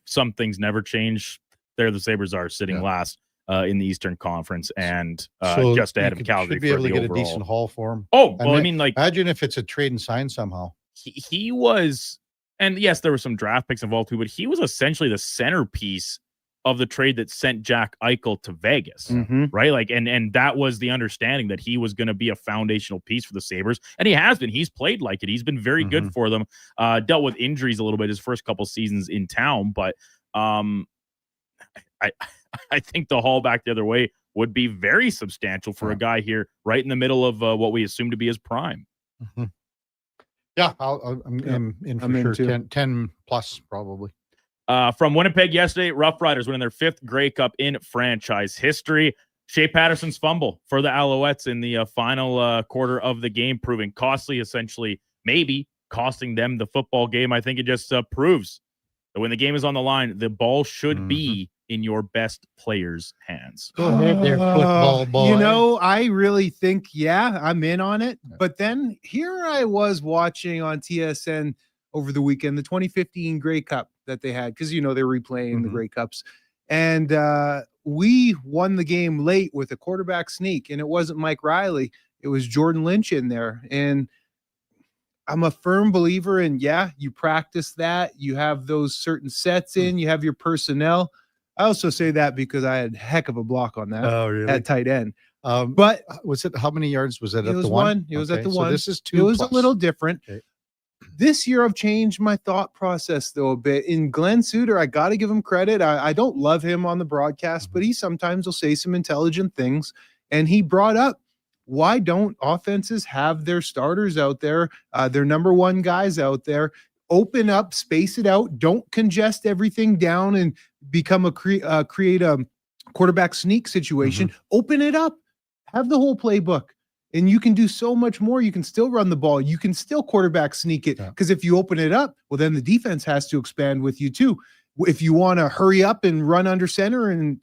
some things never change. There the Sabres are sitting last in the Eastern Conference and so just ahead of Calgary. Should be able to get a decent haul for him. Oh, well, I mean, like, imagine if it's a trade and sign somehow. He was, and yes, there were some draft picks involved too, but he was essentially the centerpiece of the trade that sent Jack Eichel to Vegas, right? Like, and that was the understanding that he was going to be a foundational piece for the Sabres, and he has been. He's played like it. He's been very good for them. Dealt with injuries a little bit his first couple seasons in town, but I think the haul back the other way would be very substantial for a guy here right in the middle of what we assume to be his prime. Yeah, I'm in for sure. 10 plus probably. From Winnipeg yesterday, Rough Riders winning their 5th Grey Cup in franchise history. Shea Patterson's fumble for the Alouettes in the final quarter of the game, proving costly, essentially maybe costing them the football game. I think it just proves that when the game is on the line, the ball should be in your best player's hands. Go ahead there, football boy. You know, I really think, I'm in on it. But then here I was watching on TSN over the weekend, the 2015 Grey Cup that they had, because, they're replaying the Grey Cups. And we won the game late with a quarterback sneak, and it wasn't Mike Riley. it was Jordan Lynch in there. And I'm a firm believer in, you practice that. You have those certain sets in, you have your personnel. I also say that because I had a heck of a block on that at tight end. But was it, how many yards was it at was the one? one. It was at the one. So this is 2 It was plus. a little different. Okay. This year I've changed my thought process though a bit. In Glenn Suter, I got to give him credit. I don't love him on the broadcast, but he sometimes will say some intelligent things. And he brought up, why don't offenses have their starters out there, their number one guys out there, open up, space it out, don't congest everything down and become create a quarterback sneak situation. Open it up, have the whole playbook. And you can do so much more. You can still run the ball. You can still quarterback sneak it. Because if you open it up, well, then the defense has to expand with you too. If you want to hurry up and run under center and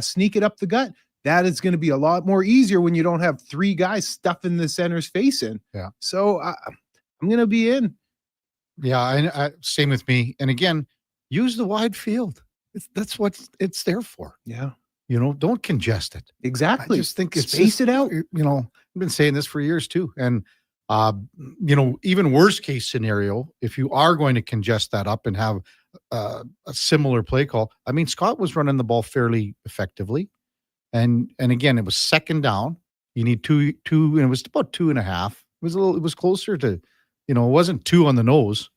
sneak it up the gut, that is going to be a lot more easier when you don't have 3 guys stuffing the center's face in. Yeah. So I'm going to be in. Yeah, same with me. And again, use the wide field. That's what it's there for. Yeah. You know, don't congest it. Exactly. I just think it's space it out. You know, I've been saying this for years too. And, you know, even worst case scenario, if you are going to congest that up and have a similar play call, I mean, Scott was running the ball fairly effectively. And again, it was second down. You need two, and it was about 2.5. It was closer to, you know, it wasn't 2 on the nose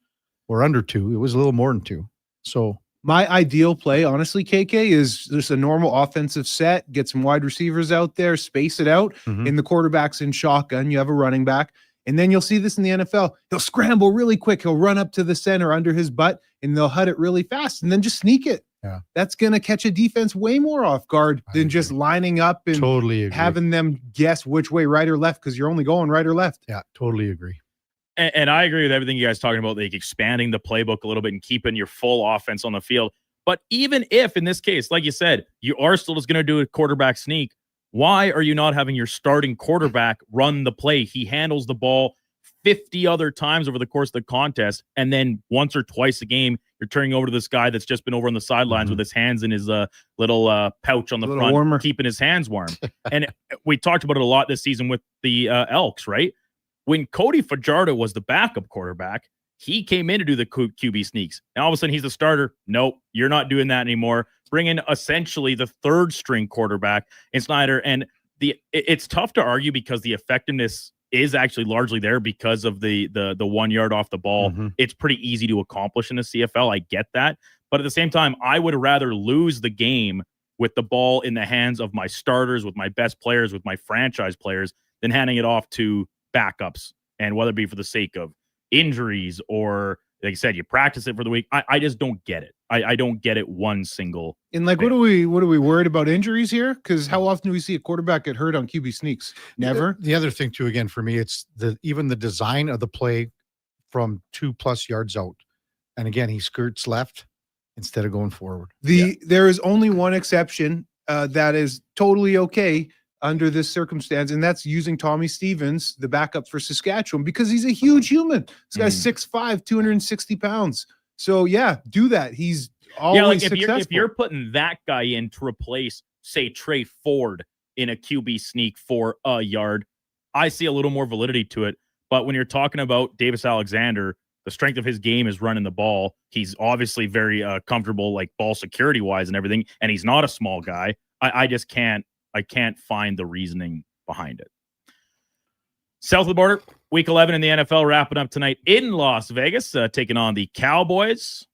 or under 2. It was a little more than 2. So my ideal play, honestly, KK, is just a normal offensive set, get some wide receivers out there, space it out, and the quarterback's in shotgun. You have a running back. And then you'll see this in the NFL. He'll scramble really quick. He'll run up to the center under his butt, and they'll hut it really fast and then just sneak it. Yeah. That's going to catch a defense way more off guard than just lining up and having them guess which way, right or left, because you're only going right or left. Yeah, totally agree. And I agree with everything you guys talking about, like expanding the playbook a little bit and keeping your full offense on the field. But even if, in this case, like you said, you are still just going to do a quarterback sneak, why are you not having your starting quarterback run the play? He handles the ball 50 other times over the course of the contest, and then once or twice a game, you're turning over to this guy that's just been over on the sidelines with his hands in his little pouch on the front, warmer, keeping his hands warm. And we talked about it a lot this season with the Elks, right? When Cody Fajardo was the backup quarterback, he came in to do the QB sneaks. And all of a sudden, he's the starter. Nope, you're not doing that anymore. Bring in essentially the third string quarterback in Snyder. And it's tough to argue because the effectiveness is actually largely there because of the 1 yard off the ball. It's pretty easy to accomplish in the CFL. I get that. But at the same time, I would rather lose the game with the ball in the hands of my starters, with my best players, with my franchise players, than handing it off to backups, and whether it be for the sake of injuries or, like I said, you practice it for the week. I just don't get it. I don't get it one single. And like, what are we worried about injuries here? Because how often do we see a quarterback get hurt on QB sneaks? Never. The other thing too, again, for me, it's even the design of the play from 2+ yards out. And again, he skirts left instead of going forward. There is only one exception that is totally okay under this circumstance, and that's using Tommy Stevens, the backup for Saskatchewan, because he's a huge human. This guy's 6'5", 260 pounds. So yeah, do that. He's always successful. If you're putting that guy in to replace, say, Trey Ford in a QB sneak for a yard, I see a little more validity to it. But when you're talking about Davis Alexander, the strength of his game is running the ball. He's obviously very comfortable, like ball security wise and everything, and he's not a small guy. I just can't. I can't find the reasoning behind it. South of the border, week 11 in the NFL wrapping up tonight in Las Vegas, taking on the Cowboys.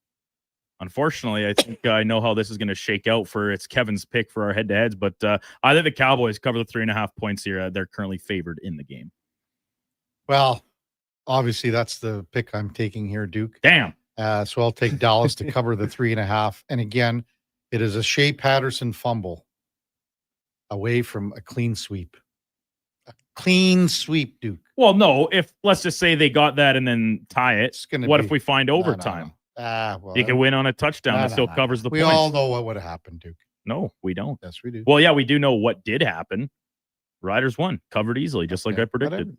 Unfortunately, I think I know how this is going to shake out for it's Kevin's pick for our head-to-heads, but I think the Cowboys cover the 3.5 points here. They're currently favored in the game. Well, obviously that's the pick I'm taking here, Duke. Damn. So I'll take Dallas to cover the 3.5. And again, it is a Shea Patterson fumble away from a clean sweep. A clean sweep, Duke. Well, no, if let's just say they got that and then tie it, if we find overtime? Well, you can win on a touchdown that still covers the points. We all know what would have happened, Duke. No, we don't. Yes, we do. Well, yeah, we do know what did happen. Riders won, covered easily, just like I predicted.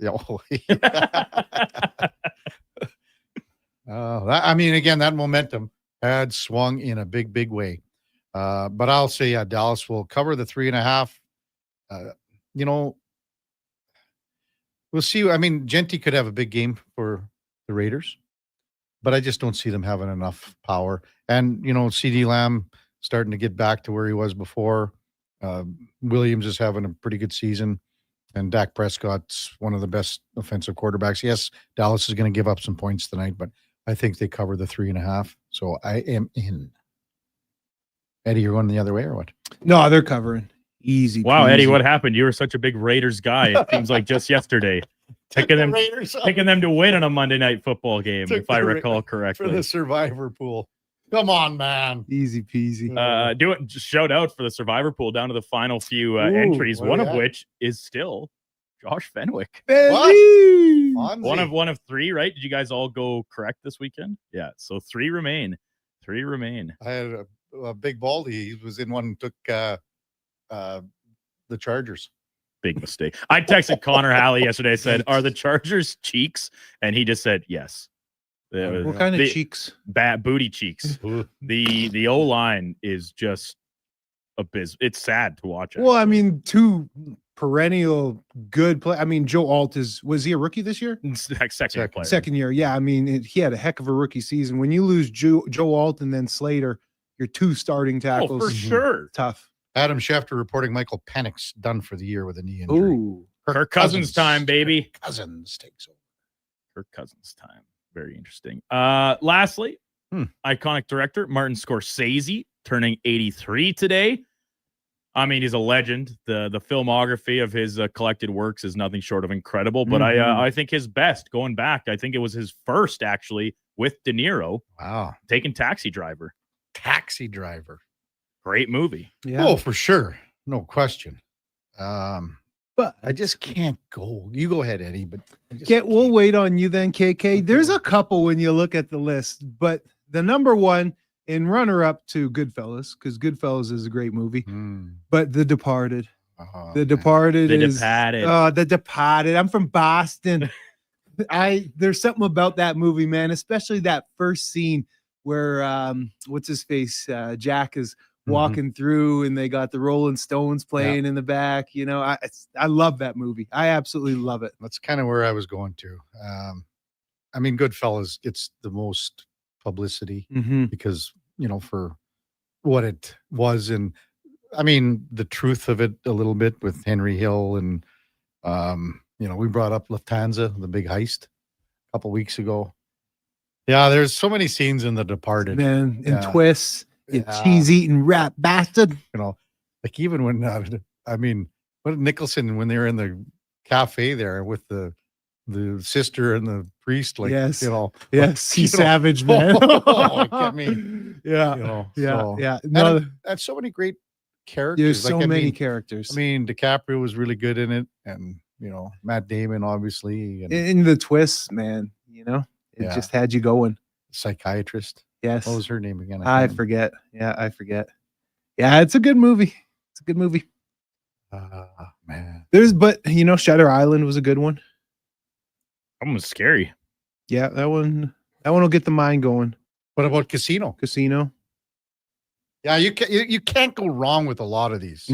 I mean, again, that momentum had swung in a big, big way. But I'll say, Dallas will cover the 3.5. You know, We'll see. I mean, Genty could have a big game for the Raiders, but I just don't see them having enough power. And, CD Lamb starting to get back to where he was before. Williams is having a pretty good season. And Dak Prescott's one of the best offensive quarterbacks. Yes, Dallas is going to give up some points tonight, but I think they cover the 3.5. So I am in. Eddie, you're going the other way or what? No, they're covering. Easy. Wow, peasy. Eddie, what happened? You were such a big Raiders guy. It seems like just yesterday. Picking them to win in a Monday night football game, if I recall correctly. For the survivor pool. Come on, man. Easy peasy. Just shout out for the survivor pool down to the final few entries, one of which is still Josh Fenwick. One of three, right? Did you guys all go correct this weekend? Yeah, so three remain. I had a big baldy. He was in one, took the Chargers. Big mistake. I texted Connor Halley yesterday. I said, "Are the Chargers cheeks?" And he just said, "Yes." What kind of cheeks? Bad booty cheeks. The O line is just abysmal. It's sad to watch. Well, I mean, two perennial good play. I mean, Joe Alt was he a rookie this year? Second year. Yeah, I mean, he had a heck of a rookie season. When you lose Joe Alt and then Slater, your two starting tackles, for sure, tough. Adam Schefter reporting Michael Penix done for the year with a knee injury. Ooh, Kirk Cousins time, baby. Cousins takes over. Kirk Cousins time. Very interesting. Lastly, iconic director Martin Scorsese turning 83 today. I mean, he's a legend. The filmography of his collected works is nothing short of incredible. But I think his best, going back, I think it was his first actually with De Niro. Wow, taking Taxi Driver. Great movie. Yeah. Oh, for sure. No question. But I just can't go. You go ahead, Eddie. But we'll wait on you then, KK. There's a couple when you look at the list, but the number one and runner-up to Goodfellas, because Goodfellas is a great movie. But The Departed. The Departed. I'm from Boston. There's something about that movie, man, especially that first scene where what's his face? Jack is walking through and they got the Rolling Stones playing in the back. I love that movie. I absolutely love it. That's kind of where I was going to. I mean, Goodfellas gets the most publicity because, for what it was. And I mean, the truth of it a little bit with Henry Hill. And, we brought up Lufthansa, the big heist a couple weeks ago. Yeah, there's so many scenes in The Departed. Man, and twists. Cheese-eating rat bastard. Like even when, what Nicholson, when they were in the cafe there with the sister and the priest, like, yes, he's savage, man. That's so many great characters. There's so many characters. I mean, DiCaprio was really good in it, and Matt Damon, obviously, and in the twists, man. It just had you going. Psychiatrist. Yes. What was her name again? I forget. Yeah, I forget. Yeah, it's a good movie. Man. But Shutter Island was a good one. That one was scary. Yeah, that one will get the mind going. What about Casino? Yeah, you can't go wrong with a lot of these.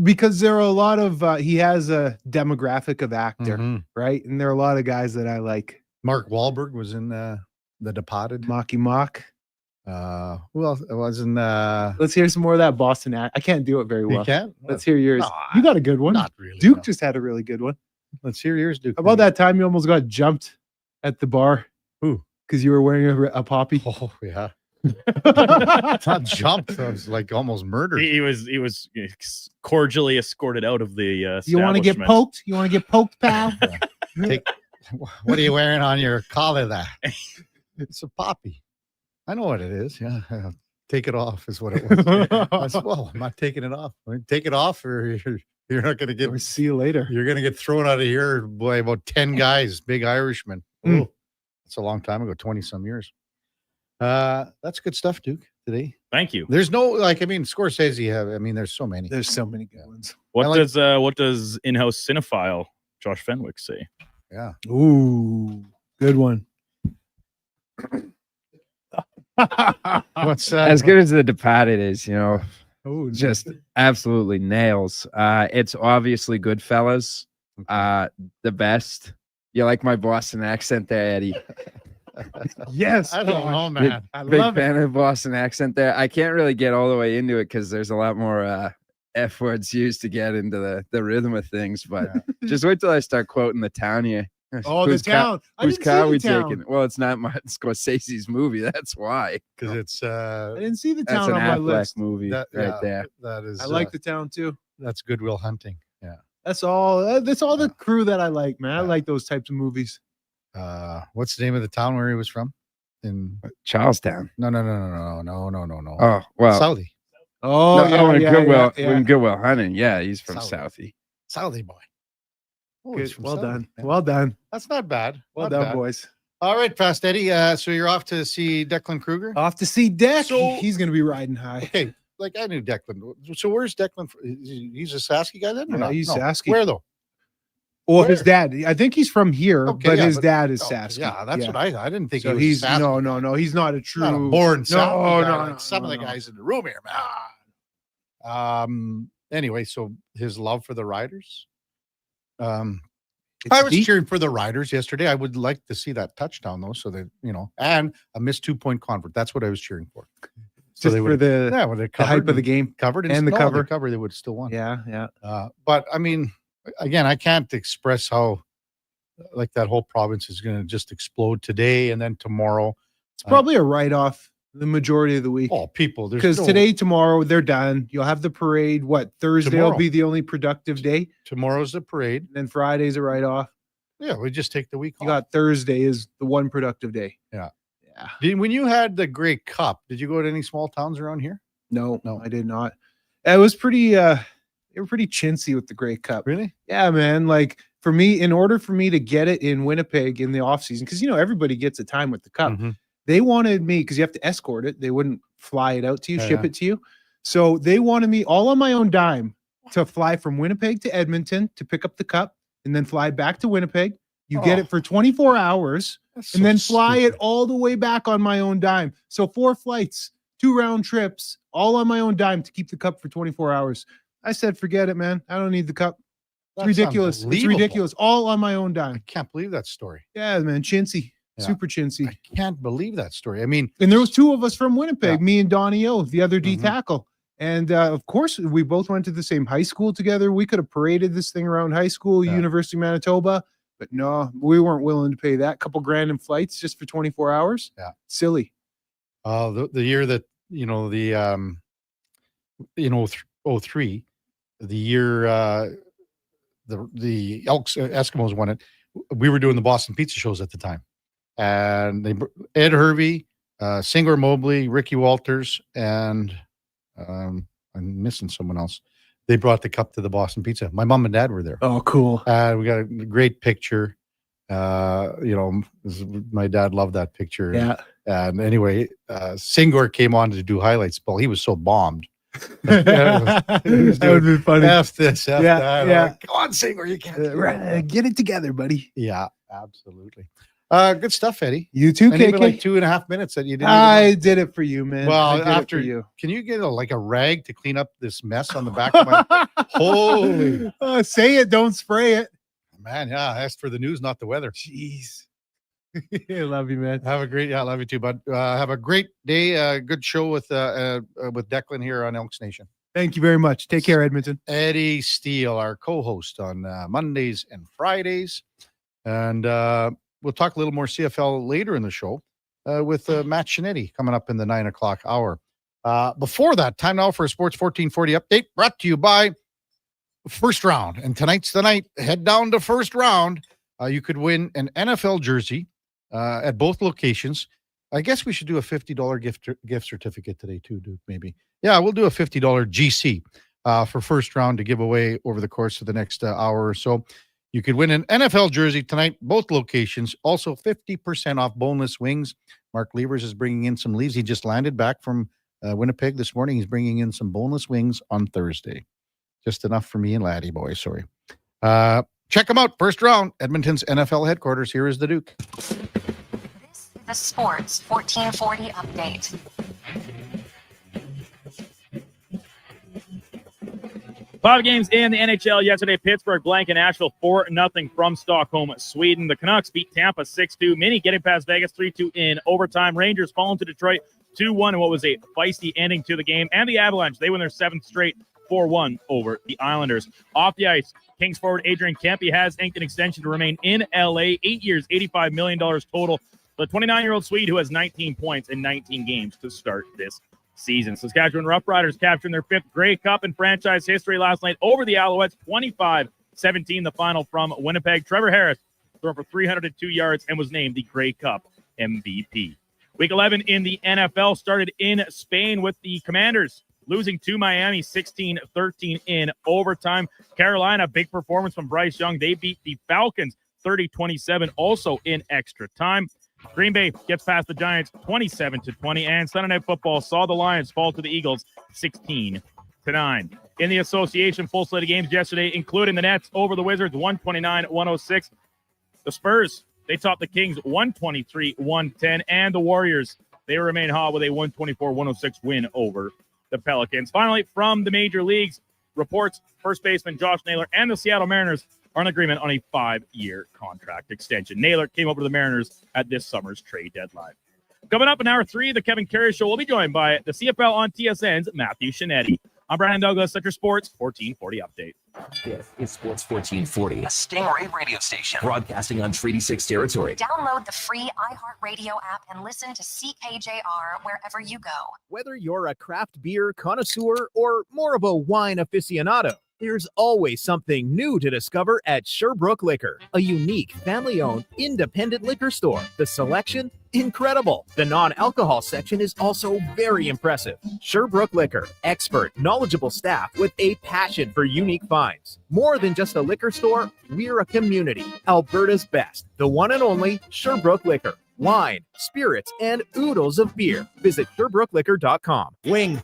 Because there are a lot of he has a demographic of actor, right? And there are a lot of guys that I like. Mark Wahlberg was in The Departed. Mocky Mock. Who else? It was in Let's hear some more of that Boston act. I can't do it very well. You can't? Let's hear yours. No, you got a good one. Not really. Duke just had a really good one. Let's hear yours, Duke. How about that time you almost got jumped at the bar? Who? Because you were wearing a poppy. Oh, yeah. Not jumped. I was like almost murdered. He was cordially escorted out of the You want to get poked? You want to get poked, pal? What are you wearing on your collar there? It's a poppy. I know what it is. Yeah. Take it off is what it was. I said, well, I'm not taking it off. Take it off or you're not going to get. We'll see you later. You're going to get thrown out of here by about 10 guys, big Irishmen. Oh, that's a long time ago, 20 some years. That's good stuff, Duke, today. Thank you. There's no, Scorsese there's so many. There's so many good ones. What does in-house cinephile Josh Fenwick say? Yeah. Ooh, good one. What's as good as The Departed is, Oh, just absolutely nails. It's obviously Goodfellas. The best. You like my Boston accent there, Eddie? Yes. I don't know, man. I Big love fan it. of Boston accent there. I can't really get all the way into it because there's a lot more F words used to get into the rhythm of things. But just wait till I start quoting the town here. Oh, the town. I Whose didn't see car the we town. taking? Well, it's not Martin Scorsese's movie. That's why. Because it's I didn't see the That's town an on my Affleck list. movie right there. That is. I like the town too. That's Goodwill Hunting. Yeah. That's all. That's all the crew that I like, man. I like those types of movies. What's the name of the town where he was from? In Charlestown. No. Oh, well. Southie. Oh, no, yeah, Goodwill, yeah. when Goodwill Hunting. Yeah, he's from Southie. Southie. Southie boy. Oh, he's Good. from Well Southie, done. man. Well done. That's not bad. Well Not done, bad. boys. All right, Fast Eddie. So you're off to see Declan Kruger? Off to see Deck. So- He's going to be riding high. Okay. Like I knew Declan. So where's Declan? He's a Sasky guy then? Or Yeah, not? he's No. Sasky. Where though? Well, his Where? dad. I think he's from here, Okay, but yeah, his dad is oh, Sasky. Yeah, that's what I didn't think So he was he's Sasky. no. He's not a true. Not a born no, Sasky guy no, like no, some of the no. guys in the room here, man. Anyway, so his love for the Riders. I was deep. cheering for the Riders yesterday. I would like to see that touchdown though, so that and a missed 2-point convert. That's what I was cheering for. So Just they for would, the when they the hype of the game covered and the no, cover. they covered, they would have still won. Yeah. But I mean, again, I can't express how like that whole province is going to just explode today and then tomorrow. It's probably a write-off the majority of the week. Oh, people, Because today, tomorrow, they're done. You'll have the parade. What, Thursday Tomorrow. will be the only productive day? Tomorrow's the parade. And then Friday's a write-off. Yeah, we just take the week You off. got Thursday is the one productive day. Yeah. When you had the Grey Cup, did you go to any small towns around here? No, I did not. It was pretty they were pretty chintzy with the Grey Cup. Really? Yeah, man. Like for me, in order for me to get it in Winnipeg in the off season, because everybody gets a time with the cup. Mm-hmm. They wanted me because you have to escort it. They wouldn't fly it out to you, Yeah, ship yeah. it to you. So they wanted me all on my own dime to fly from Winnipeg to Edmonton to pick up the cup and then fly back to Winnipeg. You get it for 24 hours That's and so then fly it stupid. all the way back on my own dime. So 4 flights, 2 round trips, all on my own dime to keep the cup for 24 hours. I said, forget it, man. I don't need the cup. It's That's ridiculous. It's unbelievable. ridiculous. All on my own dime. I can't believe that story. Yeah, man. Chintzy. Yeah. Super chintzy. I can't believe that story. I mean, And there was 2 of us from Winnipeg, Yeah. me and Donnie O, the other D Mhm. tackle. And of course, we both went to the same high school together. We could have paraded this thing around high school, Yeah. University of Manitoba. But no, we weren't willing to pay that couple grand in flights just for 24 hours. Yeah. Silly. the year that the 03, the year the Elks Eskimos won it. We were doing the Boston Pizza shows at the time, and Ed Hervey, Singer Mobley, Ricky Walters, and I'm missing someone else. They brought the cup to the Boston Pizza. My mom and dad were there. Oh, cool. We got a great picture. My dad loved that picture. Yeah. And anyway, Singer came on to do highlights. Well, he was so bombed. That would have been funny. F this, F Yeah, that. yeah. Like, come on, Singer, you can't. do that." Get it together, buddy. Yeah, absolutely. Good stuff, Eddie. You too, And even KK. like 2.5 minutes that you didn't. I did it for you, man. I well, did it after for you. can you get a rag to clean up this mess on the back of my? Holy Say it, don't spray it. man! Yeah, I asked for the news, not the weather. Jeez. I love you, man. Have a great, I love you too, bud. Have a great day. Good show with Declan here on Elks Nation. Thank you very much. Take care, Edmonton. Eddie Steele, our co-host on Mondays and Fridays, and we'll talk a little more CFL later in the show with Matt Shinetti coming up in the 9 o'clock hour. Before that, time now for a Sports 1440 update brought to you by First Round. And tonight's the night. Head down to First Round. You could win an NFL jersey at both locations. I guess we should do a $50 gift certificate today too, Duke, maybe. Yeah, we'll do a $50 GC for First Round to give away over the course of the next hour or so. You could win an NFL jersey tonight, both locations. Also 50% off boneless wings. Mark Levers is bringing in some leaves. He just landed back from Winnipeg this morning. He's bringing in some boneless wings on Thursday. Just enough for me and Laddie boy, sorry. Check them out. First Round, Edmonton's NFL headquarters. Here is the Duke. The Sports 1440 update. 5 games in the NHL yesterday. Pittsburgh blanking Nashville 4-0 from Stockholm, Sweden. The Canucks beat Tampa 6-2. Mini getting past Vegas 3-2 in overtime. Rangers falling to Detroit 2-1 in what was a feisty ending to the game. And the Avalanche, they win their 7th straight 4-1 over the Islanders. Off the ice, Kings forward Adrian Kempe has inked an extension to remain in LA. 8 years, $85 million total. The 29-year-old Swede who has 19 points in 19 games to start this season. Saskatchewan Roughriders capturing their 5th Grey Cup in franchise history last night over the Alouettes, 25-17 the final from Winnipeg. Trevor Harris threw for 302 yards and was named the Grey Cup MVP. Week 11 in the NFL started in Spain with the Commanders losing to Miami 16-13 in overtime. Carolina, big performance from Bryce Young. They beat the Falcons 30-27 also in extra time. Green Bay gets past the Giants 27-20, and Sunday Night Football saw the Lions fall to the Eagles 16-9. In the association, full slate of games yesterday, including the Nets over the Wizards 129-106. The Spurs, they topped the Kings 123-110, and the Warriors, they remain hot with a 124-106 win over the Pelicans. Finally, from the major leagues, reports first baseman Josh Naylor and the Seattle Mariners are in agreement on a 5-year contract extension. Naylor came over to the Mariners at this summer's trade deadline. Coming up in hour 3, the Kevin Karius Show will be joined by the CFL on TSN's Matthew Shinetti. I'm Brandon Douglas at your Sports 1440 update. This is Sports 1440, a Stingray radio station broadcasting on Treaty 6 territory. Download the free iHeartRadio app and listen to CKJR wherever you go. Whether you're a craft beer connoisseur or more of a wine aficionado, there's always something new to discover at Sherbrooke Liquor, a unique family-owned independent liquor store. The selection, incredible. The non-alcohol section is also very impressive. Sherbrooke Liquor, expert, knowledgeable staff with a passion for unique finds. More than just a liquor store, we're a community. Alberta's best, the one and only Sherbrooke Liquor. Wine, spirits, and oodles of beer. Visit SherbrookeLiquor.com. Wing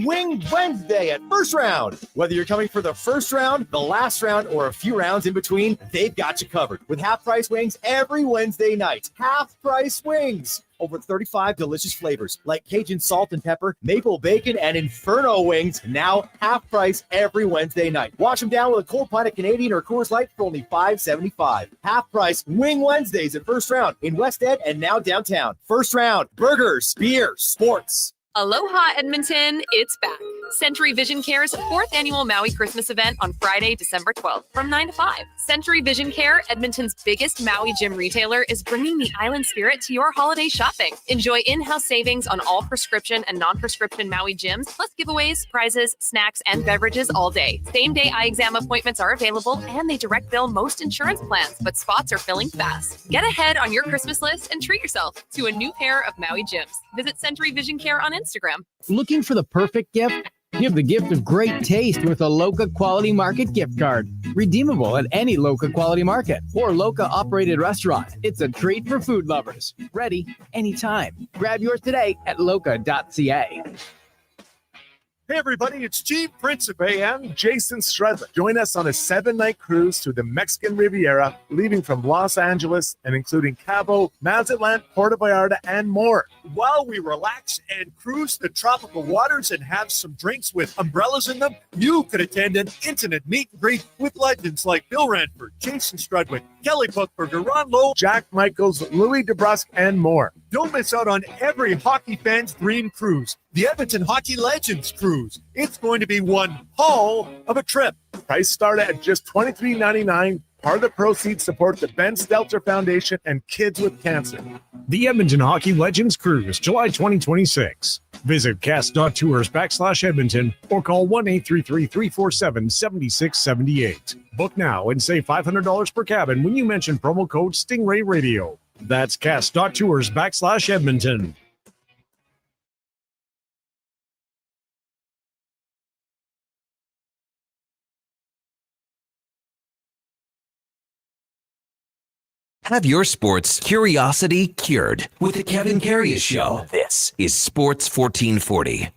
Wednesday at First Round. Whether you're coming for the first round, the last round, or a few rounds in between, they've got you covered. With half-price wings every Wednesday night. Half-price wings. Over 35 delicious flavors like Cajun salt and pepper, maple bacon, and Inferno wings. Now half price every Wednesday night. Wash them down with a cold pint of Canadian or Coors Light for only $5.75. Half price Wing Wednesdays at First Round in West Ed and now downtown. First Round, burgers, beer, sports. Aloha, Edmonton, it's back. Century Vision Care's 4th annual Maui Christmas event on Friday, December 12th from 9 to 5. Century Vision Care, Edmonton's biggest Maui gym retailer, is bringing the island spirit to your holiday shopping. Enjoy in-house savings on all prescription and non-prescription Maui gyms, plus giveaways, prizes, snacks, and beverages all day. Same-day eye exam appointments are available, and they direct bill most insurance plans, but spots are filling fast. Get ahead on your Christmas list and treat yourself to a new pair of Maui gyms. Visit Century Vision Care on Instagram. Looking for the perfect gift? Give the gift of great taste with a Loca Quality Market gift card. Redeemable at any Loca Quality Market or Loca operated restaurant. It's a treat for food lovers. Ready anytime. Grab yours today at loca.ca. Hey everybody, it's Chief Principe and Jason Stradler. Join us on a 7-night cruise through the Mexican Riviera, leaving from Los Angeles and including Cabo, Mazatlan, Puerto Vallarta, and more. While we relax and cruise the tropical waters and have some drinks with umbrellas in them, you could attend an intimate meet and greet with legends like Bill Ranford, Jason Strudwick, Kelly Buchberger, Ron Lowe, Jack Michaels, Louis DeBrusque, and more. Don't miss out on every hockey fan's dream cruise, the Edmonton Hockey Legends Cruise. It's going to be one hell of a trip. Price start at just $23.99. Part of the proceeds support the Ben Stelter Foundation and Kids with Cancer. The Edmonton Hockey Legends Cruise, July 2026. Visit cast.tours/Edmonton or call 1-833-347-7678. Book now and save $500 per cabin when you mention promo code Stingray Radio. That's cast.tours/Edmonton. Have your sports curiosity cured with the Kevin Karius Show. This is Sports 1440.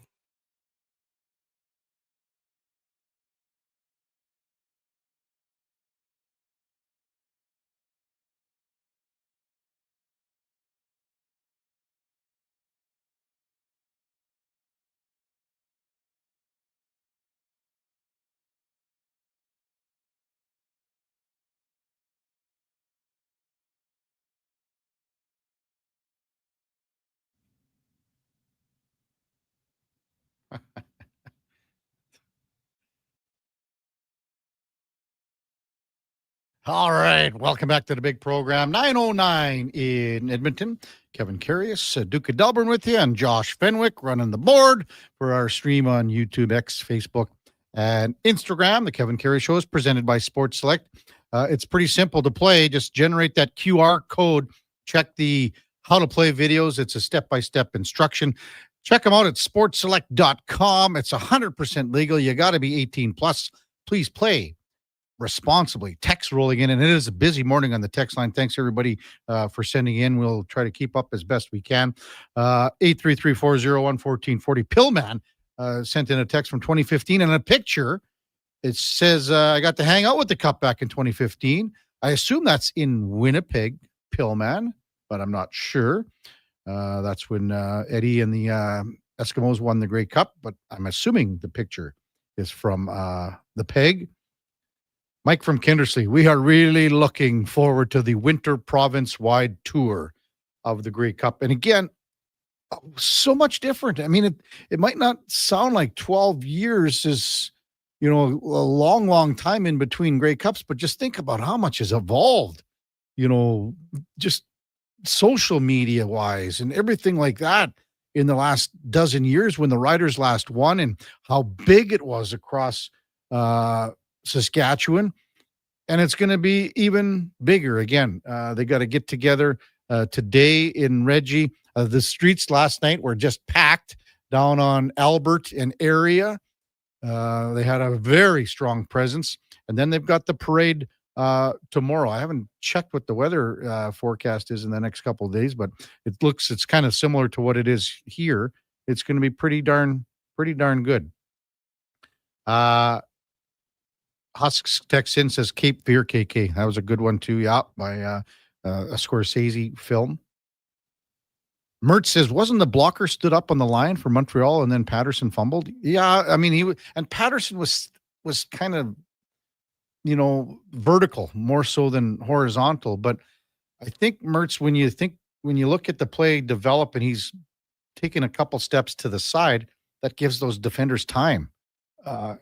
All right. Welcome back to the big program. 9:09 in Edmonton. Kevin Karius, Duke of Delburne with you, and Josh Fenwick running the board for our stream on YouTube, X, Facebook, and Instagram. The Kevin Karius Show is presented by Sports Select. It's pretty simple to play. Just generate that QR code. Check the how to play videos. It's a step-by-step instruction. Check them out at sportselect.com. It's 100% legal. You got to be 18 plus. Please play responsibly. Text rolling in, and it is a busy morning on the text line. Thanks everybody for sending in. We'll try to keep up as best we can. 833-401-1440. Pillman sent in a text from 2015 and a picture. It says, I got to hang out with the Cup back in 2015. I assume that's in Winnipeg, Pillman, but I'm not sure. That's when Eddie and the Eskimos won the Grey Cup, but I'm assuming the picture is from the Peg. Mike from Kindersley, we are really looking forward to the winter province-wide tour of the Grey Cup. And again, so much different. I mean, it might not sound like 12 years is, a long, long time in between Grey Cups, but just think about how much has evolved, just social media-wise and everything like that in the last dozen years when the Riders last won and how big it was across Saskatchewan, and it's going to be even bigger again. They got to get together today in Reggie. The streets last night were just packed down on Albert and area. They had a very strong presence, and then they've got the parade tomorrow. I haven't checked what the weather forecast is in the next couple of days, but it's kind of similar to what it is here. It's going to be pretty darn good. Husks text in says Cape Fear KK. That was a good one too. Yeah, by a Scorsese film. Mert says, wasn't the blocker stood up on the line for Montreal and then Patterson fumbled? Yeah, I mean and Patterson was kind of vertical more so than horizontal. But I think Mertz, when you look at the play develop and he's taking a couple steps to the side, that gives those defenders time.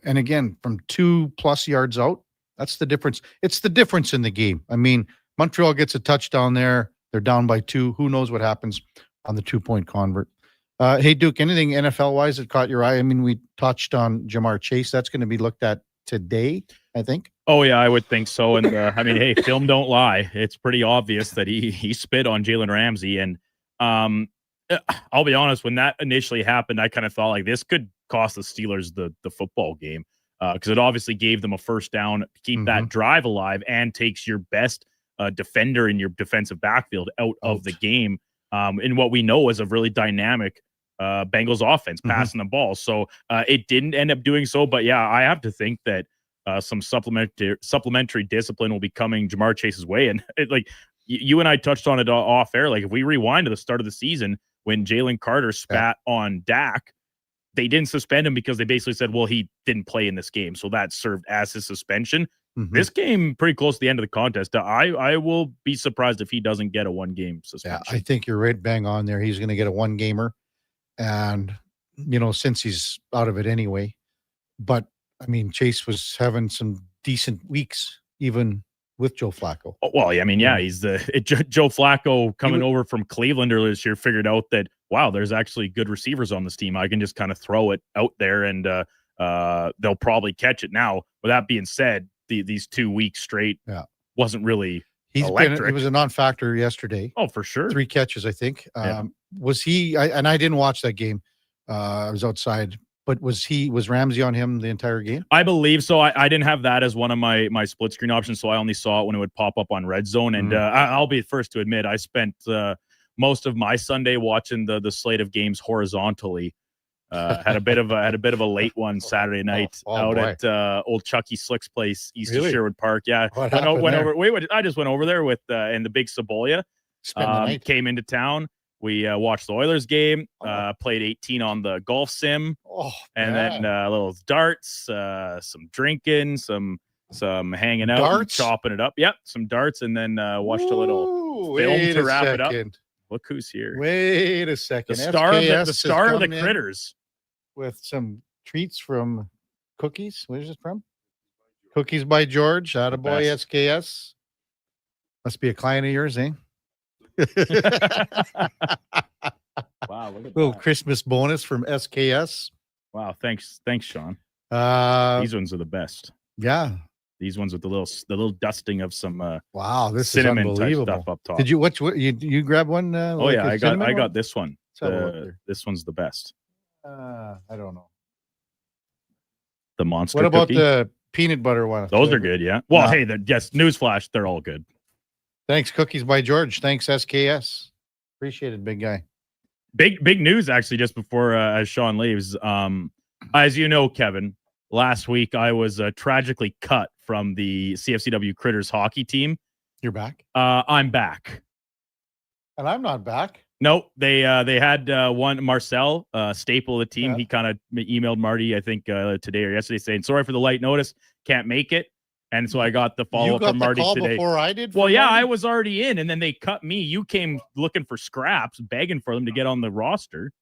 And again, from 2+ yards out, that's the difference. It's the difference in the game. I mean, Montreal gets a touchdown there. They're down by 2. Who knows what happens on the 2-point convert? Hey, Duke, anything NFL-wise that caught your eye? I mean, we touched on Jamar Chase. That's going to be looked at today, I think. Oh, yeah, I would think so. And, I mean, hey, film don't lie. It's pretty obvious that he spit on Jalen Ramsey. And I'll be honest, when that initially happened, I kind of thought like this could cost the Steelers the football game because it obviously gave them a first down to keep that drive alive and takes your best defender in your defensive backfield out of the game in what we know is a really dynamic Bengals offense passing the ball. So it didn't end up doing so. But, yeah, I have to think that some supplementary discipline will be coming Jamar Chase's way. And you and I touched on it off air. Like if we rewind to the start of the season when Jalen Carter spat on Dak, they didn't suspend him because they basically said, well, he didn't play in this game. So that served as his suspension. This game, pretty close to the end of the contest. I will be surprised if he doesn't get a 1-game suspension. Yeah, I think you're right bang on there. He's going to get a 1-gamer. And, since he's out of it anyway. But, I mean, Chase was having some decent weeks, even with Joe Flacco. Oh, well, I mean, yeah, he's Joe Flacco coming over from Cleveland earlier this year figured out that, wow, there's actually good receivers on this team. I can just kind of throw it out there and they'll probably catch it. Now, with that being said, these 2 weeks straight wasn't really electric. He was a non-factor yesterday. Oh, for sure. 3 catches, I think. Was he, and I didn't watch that game. I was outside. But was Ramsey on him the entire game? I believe so. I didn't have that as one of my split screen options, so I only saw it when it would pop up on Red Zone. And I'll be the first to admit, I spent most of my Sunday watching the slate of games horizontally. Had a bit of a late one Saturday night at old Chucky Slick's place east of Sherwood Park. Yeah, I just went over there with and the big Cebolla came into town. We watched the Oilers game, played 18 on the golf sim, and then a little darts, some drinking, some hanging out, chopping it up. Yep, some darts, and then watched a little film to wrap it up. Look who's here. Wait a second. The star of the Critters. with some treats from Cookies. Where's this from? Cookies by George. Attaboy SKS. Must be a client of yours, eh? Wow, look at Little that. Christmas bonus from SKS. Wow, thanks, Sean. These ones are the best. Yeah. These ones with the little dusting of some wow, this cinnamon is type unbelievable. stuff up top. Did you what you grab one? Oh yeah, I got this one. Let's have a look there. This one's the best. I don't know. The monster. What about cookie. the peanut butter one? Those are good, yeah. Well, Nah. hey, yes, newsflash, they're all good. Thanks, Cookies by George. Thanks, SKS. Appreciate it, big guy. Big news, actually, just before as Sean leaves. As you know, Kevin, last week I was tragically cut from the CFCW Critters hockey team. You're back? I'm back. And I'm not back. Nope. They had one Marcel, staple of the team. Yeah. He kind of emailed Marty, I think today or yesterday, saying sorry for the late notice, can't make it. And so I got the follow up from Marty call today. Before I did. Well, yeah, Marty? I was already in, and then they cut me. You came looking for scraps, begging for them to get on the roster.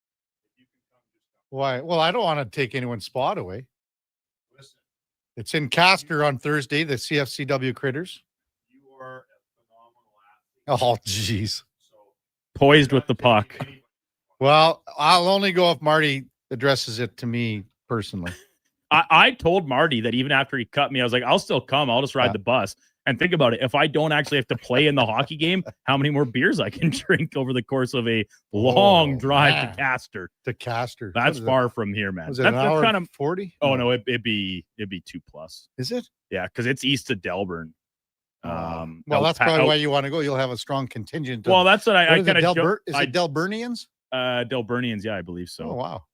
Why? Well, I don't want to take anyone's spot away. It's in Castor on Thursday, the CFCW Critters. You are a phenomenal Oh, jeez. Poised with the puck. Well, I'll only go if Marty addresses it to me personally. I told Marty that even after he cut me, I was like, I'll still come. I'll just ride the bus. And think about it. If I don't actually have to play in the hockey game, how many more beers I can drink over the course of a long drive to Castor. To Castor. That's far from here, man. Was it That's an hour kind of 40? Oh no, it'd be 2+. Is it? Yeah, because it's east of Delburne. Well, that's probably why you want to go. You'll have a strong contingent. Well, that's what I Is kind of it Delburnians? Delburnians, yeah, I believe so. Oh wow.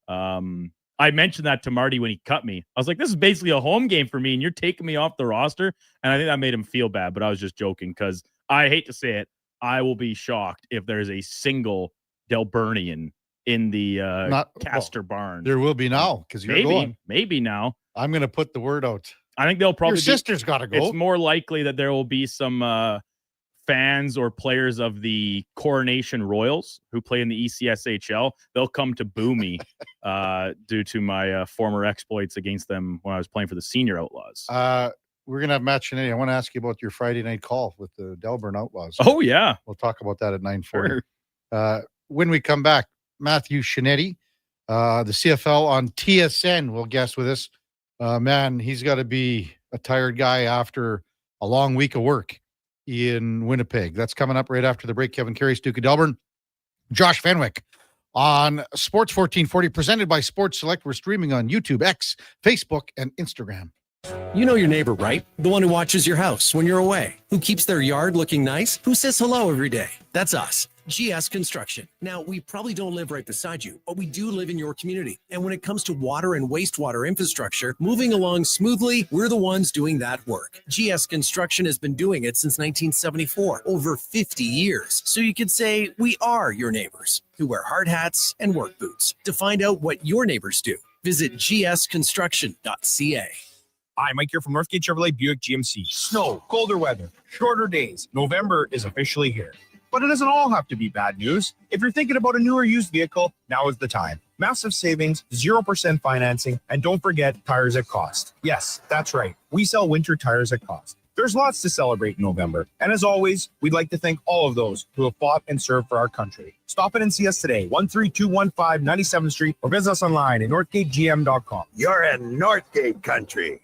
I mentioned that to Marty when he cut me. I was like, this is basically a home game for me, and you're taking me off the roster. And I think that made him feel bad, but I was just joking because I hate to say it. I will be shocked if there's a single Delburnian in the Castor barn. There will be now because you're going. Maybe now. I'm going to put the word out. I think they'll probably. Your sister's got to go. It's more likely that there will be some fans or players of the Coronation Royals who play in the ECSHL. They'll come to boo me due to my former exploits against them when I was playing for the Senior Outlaws. We're going to have Matt Shinetti. I want to ask you about your Friday night call with the Delburne Outlaws. Oh, yeah. We'll talk about that at 9:40. Sure. When we come back, Matthew Shinetti, the CFL on TSN, will guest with us. Man, he's got to be a tired guy after a long week of work in Winnipeg. That's coming up right after the break. Kevin Karius, Duke of Delburne, Josh Fenwick on Sports 1440, presented by Sports Select. We're streaming on YouTube, X, Facebook, and Instagram. You know your neighbor, right? The one who watches your house when you're away, who keeps their yard looking nice, who says hello every day. That's us. GS Construction. Now, we probably don't live right beside you, but we do live in your community. And when it comes to water and wastewater infrastructure, moving along smoothly, we're the ones doing that work. GS Construction has been doing it since 1974, over 50 years. So you could say we are your neighbors who wear hard hats and work boots. To find out what your neighbors do, visit gsconstruction.ca. Hi, Mike here from Northgate Chevrolet Buick GMC. Snow, colder weather, shorter days. November is officially here. But it doesn't all have to be bad news. If you're thinking about a new or used vehicle, now is the time. Massive savings, 0% financing, and don't forget tires at cost. Yes, that's right. We sell winter tires at cost. There's lots to celebrate in November. And as always, we'd like to thank all of those who have fought and served for our country. Stop in and see us today, 13215 97th Street, or visit us online at northgategm.com. You're in Northgate country.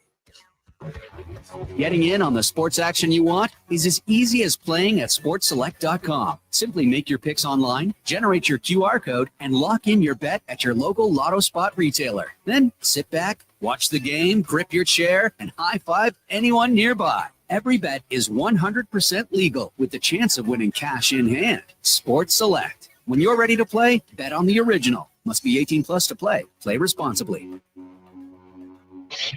Getting in on the sports action you want is as easy as playing at sportselect.com. Simply make your picks online, generate your QR code, and lock in your bet at your local Lotto Spot retailer. Then sit back, watch the game, grip your chair, and high-five anyone nearby. Every bet is 100% legal with the chance of winning cash in hand. Sports Select. When you're ready to play, bet on the original. Must be 18 plus to play. Play responsibly.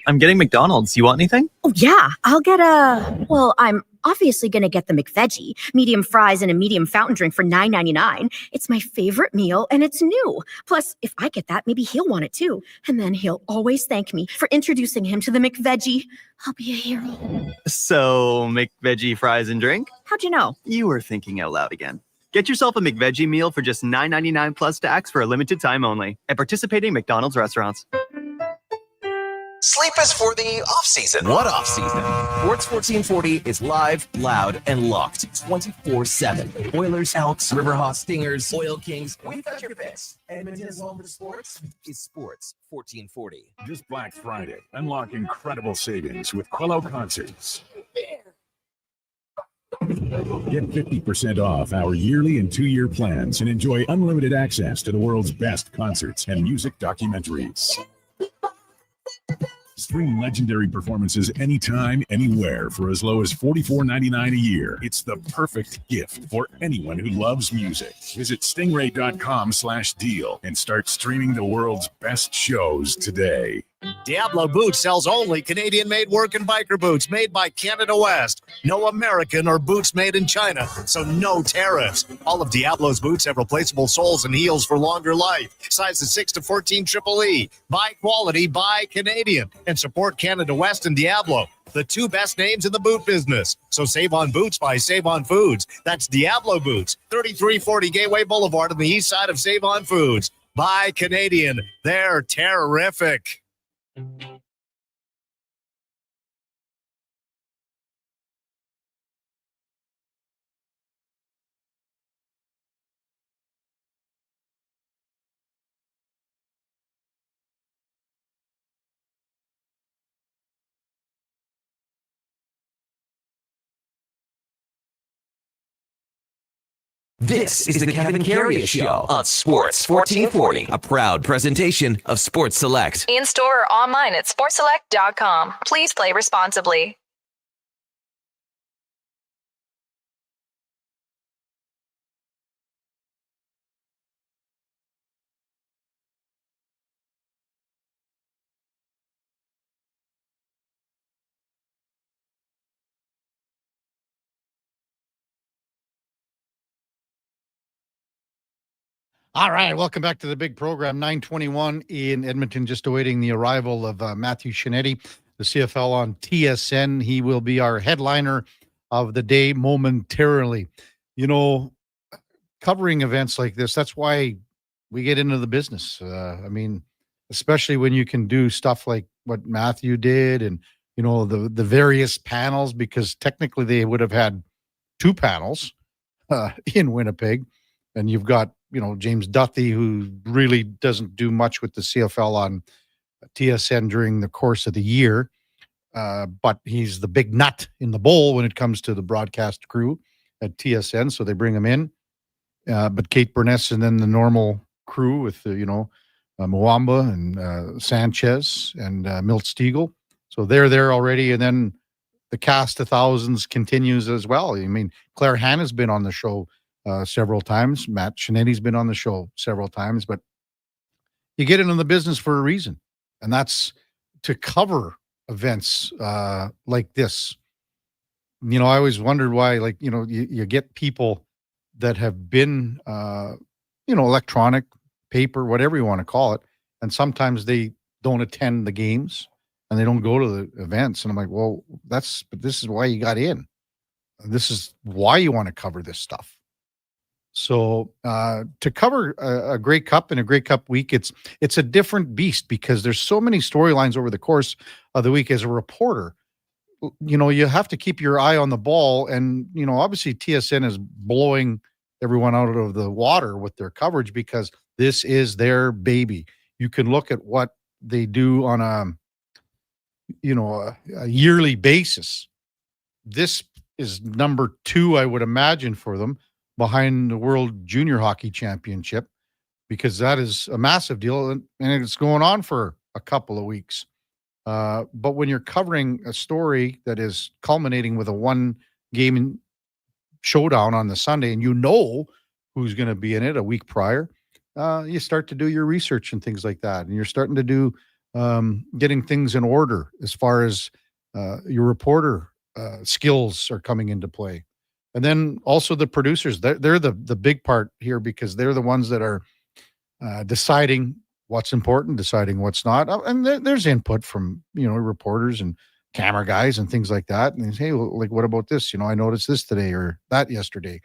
I'm getting McDonald's. You want anything? Oh, yeah. I'll get I'm obviously going to get the McVeggie, medium fries and a medium fountain drink for $9.99. It's my favorite meal and it's new. Plus, if I get that, maybe he'll want it too. And then he'll always thank me for introducing him to the McVeggie. I'll be a hero. So, McVeggie fries and drink? How'd you know? You were thinking out loud again. Get yourself a McVeggie meal for just $9.99 plus tax for a limited time only at participating McDonald's restaurants. Sleep is for the off-season. What off-season? Sports 1440 is live, loud, and locked 24/7. Oilers, Elks, Riverhawks, Stingers, Oil Kings. We've got your picks. Edmonton's home for sports is Sports 1440. This Black Friday, unlock incredible savings with Quello Concerts. Get 50% off our yearly and 2-year plans and enjoy unlimited access to the world's best concerts and music documentaries. Stream legendary performances anytime, anywhere for as low as $44.99 a year. It's the perfect gift for anyone who loves music. Visit stingray.com/deal and start streaming the world's best shows today. Diablo Boots sells only Canadian-made work and biker boots made by Canada West. No American or boots made in China, so no tariffs. All of Diablo's boots have replaceable soles and heels for longer life. Sizes 6 to 14 Triple E. Buy quality, buy Canadian. And support Canada West and Diablo, the two best names in the boot business. So save on boots by Save On Foods. That's Diablo Boots, 3340 Gateway Boulevard on the east side of Save On Foods. Buy Canadian. They're terrific. This is the Kevin Karius Show on Sports 1440, a proud presentation of Sports Select. In store or online at sportselect.com. Please play responsibly. All right, welcome back to the big program. 9:21 in Edmonton, just awaiting the arrival of Matthew Shinetti, the CFL on TSN. He will be our headliner of the day momentarily. You know, covering events like this, that's why we get into the business. I mean, especially when you can do stuff like what Matthew did and, you know, the various panels, because technically they would have had 2 panels in Winnipeg. And you've got, you know, James Duthie, who really doesn't do much with the CFL on TSN during the course of the year. But he's the big nut in the bowl when it comes to the broadcast crew at TSN. So they bring him in. But Kate Burness and then the normal crew with, Mwamba and Sanchez and Milt Stiegel. So they're there already. And then the cast of thousands continues as well. I mean, Claire Hanna's been on the show several times. Matt Shinetti's been on the show several times, but you get into the business for a reason, and that's to cover events like this. You know, I always wondered why, like, you know, you get people that have been, electronic, paper, whatever you want to call it, and sometimes they don't attend the games and they don't go to the events. And I'm like, well, but this is why you got in. This is why you want to cover this stuff. So to cover a Grey Cup and a Grey Cup week, it's a different beast because there's so many storylines over the course of the week. As a reporter, you know, you have to keep your eye on the ball. And, you know, obviously TSN is blowing everyone out of the water with their coverage because this is their baby. You can look at what they do on a yearly basis. This is number 2, I would imagine, for them, behind the World Junior Hockey Championship, because that is a massive deal and it's going on for a couple of weeks. But when you're covering a story that is culminating with a 1-game showdown on the Sunday and you know who's going to be in it a week prior, you start to do your research and things like that. And you're starting to do getting things in order as far as your reporter skills are coming into play. And then also the producers, they're the big part here because they're the ones that are deciding what's important, deciding what's not. And there's input from, reporters and camera guys and things like that. And they say, hey, well, like, what about this? I noticed this today or that yesterday.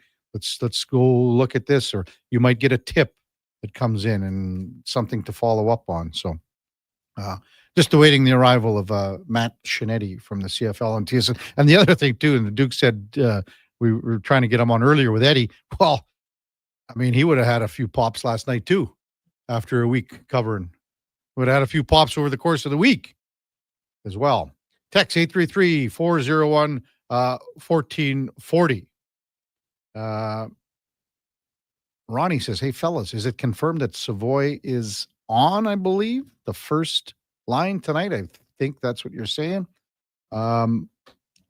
let's go look at this, or you might get a tip that comes in and something to follow up on. So just awaiting the arrival of Matt Shinetti from the CFL and TSN. And the other thing too, and the Duke said we were trying to get him on earlier with Eddie. Well, I mean, he would have had a few pops last night too after a week covering. Would have had a few pops over the course of the week as well. Text 833-401-1440. Ronnie says, hey, fellas, is it confirmed that Savoy is on, I believe, the first line tonight? I think that's what you're saying. Well,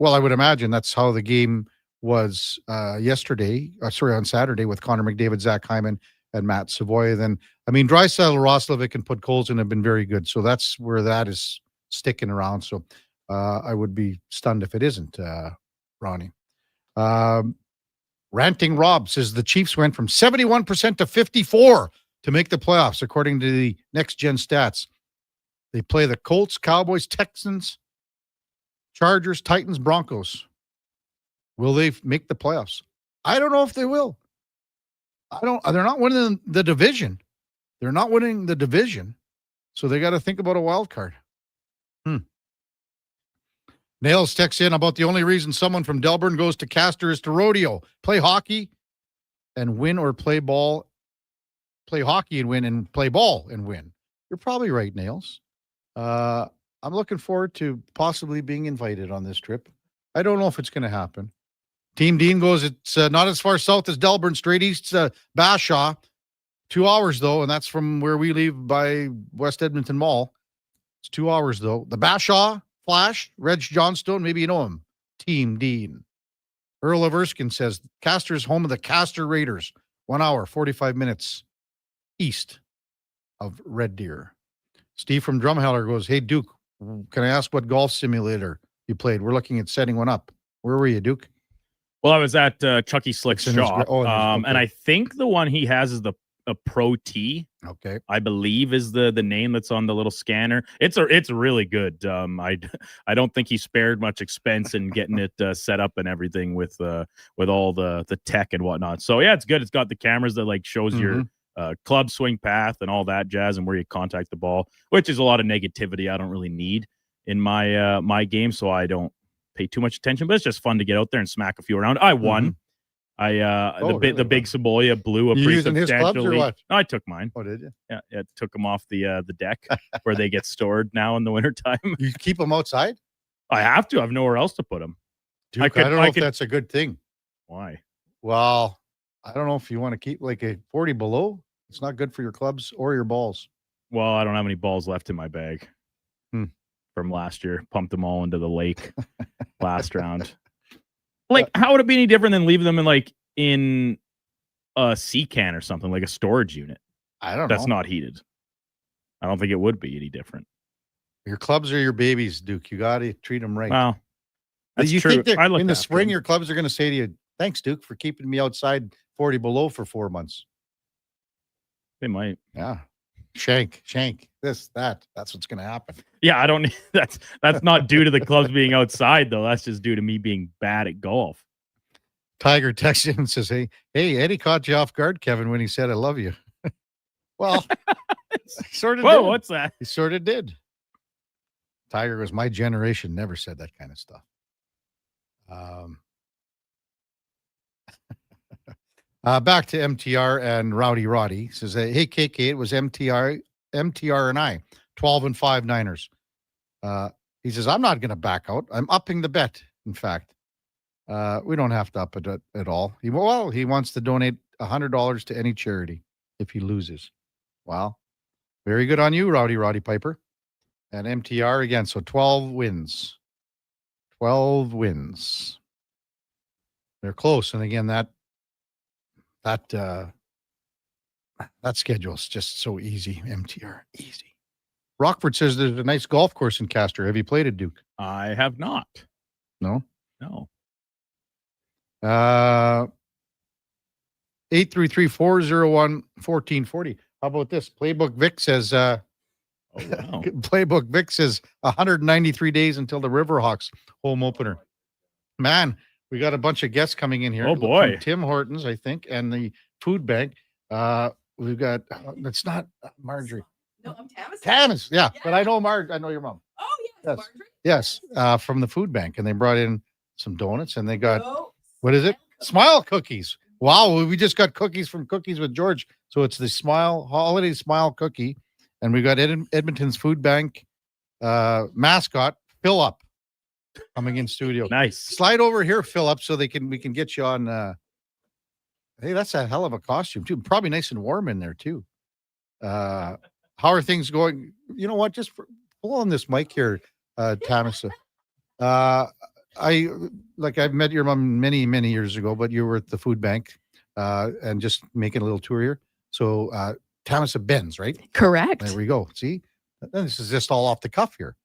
I would imagine that's how the game was yesterday, on Saturday with Connor McDavid, Zach Hyman, and Matt Savoy. Then, I mean, Draisaitl, Roslovic, and Podkolzin have been very good. So that's where that is sticking around. So I would be stunned if it isn't, Ronnie. Ranting Rob says the Chiefs went from 71% to 54% to make the playoffs, according to the next gen stats. They play the Colts, Cowboys, Texans, Chargers, Titans, Broncos. Will they make the playoffs? I don't know if they will. They're not winning the division. They're not winning the division. So they got to think about a wild card. Nails texts in about the only reason someone from Delburne goes to Castor is to rodeo, play hockey and win, or play ball, play hockey and win, and play ball and win. You're probably right, Nails. I'm looking forward to possibly being invited on this trip. I don't know if it's going to happen. Team Dean goes, it's not as far south as Delburne, straight east Bashaw. 2 hours, though, and that's from where we leave by West Edmonton Mall. It's 2 hours, though. The Bashaw Flash, Reg Johnstone, maybe you know him. Team Dean. Earl of Erskine says, Castor's home of the Castor Raiders. 1 hour, 45 minutes east of Red Deer. Steve from Drumheller goes, hey, Duke, can I ask what golf simulator you played? We're looking at setting one up. Where were you, Duke? Well, I was at Chucky Slick's shop, okay. And I think the one he has is a Pro T. Okay, I believe is the name that's on the little scanner. It's really good. I don't think he spared much expense in getting it set up and everything with all the tech and whatnot. So yeah, it's good. It's got the cameras that like shows your club swing path and all that jazz and where you contact the ball, which is a lot of negativity I don't really need in my my game, so I don't pay too much attention. But it's just fun to get out there and smack a few around. I won. The big Saboya blew a pretty substantially. No, I took mine. Oh, did you? Yeah, took them off the deck where they get stored now in the wintertime. You keep them outside? I have to. I have nowhere else to put them. Duke, I don't know if that's a good thing. Why? Well, I don't know if you want to keep like a 40 below. It's not good for your clubs or your balls. Well, I don't have any balls left in my bag from last year. Pumped them all into the lake last round. Like, how would it be any different than leaving them in a sea can or something, like a storage unit? I don't know. That's not heated. I don't think it would be any different. Your clubs are your babies, Duke. You got to treat them right. Well, that's you true. think in the spring, your clubs are going to say to you, thanks, Duke, for keeping me outside 40 below for 4 months. They might. Yeah. Shank, that's what's going to happen. Yeah, I don't. That's not due to the clubs being outside, though. That's just due to me being bad at golf. Tiger texts in and says, "Hey, Eddie caught you off guard, Kevin, when he said I love you." Well, sort of. Whoa, did. What's that? He sort of did. Tiger goes, "My generation never said that kind of stuff." Back to MTR and Rowdy Roddy says, hey, KK, it was MTR and I, 12-5 Niners. He says, I'm not going to back out. I'm upping the bet, in fact. We don't have to up it at all. He wants to donate $100 to any charity if he loses. Wow. Very good on you, Roddy Piper. And MTR again, so 12 wins. 12 wins. They're close. And again, that schedule is just so easy. MTR, easy. Rockford says there's a nice golf course in Castor. Have you played it, Duke? I have not. No? No. 833-401-1440. How about this? Playbook Vic says, Playbook Vic says 193 days until the Riverhawks home opener. Man, We got a bunch of guests coming in here. Oh, boy. From Tim Hortons, I think, and the food bank. We've got, it's not Marjorie. No, I'm Tamis. Tamis, yeah. But I know I know your mom. Oh, yes, Marjorie. Yes, from the food bank. And they brought in some donuts and they got, what is it? Smile cookies. Wow, we just got cookies from Cookies with George. So it's the Holiday Smile cookie. And we got Edmonton's food bank mascot, Philip, coming in studio. Nice. Slide over here, Philip, so we can get you on. Hey, that's a hell of a costume too. Probably nice and warm in there too. How are things going? You know what? Just pull on this mic here, Tamis. I've met your mom many years ago, but you were at the food bank and just making a little tour here. So Tamis Benz, right? Correct. There we go. See, this is just all off the cuff here.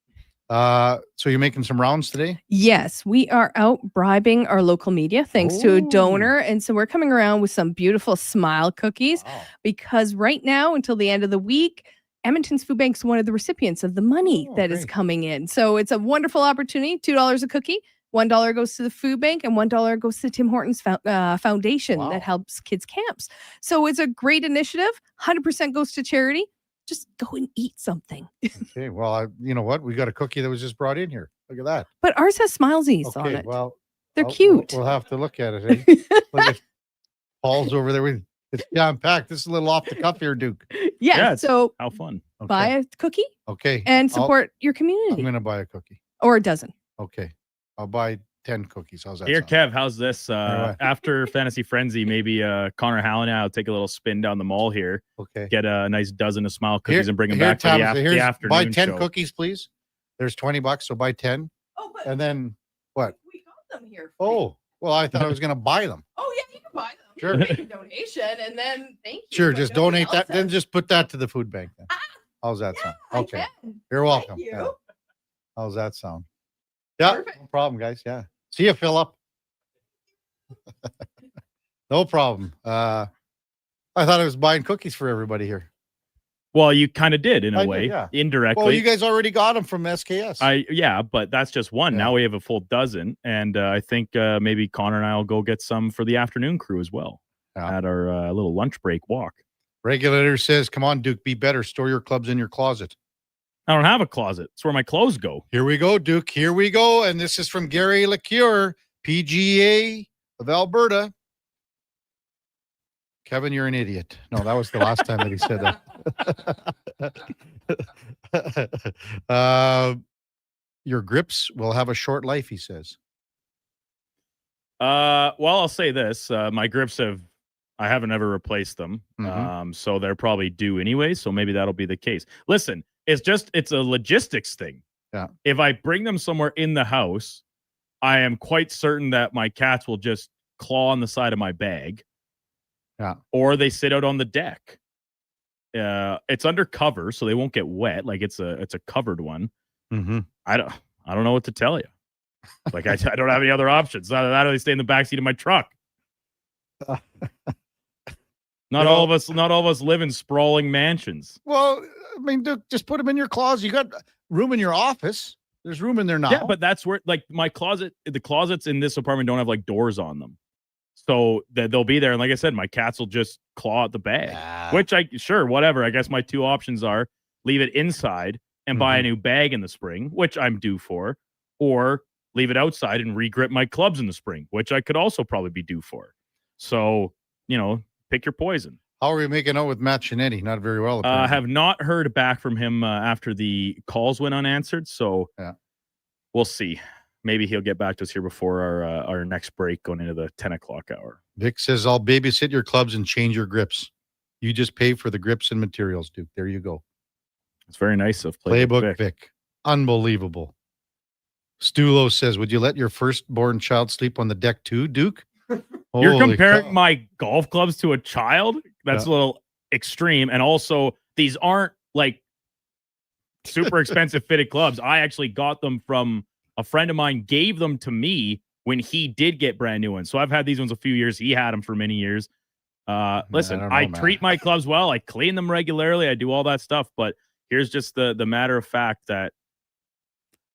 So you're making some rounds today? Yes, we are out bribing our local media thanks to a donor. And so we're coming around with some beautiful smile cookies because right now until the end of the week, Edmonton's Food Bank is one of the recipients of the money that is coming in. So it's a wonderful opportunity. $2 a cookie. $1 goes to the food bank and $1 goes to Tim Hortons Foundation that helps kids camps. So it's a great initiative. 100% goes to charity. Just go and eat something. Okay. Well, you know what? We got a cookie that was just brought in here. Look at that. But ours has smilesies on it. Well, they're cute. We'll have to look at it. Eh? Look at Paul's over there. It's jam-packed. This is a little off the cuff here, Duke. Yeah. So how fun. Buy a cookie. Okay. And support your community. I'm going to buy a cookie. Or a dozen. Okay. I'll buy 10 cookies. How's that Here, sound? Kev, how's this? After Fantasy Frenzy, maybe Connor Howell and I will take a little spin down the mall here. Okay. Get a nice dozen of smile cookies and bring them Here, back for Thomas, the afternoon buy 10 show. cookies, please. There's $20, so buy 10. Oh, but and then what? We got them here. Oh, well, I thought I was going to buy them. Oh, yeah, you can buy them. Sure. Make a donation and then thank you. Sure, but just nobody donate that. else Then just put that to the food bank. Then. How's that sound? Okay. You're welcome. you. Yeah. How's that sound? Yeah, no problem, guys. Yeah. See you, Philip. No problem. I thought I was buying cookies for everybody here. Well, you kind of did in a I did, way, yeah. indirectly. Well, you guys already got them from SKS. Yeah, but that's just one. Now we have a full dozen, and I think maybe Connor and I will go get some for the afternoon crew as well at our little lunch break walk. Regulator says, "Come on, Duke, be better. Store your clubs in your closet." I don't have a closet. It's where my clothes go. Here we go, Duke. Here we go. And this is from Gary LaCure, PGA of Alberta. Kevin, you're an idiot. No, that was the last time that he said that. Your grips will have a short life, he says. Well, I'll say this. My grips I haven't ever replaced them. So they're probably due anyway. So maybe that'll be the case. Listen, it's a logistics thing. Yeah. If I bring them somewhere in the house, I am quite certain that my cats will just claw on the side of my bag. Yeah. Or they sit out on the deck. It's under cover, so they won't get wet. Like it's a covered one. Mm-hmm. I don't know what to tell you. Like I don't have any other options. Either that or they stay in the backseat of my truck. Not all of us live in sprawling mansions. Well, I mean, Duke, just put them in your closet. You got room in your office. There's room in there now. Yeah, but that's where the closets in this apartment don't have like doors on them. So they'll be there. And like I said, my cats will just claw at the bag, which whatever. I guess my two options are leave it inside and buy a new bag in the spring, which I'm due for, or leave it outside and re-grip my clubs in the spring, which I could also probably be due for. So, pick your poison. How are we making out with Matt Chinetti? Not very well. I have not heard back from him after the calls went unanswered. So we'll see. Maybe he'll get back to us here before our next break going into the 10 o'clock hour. Vic says, I'll babysit your clubs and change your grips. You just pay for the grips and materials, Duke. There you go. It's very nice of Playbook Vic. Unbelievable. Stulo says, would you let your firstborn child sleep on the deck too, Duke? You're comparing my golf clubs to a child? That's a little extreme. And also, these aren't like super expensive fitted clubs. I actually got them from a friend of mine, gave them to me when he did get brand new ones. So I've had these ones a few years. He had them for many years. Listen, I treat my clubs well. I clean them regularly. I do all that stuff. But here's just the matter of fact that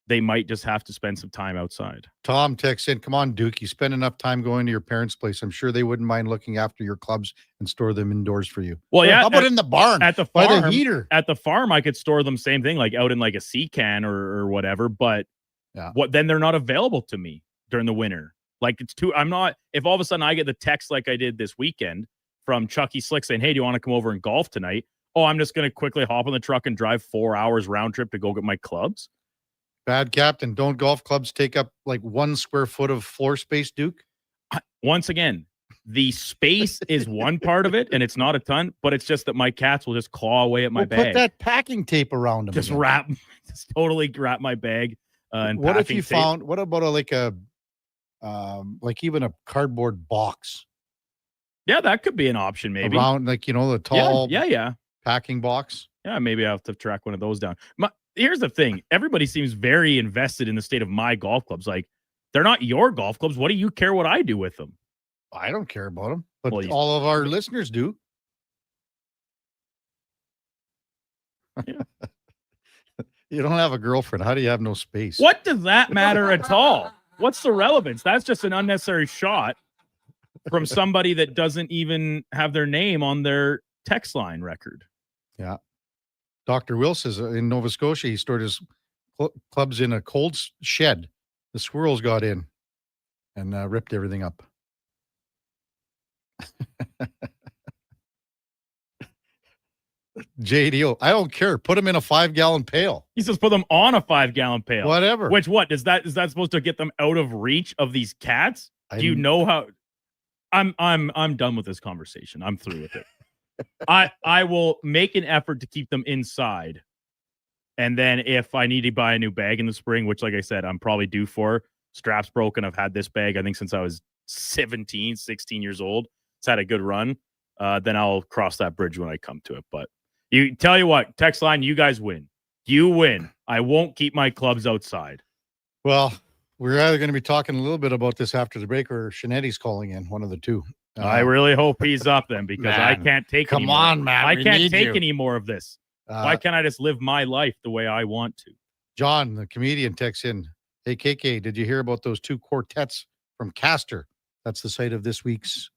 they might just have to spend some time outside. Tom texts in, come on, Duke, you spend enough time going to your parents' place. I'm sure they wouldn't mind looking after your clubs and store them indoors for you. Well, yeah. How about in the barn? At the farm, by the heater? At the farm, I could store them same thing, like out in like a sea can or whatever. But then they're not available to me during the winter. Like if all of a sudden I get the text like I did this weekend from Chucky Slick saying, hey, do you want to come over and golf tonight? Oh, I'm just going to quickly hop on the truck and drive 4 hours round trip to go get my clubs. Bad captain. Don't golf clubs take up like 1 square foot of floor space, Duke? Once again, the space is one part of it, and it's not a ton, but it's just that my cats will just claw away at my bag. Put that packing tape around them. Just totally wrap my bag. And what if you tape. found? What about like even a cardboard box? Yeah, that could be an option. Maybe around the tall yeah packing box. Yeah, maybe I have to track one of those down. Here's the thing. Everybody seems very invested in the state of my golf clubs. Like, they're not your golf clubs. What do you care what I do with them? I don't care about them, but all of our listeners do. Yeah. You don't have a girlfriend. How do you have no space? What does that matter at all? What's the relevance? That's just an unnecessary shot from somebody that doesn't even have their name on their text line record. Yeah. Dr. Will says in Nova Scotia, he stored his clubs in a cold shed. The squirrels got in and ripped everything up. JDO, I don't care. Put them in a 5-gallon pail. He says put them on a 5-gallon pail. Whatever. Which is that supposed to get them out of reach of these cats? Do you know how? I'm done with this conversation. I'm through with it. I will make an effort to keep them inside. And then if I need to buy a new bag in the spring, which, like I said, I'm probably due for, strap's broken. I've had this bag, I think, since I was 16 years old. It's had a good run. Then I'll cross that bridge when I come to it. But tell you what, text line, you guys win. You win. I won't keep my clubs outside. Well, we're either going to be talking a little bit about this after the break or Shanetti's calling in, one of the two. I really hope he's up then, because I can't take Come anymore. on, man. I we can't need take you. any more of this. Why can't I just live my life the way I want to? John, the comedian, texts in, hey, KK, did you hear about those 2 quartets from Castor? That's the site of this week's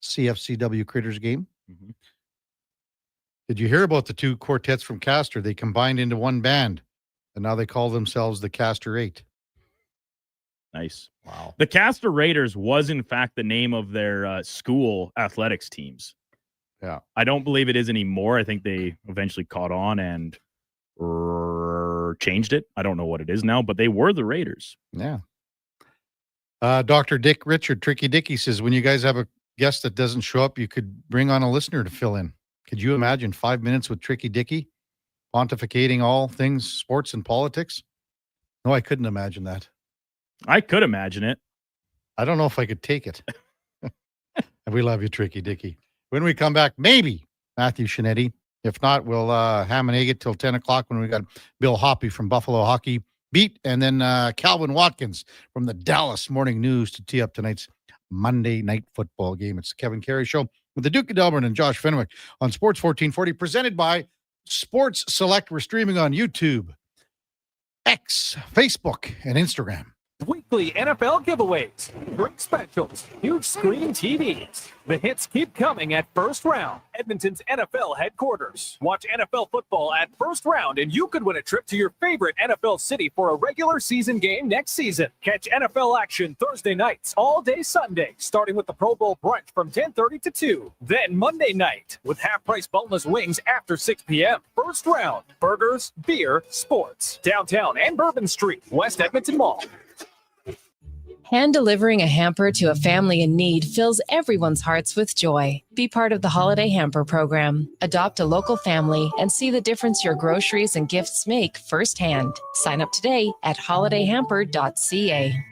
CFCW Critters game. Mm-hmm. Did you hear about the 2 quartets from Castor? They combined into one band, and now they call themselves the Castor 8. Nice. Wow. The Castor Raiders was, in fact, the name of their school athletics teams. Yeah. I don't believe it is anymore. I think they eventually caught on and changed it. I don't know what it is now, but they were the Raiders. Yeah. Dr. Dick Richard, Tricky Dicky, says, when you guys have a guest that doesn't show up, you could bring on a listener to fill in. Could you imagine 5 minutes with Tricky Dicky pontificating all things sports and politics? No, I couldn't imagine that. I could imagine it. I don't know if I could take it. And we love you, Tricky Dicky. When we come back, maybe Matthew Shinetti. If not, we'll ham and egg it till 10 o'clock when we got Bill Hoppy from Buffalo Hockey Beat, and then Calvin Watkins from the Dallas Morning News to tee up tonight's Monday night football game. It's the Kevin Carey Show with the Duke of Delburne and Josh Fenwick on Sports 1440, presented by Sports Select. We're streaming on YouTube, X, Facebook, and Instagram. Weekly NFL giveaways, drink specials, huge screen TVs. The hits keep coming at First Round, Edmonton's NFL headquarters. Watch NFL football at First Round, and you could win a trip to your favorite NFL city for a regular season game next season. Catch NFL action Thursday nights, all day Sunday, starting with the Pro Bowl brunch from 10:30 to 2. Then Monday night with half-price boneless wings after 6 p.m. First Round, burgers, beer, sports. Downtown and Bourbon Street, West Edmonton Mall. Hand delivering a hamper to a family in need fills everyone's hearts with joy. Be part of the Holiday Hamper program. Adopt a local family and see the difference your groceries and gifts make firsthand. Sign up today at holidayhamper.ca.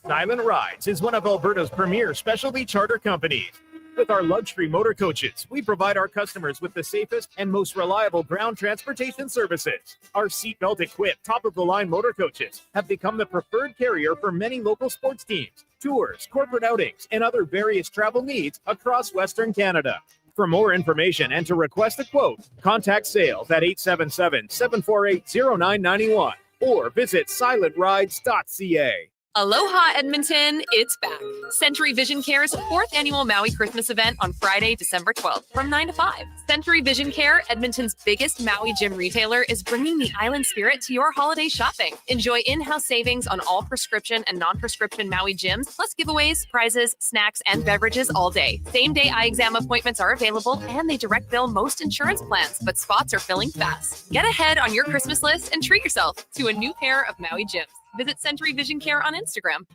Silent Rides is one of Alberta's premier specialty charter companies. With our luxury motor coaches, we provide our customers with the safest and most reliable ground transportation services. Our seatbelt equipped, top-of-the-line motor coaches have become the preferred carrier for many local sports teams, tours, corporate outings, and other various travel needs across Western Canada. For more information and to request a quote, contact sales at 877-748-0991. or visit silentrides.ca. Aloha Edmonton, it's back. Century Vision Care's 4th annual Maui Christmas event on Friday, December 12th from 9 to 5. Century Vision Care, Edmonton's biggest Maui gym retailer, is bringing the island spirit to your holiday shopping. Enjoy in-house savings on all prescription and non-prescription Maui gyms, plus giveaways, prizes, snacks, and beverages all day. Same-day eye exam appointments are available, and they direct bill most insurance plans, but spots are filling fast. Get ahead on your Christmas list and treat yourself to a new pair of Maui gyms. Visit Century Vision Care on Instagram.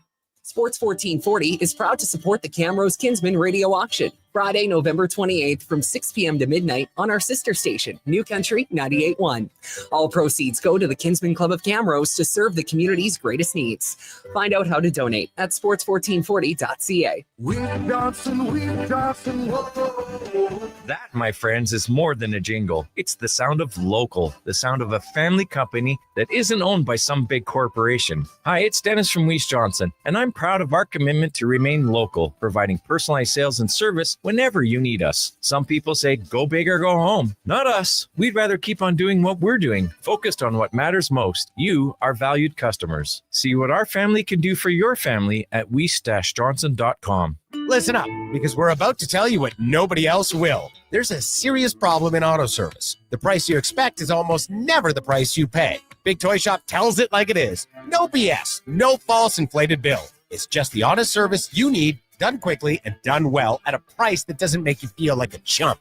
Sports 1440 is proud to support the Camrose Kinsman Radio Auction, Friday, November 28th from 6 p.m. to midnight on our sister station, New Country 98.1. All proceeds go to the Kinsman Club of Camrose to serve the community's greatest needs. Find out how to donate at sports1440.ca. That, my friends, is more than a jingle. It's the sound of local, the sound of a family company that isn't owned by some big corporation. Hi, it's Dennis from Weiss Johnson, and I'm proud of our commitment to remain local, providing personalized sales and service whenever you need us. Some people say, go big or go home. Not us. We'd rather keep on doing what we're doing, focused on what matters most. You, our valued customers. See what our family can do for your family at weiss-johnson.com. Listen up, because we're about to tell you what nobody else will. There's a serious problem in auto service. The price you expect is almost never the price you pay. Big Toy Shop tells it like it is. No BS, no false inflated bill. It's just the honest service you need, done quickly and done well at a price that doesn't make you feel like a chump.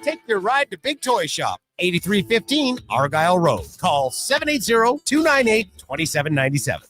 Take your ride to Big Toy Shop, 8315 Argyle Road. Call 780-298-2797.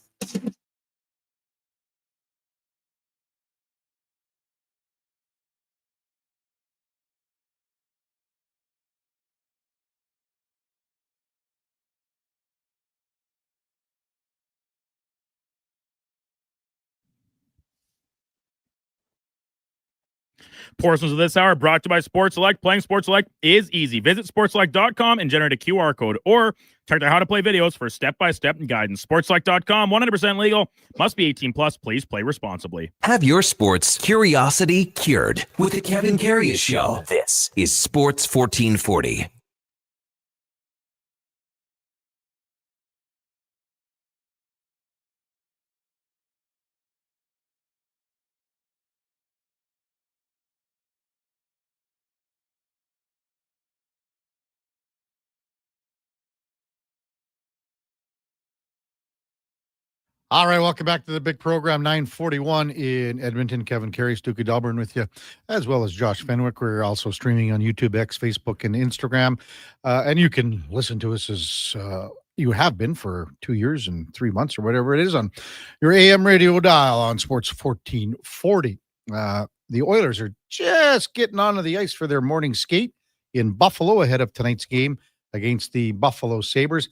Portions of this hour brought to you by Sports Select. Playing Sports Select is easy. Visit sportselect.com and generate a QR code, or check their how to play videos for step-by-step guidance. Sportselect.com, 100% legal, must be 18 plus. Please play responsibly. Have your sports curiosity cured with the Kevin Karius Show. This is Sports 1440. All right, welcome back to the big program, 941 in Edmonton. Kevin Karius, Duke of Delburne with you, as well as Josh Fenwick. We're also streaming on YouTube, X, Facebook, and Instagram. And you can listen to us as you have been for 2 years and 3 months or whatever it is on your AM radio dial on Sports 1440. The Oilers are just getting onto the ice for their morning skate in Buffalo ahead of tonight's game against the Buffalo Sabres.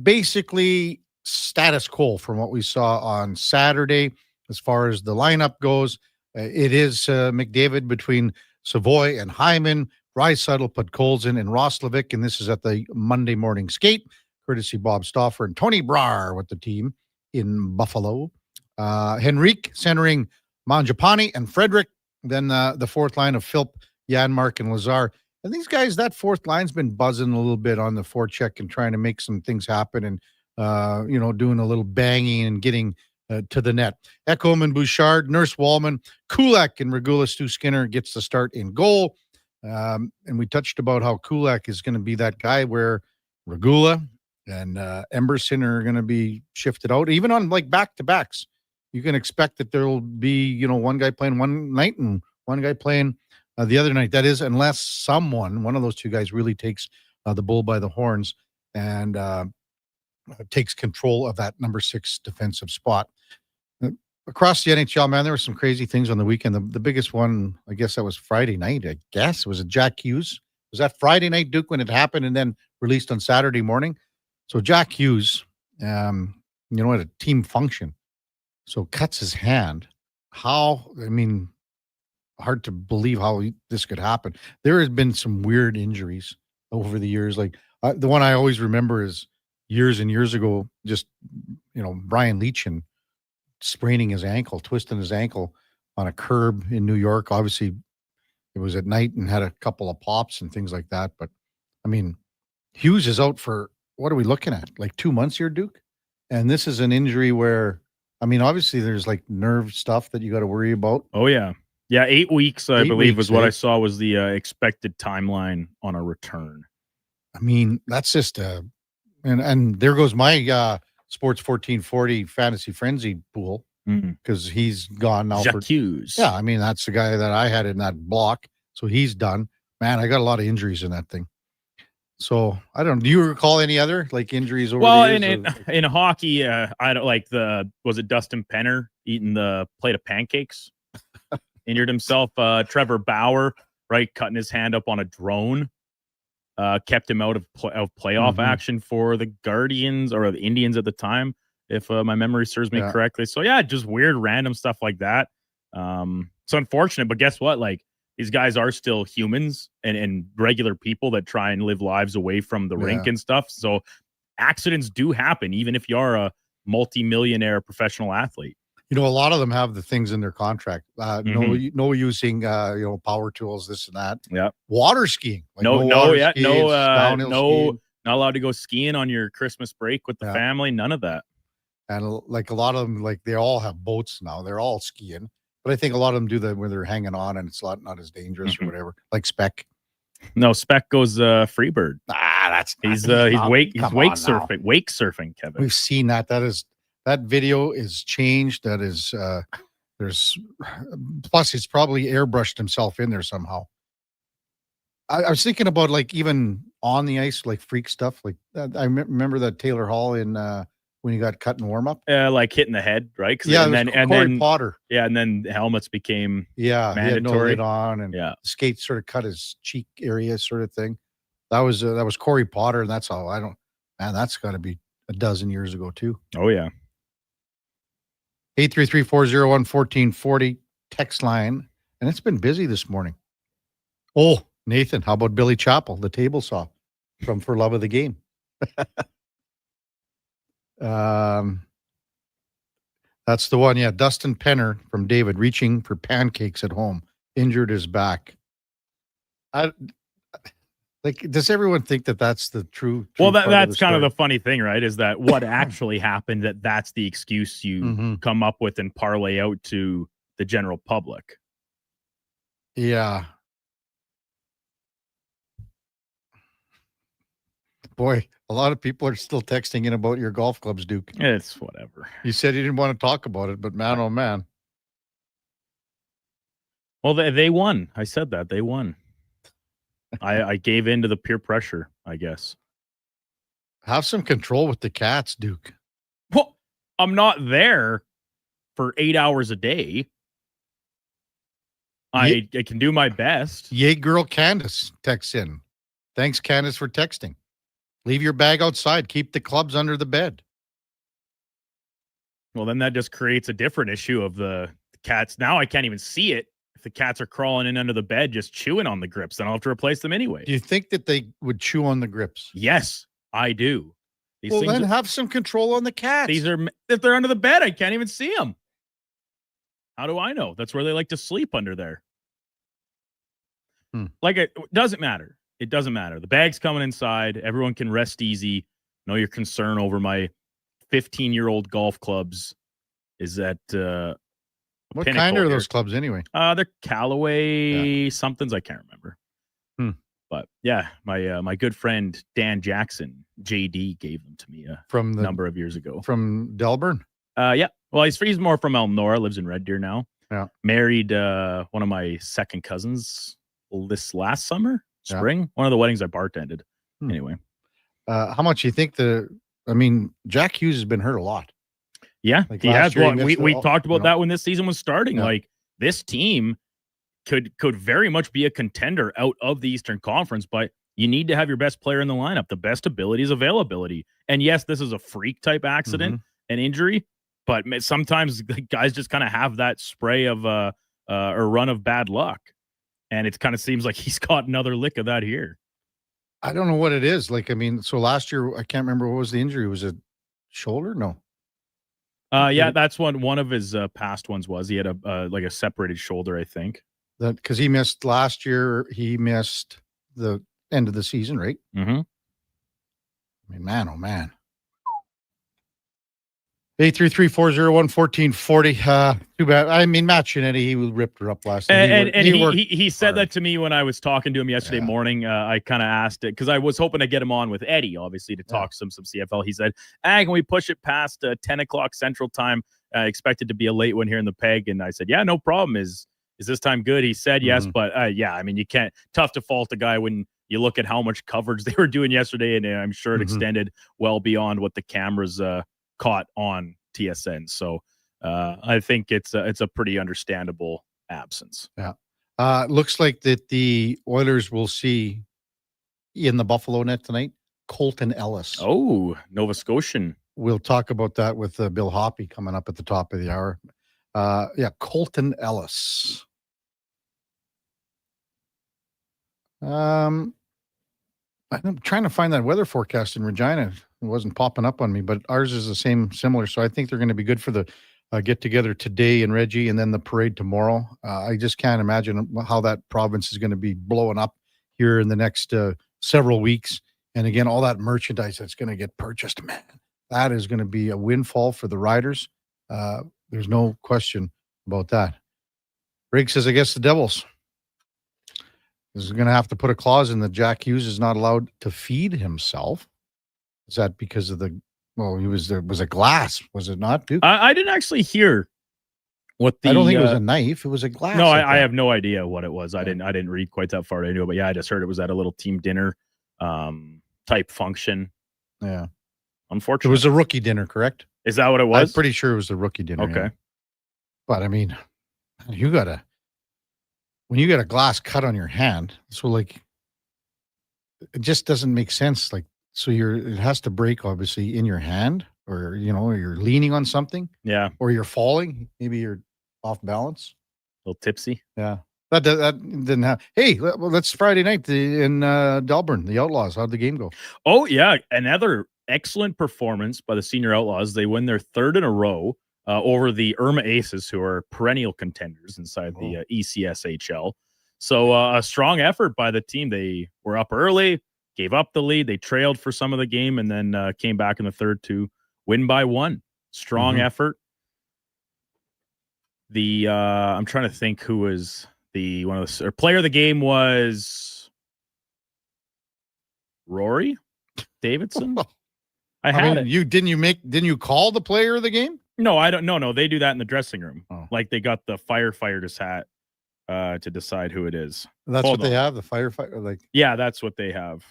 Basically, status quo from what we saw on Saturday as far as the lineup goes. It is McDavid between Savoy and Hyman, Draisaitl, Podkolzin, and Roslovic, and this is at the Monday morning skate, courtesy Bob Stauffer and Tony Brar with the team in Buffalo. Henrique centering Mangiapane and Frederick, then the fourth line of Philp, Janmark, and Lazar. And these guys, that fourth line's been buzzing a little bit on the forecheck and trying to make some things happen and doing a little banging and getting to the net. Ekholm and Bouchard, Nurse Wallman, Kulak and Regula. Stu Skinner gets the start in goal. And we touched about how Kulak is going to be that guy where Regula and Emberson are going to be shifted out. Even on like back-to-backs, you can expect that there will be, one guy playing one night and one guy playing the other night. That is, unless one of those two guys really takes the bull by the horns and takes control of that number 6 defensive spot. Across the NHL, man, there were some crazy things on the weekend. The biggest one, I guess that was Friday night, was it Jack Hughes? Was that Friday night, Duke, when it happened and then released on Saturday morning? So Jack Hughes, at a team function, so cuts his hand. Hard to believe how this could happen. There has been some weird injuries over the years. Like the one I always remember is years and years ago, just, Brian Leachin spraining his ankle, twisting his ankle on a curb in New York. Obviously, it was at night and had a couple of pops and things like that. But I mean, Hughes is out for, what are we looking at? Like 2 months here, Duke? And this is an injury where, I mean, obviously there's like nerve stuff that you got to worry about. Oh, yeah. Yeah, 8 weeks, I 8 believe, weeks, was what eh? I saw was the expected timeline on a return. I mean, that's just and there goes my Sports 1440 Fantasy Frenzy pool because he's gone now. Jacques Hughes. Yeah, I mean, that's the guy that I had in that block. So he's done. Man, I got a lot of injuries in that thing. So I don't. Do you recall any other like injuries over Well, the years? in hockey, I don't like was it Dustin Penner eating the plate of pancakes? Injured himself. Trevor Bauer, right, cutting his hand up on a drone. Kept him out of playoff action for the Guardians or the Indians at the time, if my memory serves me correctly. So yeah, just weird, random stuff like that. It's unfortunate, but guess what? Like, these guys are still humans and regular people that try and live lives away from the rink and stuff. So accidents do happen, even if you are a multi-millionaire professional athlete. You know, a lot of them have the things in their contract. No using power tools, this and that. Yeah. Water skiing. Like No, downhill skiing. not allowed to go skiing on your Christmas break with the family. None of that. And like a lot of them, like they all have boats now. They're all skiing. But I think a lot of them do that when they're hanging on and it's not as dangerous or whatever. Like Speck. No, Speck goes Freebird. He's wake surfing, Kevin. We've seen that. That video is changed. That is plus he's probably airbrushed himself in there somehow. I was thinking about like even on the ice, like freak stuff. Like I remember that Taylor Hall in when he got cut in warm up. Like hitting the head, right? And then Potter. Yeah, and then helmets became mandatory. mandatory. He had no lid on, and skates sort of cut his cheek area, sort of thing. That was Corey Potter, and that's all. That's got to be a dozen years ago too. Oh yeah. 833-401-1440 text line, and it's been busy this morning. Oh, Nathan, how about Billy Chappell, the table saw from For Love of the Game? That's the one. Yeah, Dustin Penner from David, reaching for pancakes at home, injured his back. Does everyone think that that's the true well, part that's kind of story? the funny thing, right? Is that what actually happened? That's the excuse you come up with and parlay out to the general public. Yeah. Boy, a lot of people are still texting in about your golf clubs, Duke. It's whatever. You said you didn't want to talk about it, but man, oh man. Well, they won. I said that. They won. I gave in to the peer pressure, I guess. Have some control with the cats, Duke. Well, I'm not there for 8 hours a day. I can do my best. Yay, girl Candace texts in. Thanks, Candace, for texting. Leave your bag outside. Keep the clubs under the bed. Well, then that just creates a different issue of the cats. Now I can't even see it. If the cats are crawling in under the bed, just chewing on the grips, then I'll have to replace them anyway. Do you think that they would chew on the grips? Yes, I do. Well, then have some control on the cats. If they're under the bed, I can't even see them. How do I know? That's where they like to sleep, under there. Like, it doesn't matter. It doesn't matter. The bag's coming inside. Everyone can rest easy. No, your concern over my 15-year-old golf clubs is that what kind are those clubs anyway? They're Callaway somethings. I can't remember. But yeah, my good friend Dan Jackson, JD, gave them to me a number of years ago. From Delburne? Yeah. Well, he's more from Elmora, lives in Red Deer now. Yeah. Married one of my second cousins this last spring. One of the weddings I bartended. Anyway. How much you think Jack Hughes has been hurt a lot. Yeah, like he has. Well, we all, talked about that when this season was starting. Yeah. Like, this team could very much be a contender out of the Eastern Conference, but you need to have your best player in the lineup. The best ability is availability. And yes, this is a freak type accident and injury, but sometimes guys just kind of have that spray of a run of bad luck. And it kind of seems like he's caught another lick of that here. I don't know what it is. So last year, I can't remember what was the injury. Was it shoulder? No. Yeah, that's one of his past ones was. He had a separated shoulder, I think. Because he missed last year. He missed end of the season, right? Mm-hmm. I mean, man, oh man. 833-401-1440. Too bad. I mean, Matt Shinetti, he ripped her up last night. And he said that to me when I was talking to him yesterday morning. I kind of asked it because I was hoping to get him on with Eddie, obviously, to talk some CFL. He said, can we push it past 10 o'clock Central Time? Expected to be a late one here in the Peg. And I said, yeah, no problem. Is this time good? He said yes, but yeah, I mean, you can't. Tough to fault a guy when you look at how much coverage they were doing yesterday, and I'm sure it extended well beyond what the cameras caught on TSN. So I think it's a pretty understandable absence. Yeah. Looks like that the Oilers will see in the Buffalo net tonight, Colton Ellis. Oh, Nova Scotian. We'll talk about that with Bill Hoppy coming up at the top of the hour. Yeah, Colton Ellis. I'm trying to find that weather forecast in Regina. It wasn't popping up on me, but ours is the similar. So I think they're going to be good for the get together today in Reggie and then the parade tomorrow. I just can't imagine how that province is going to be blowing up here in the next several weeks. And again, all that merchandise that's going to get purchased, man, that is going to be a windfall for the riders. There's no question about that. Riggs says, I guess the Devils is going to have to put a clause in that Jack Hughes is not allowed to feed himself. Is that because of was a glass, was it not, Duke? I didn't actually hear what the. I don't think it was a knife. It was a glass. No, I have no idea what it was. I didn't read quite that far into it, but yeah, I just heard it was at a little team dinner type function. Yeah. Unfortunately. It was a rookie dinner, correct? Is that what it was? I'm pretty sure it was the rookie dinner. Okay. Yeah. But I mean, when you got a glass cut on your hand, so like it just doesn't make sense. Like, so it has to break obviously in your hand, or or you're leaning on something. Yeah. Or you're falling. Maybe you're off balance. A little tipsy. Yeah. That didn't happen. Hey, well, that's Friday night in Delburne, the Outlaws. How'd the game go? Oh, yeah. Another excellent performance by the Senior Outlaws. They win their third in a row over the Irma Aces, who are perennial contenders inside the ECSHL. So a strong effort by the team. They were up early, gave up the lead. They trailed for some of the game and then came back in the third to win by one. Strong effort. I'm trying to think who was player of the game was Rory Davidson. Didn't you call the player of the game? No, I don't. No, they do that in the dressing room. Like they got the firefighter's hat to decide who it is. That's what they have, the firefighter. Yeah, that's what they have.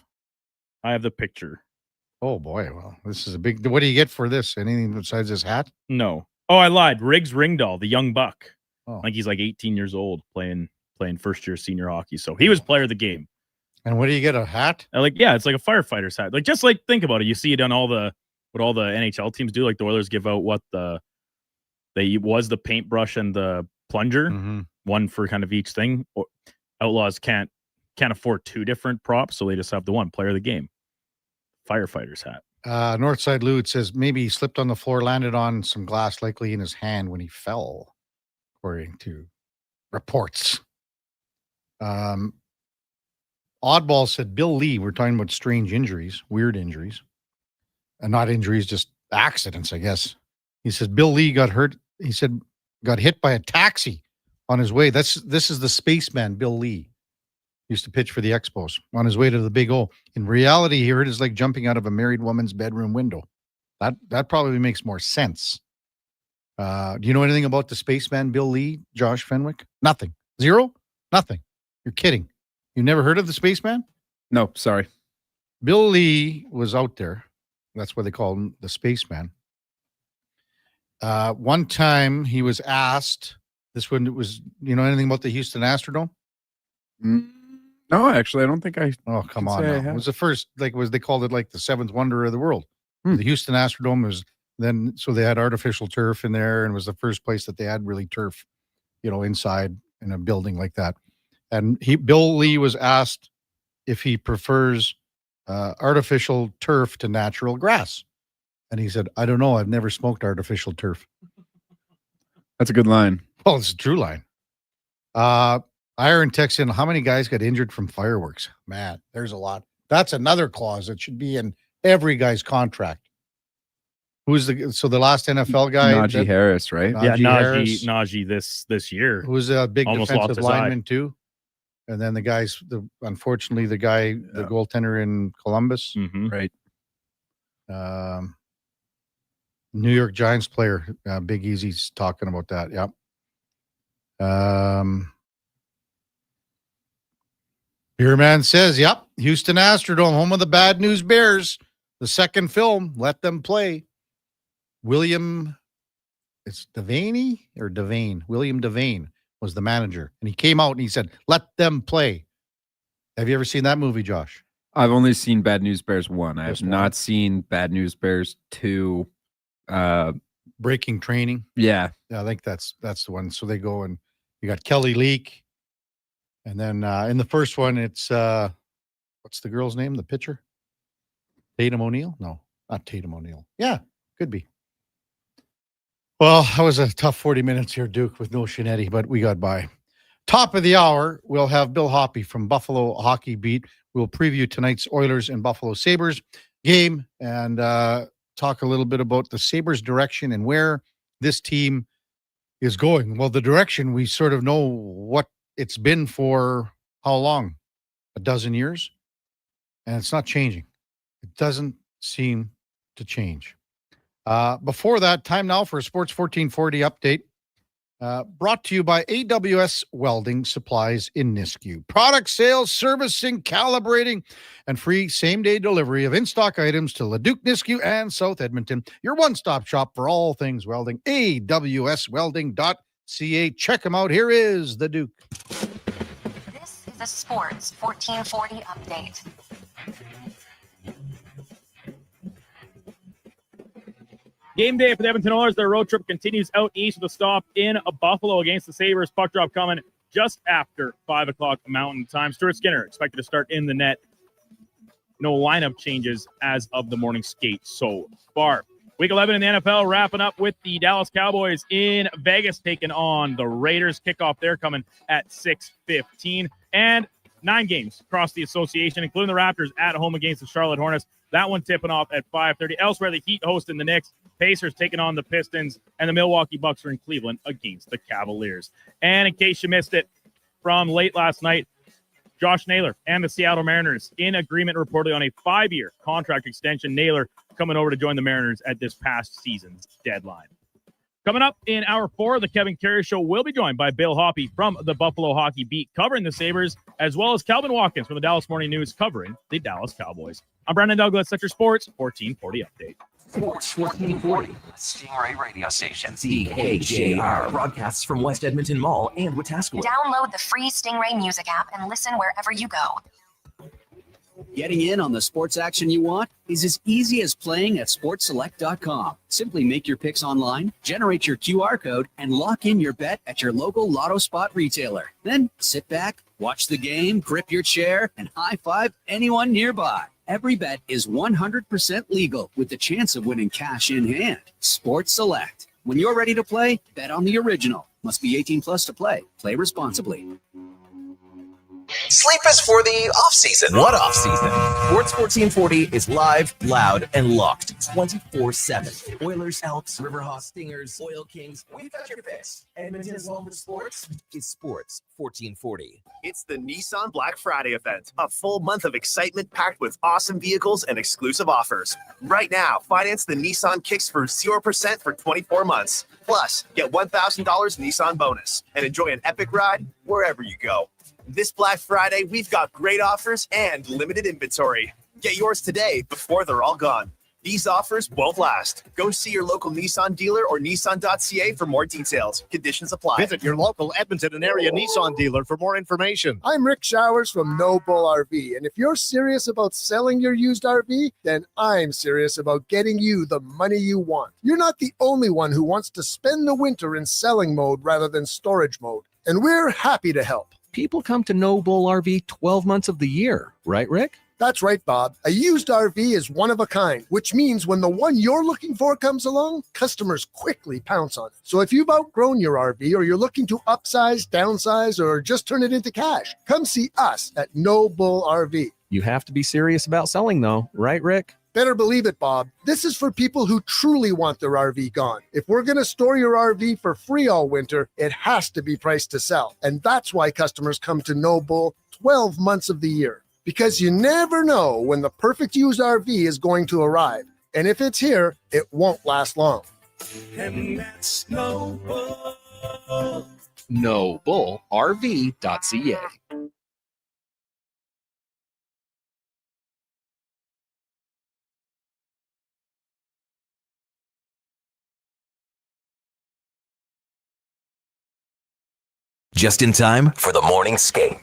I have the picture. Oh boy, well, this is a big. What do you get for this? Anything besides this hat? No. Oh, I lied. Riggs Ringdahl, the young buck. Oh. Like he's like 18 years old, playing first year senior hockey. So he was player of the game. And what do you get? A hat? It's like a firefighter's hat. Like just like think about it. You see it on all the NHL teams do. Like the Oilers give out the paintbrush and the plunger, one for kind of each thing. Outlaws can't afford two different props, so they just have the one player of the game. Firefighter's hat. Northside Lou, it says maybe he slipped on the floor, landed on some glass, likely in his hand when he fell, according to reports. Oddball said Bill Lee, we're talking about strange injuries, weird injuries, and not injuries, just accidents, I guess. He said Bill Lee got hurt. He said got hit by a taxi on his way. This is the spaceman, Bill Lee. Used to pitch for the Expos on his way to the Big O. In reality, he hurt his leg jumping out of a married woman's bedroom window. That probably makes more sense. Do you know anything about the spaceman, Bill Lee, Josh Fenwick? Nothing. Zero? Nothing. You're kidding. You never heard of the spaceman? No, sorry. Bill Lee was out there. That's why they call him the spaceman. One time he was asked, this one was, anything about the Houston Astrodome? No, actually, I don't think I. Oh, come on. No. It was the first, they called it like the seventh wonder of the world. The Houston Astrodome was then, so they had artificial turf in there, and it was the first place that they had really turf, inside in a building like that. And Bill Lee was asked if he prefers artificial turf to natural grass. And he said, I don't know. I've never smoked artificial turf. That's a good line. Well, it's a true line. Iron texts in, how many guys got injured from fireworks? Man, there's a lot. That's another clause that should be in every guy's contract. Who's the last NFL guy? Najee Harris, right? Najee this year. Who's a big Almost defensive lost his eye. lineman too. And then the goaltender in Columbus. Right. New York Giants player, Big Easy's talking about that. Yep. Beerman says, yep, Houston Astrodome, home of the Bad News Bears. The second film, let them play. William Devane. William Devane was the manager. And he came out and he said, let them play. Have you ever seen that movie, Josh? I've only seen Bad News Bears 1. I have not seen Bad News Bears 2. Breaking Training. Yeah. I think that's the one. So they go and you got Kelly Leak. And then in the first one, it's what's the girl's name? The pitcher? Tatum O'Neal? No, not Tatum O'Neal. Yeah, could be. Well, that was a tough 40 minutes here, Duke, with no Shinetti, but we got by. Top of the hour, we'll have Bill Hoppy from Buffalo Hockey Beat. We'll preview tonight's Oilers and Buffalo Sabres game and talk a little bit about the Sabres' direction and where this team is going. Well, the direction, we sort of know what it's been for how long? A dozen years? And it's not changing. It doesn't seem to change. Before that, time now for a Sports 1440 update. Brought to you by AWS Welding Supplies in Nisku. Product sales, servicing, calibrating, and free same-day delivery of in-stock items to Leduc, Nisku, and South Edmonton. Your one-stop shop for all things welding. AWSwelding.ca. Check them out. Here is the Duke. This is a Sports 1440 update. Game day for the Edmonton Oilers. Their road trip continues out east with a stop in Buffalo against the Sabres. Puck drop coming just after 5 o'clock Mountain Time. Stuart Skinner expected to start in the net. No lineup changes as of the morning skate so far. Week 11 in the NFL wrapping up with the Dallas Cowboys in Vegas taking on the Raiders. Kickoff there coming at 6:15. And 9 games across the association, including the Raptors at home against the Charlotte Hornets. That one tipping off at 5:30. Elsewhere, the Heat hosting the Knicks. Pacers taking on the Pistons. And the Milwaukee Bucks are in Cleveland against the Cavaliers. And in case you missed it from late last night, Josh Naylor and the Seattle Mariners in agreement reportedly on a 5-year contract extension. Naylor coming over to join the Mariners at this past season's deadline. Coming up in hour 4, the Kevin Karius Show will be joined by Bill Hoppy from the Buffalo Hockey Beat covering the Sabres, as well as Calvin Watkins from the Dallas Morning News covering the Dallas Cowboys. I'm Brandon Douglas. That's your Sports 1440 update. Sports 1440, Stingray Radio Station, CKJR, broadcasts from West Edmonton Mall and Wetaskiwin. Download the free Stingray music app and listen wherever you go. Getting in on the sports action you want is as easy as playing at sportselect.com. Simply make your picks online, generate your QR code, and lock in your bet at your local Lotto Spot retailer. Then sit back, watch the game, grip your chair, and high-five anyone nearby. Every bet is 100% legal with the chance of winning cash in hand. Sports Select. When you're ready to play, bet on the original. Must be 18 plus to play. Play responsibly. Sleep is for the off-season. What off-season? Sports 1440 is live, loud, and locked 24/7. Oilers, Elks, Riverhawks, Stingers, Oil Kings. We've got your fix. Edmonton's home for sports is Sports 1440. It's the Nissan Black Friday event, a full month of excitement packed with awesome vehicles and exclusive offers. Right now, finance the Nissan Kicks for 0% for 24 months. Plus, get $1,000 Nissan bonus and enjoy an epic ride wherever you go. This Black Friday, we've got great offers and limited inventory. Get yours today before they're all gone. These offers won't last. Go see your local Nissan dealer or Nissan.ca for more details. Conditions apply. Visit your local Edmonton and area Nissan dealer for more information. I'm Rick Showers from No Bull RV, and if you're serious about selling your used RV, then I'm serious about getting you the money you want. You're not the only one who wants to spend the winter in selling mode rather than storage mode, and we're happy to help. People come to No Bull RV 12 months of the year, right, Rick? That's right, Bob. A used RV is one of a kind, which means when the one you're looking for comes along, customers quickly pounce on it. So if you've outgrown your RV or you're looking to upsize, downsize, or just turn it into cash, come see us at No Bull RV. You have to be serious about selling, though, right, Rick? Better believe it, Bob. This is for people who truly want their RV gone. If we're going to store your RV for free all winter, it has to be priced to sell. And that's why customers come to No Bull 12 months of the year. Because you never know when the perfect used RV is going to arrive. And if it's here, it won't last long. And that's No Bull. NoBullRV.ca. Just in time for the morning skate.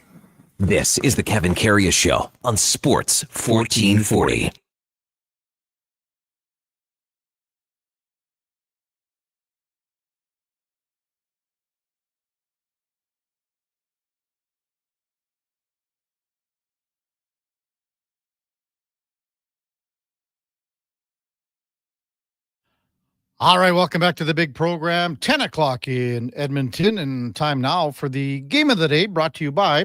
This is the Kevin Karius Show on Sports 1440. All right, welcome back to the big program. 10 o'clock in Edmonton, and time now for the game of the day, brought to you by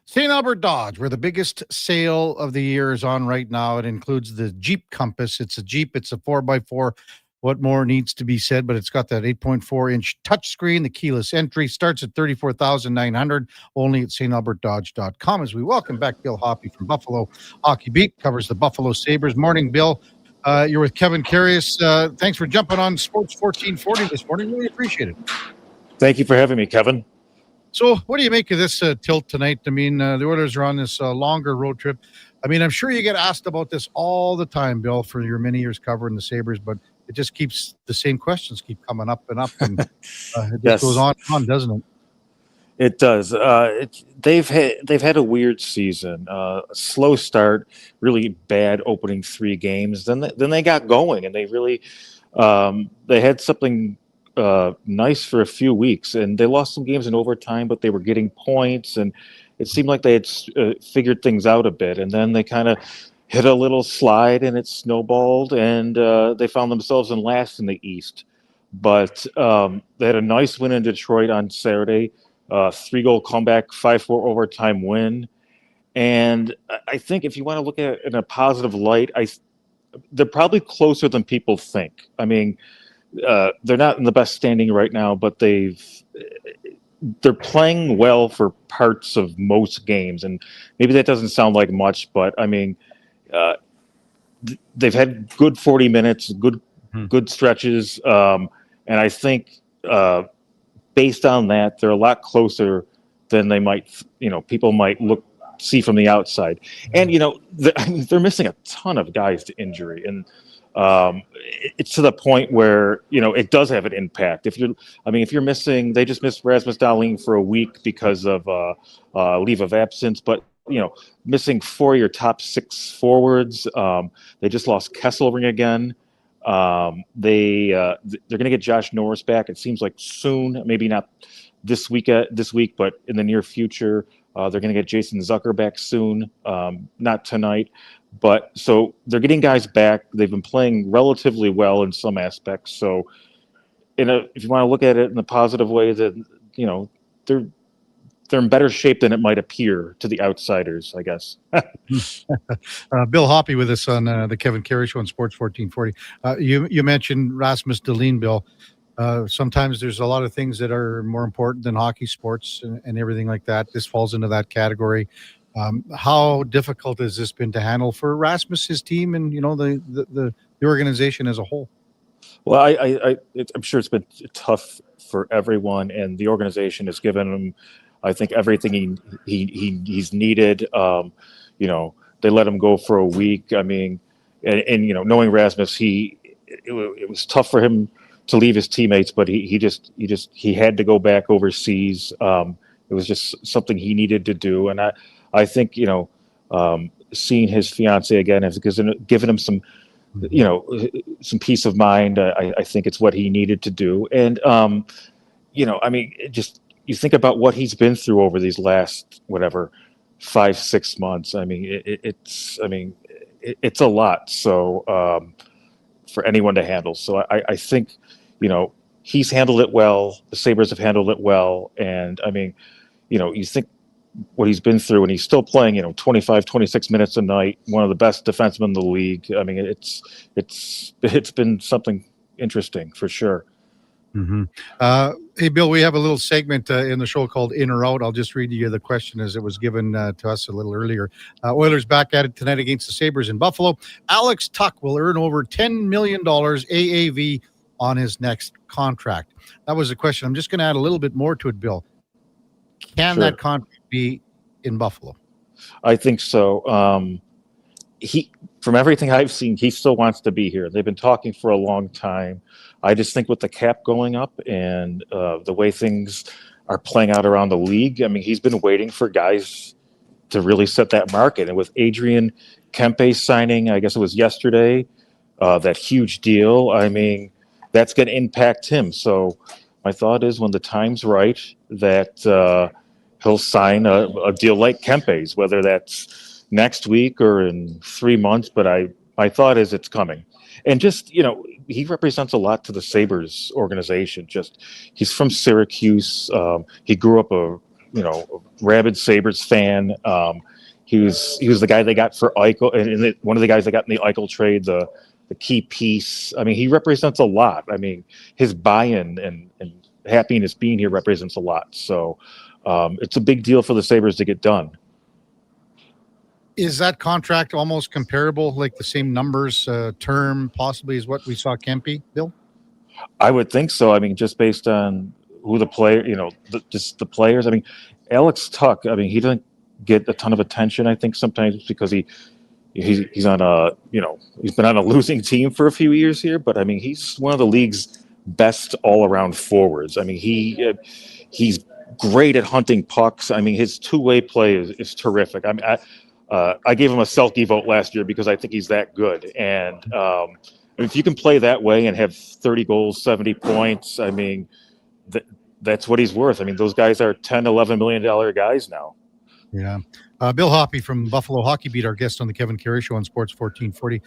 St. Albert Dodge, where the biggest sale of the year is on right now. It includes the Jeep Compass. It's a Jeep. It's a 4x4. What more needs to be said? But it's got that 8.4-inch touchscreen. The keyless entry starts at $34,900, only at stalbertdodge.com. As we welcome back Bill Hoppy from Buffalo Hockey Beat, covers the Buffalo Sabres. Morning, Bill. You're with Kevin Karius. Thanks for jumping on Sports 1440 this morning. Really appreciate it. Thank you for having me, Kevin. So what do you make of this tilt tonight? I mean, the Oilers are on this longer road trip. I mean, I'm sure you get asked about this all the time, Bill, for your many years covering the Sabres, but it just keeps the same questions keep coming up and up, and it just goes on and on, doesn't it? It does. They've had a weird season. A slow start, really bad opening 3 games. Then they got going, and they really they had something nice for a few weeks, and they lost some games in overtime, but they were getting points, and it seemed like they had figured things out a bit. And then they kind of hit a little slide, and it snowballed, and they found themselves in last in the East. But they had a nice win in Detroit on Saturday. 3-goal comeback, 5-4 overtime win. And I think if you want to look at it in a positive light, they're probably closer than people think. I mean, they're not in the best standing right now, but they're playing well for parts of most games. And maybe that doesn't sound like much, but I mean, they've had good 40 minutes, good stretches. And I think, based on that, they're a lot closer than they might, people might see from the outside. And, they're missing a ton of guys to injury. And it's to the point where, it does have an impact. If you're missing, they just missed Rasmus Dahlin for a week because of leave of absence, but, missing 4 of your top 6 forwards. They just lost Kesselring again. They're going to get Josh Norris back. It seems like soon, maybe not this week, but in the near future. They're going to get Jason Zucker back soon, not tonight. But so they're getting guys back. They've been playing relatively well in some aspects. So, if you want to look at it in a positive way, that they're in better shape than it might appear to the outsiders, I guess. Bill Hoppy with us on the Kevin Karius Show on Sports 1440. You mentioned Rasmus Dahlin, Bill. Sometimes there's a lot of things that are more important than hockey, sports, and everything like that. This falls into that category. How difficult has this been to handle for Rasmus, his team, and the organization as a whole? Well, I'm sure it's been tough for everyone, and the organization has given him, I think, everything he's needed. They let him go for a week. I mean, and knowing Rasmus, it was tough for him to leave his teammates, but he had to go back overseas. It was just something he needed to do, and I think seeing his fiance again has given him some some peace of mind. I think it's what he needed to do, and you think about what he's been through over these last 5-6 months. I mean, it's a lot. So for anyone to handle. So I think, he's handled it well. The Sabres have handled it well. And I mean, you think what he's been through, and he's still playing, 25, 26 minutes a night, one of the best defensemen in the league. I mean, it's been something interesting for sure. Mm-hmm. Hey, Bill, we have a little segment in the show called In or Out. I'll just read you the question as it was given to us a little earlier. Oilers back at it tonight against the Sabres in Buffalo. Alex Tuck will earn over $10 million AAV on his next contract. That was the question. I'm just going to add a little bit more to it, Bill. Can that contract be in Buffalo? I think so. From everything I've seen, he still wants to be here. They've been talking for a long time. I just think with the cap going up and the way things are playing out around the league, I mean, he's been waiting for guys to really set that market. And with Adrian Kempe signing, I guess it was yesterday, that huge deal, I mean, that's going to impact him. So my thought is when the time's right, that he'll sign a deal like Kempe's, whether that's next week or in 3 months. But my thought is it's coming. And just, he represents a lot to the Sabres organization. He's from Syracuse. He grew up a rabid Sabres fan. He was the guy they got for Eichel, and one of the guys they got in the Eichel trade, the key piece. I mean, he represents a lot. I mean, his buy-in and happiness being here represents a lot. So it's a big deal for the Sabres to get done. Is that contract almost comparable, like the same numbers, term, possibly, as what we saw Kempe, Bill? I would think so. I mean, just based on who the player, just the players. I mean, Alex Tuck, I mean, he doesn't get a ton of attention, I think, sometimes because he's on he's been on a losing team for a few years here, but I mean, he's one of the league's best all-around forwards. I mean, he's great at hunting pucks. I mean, his two-way play is terrific. I mean, I gave him a Selke vote last year because I think he's that good. And if you can play that way and have 30 goals, 70 points, I mean, that's what he's worth. I mean, those guys are $10, $11 million guys now. Yeah. Bill Hoppy from Buffalo Hockey Beat, our guest on the Kevin Karius Show on Sports 1440.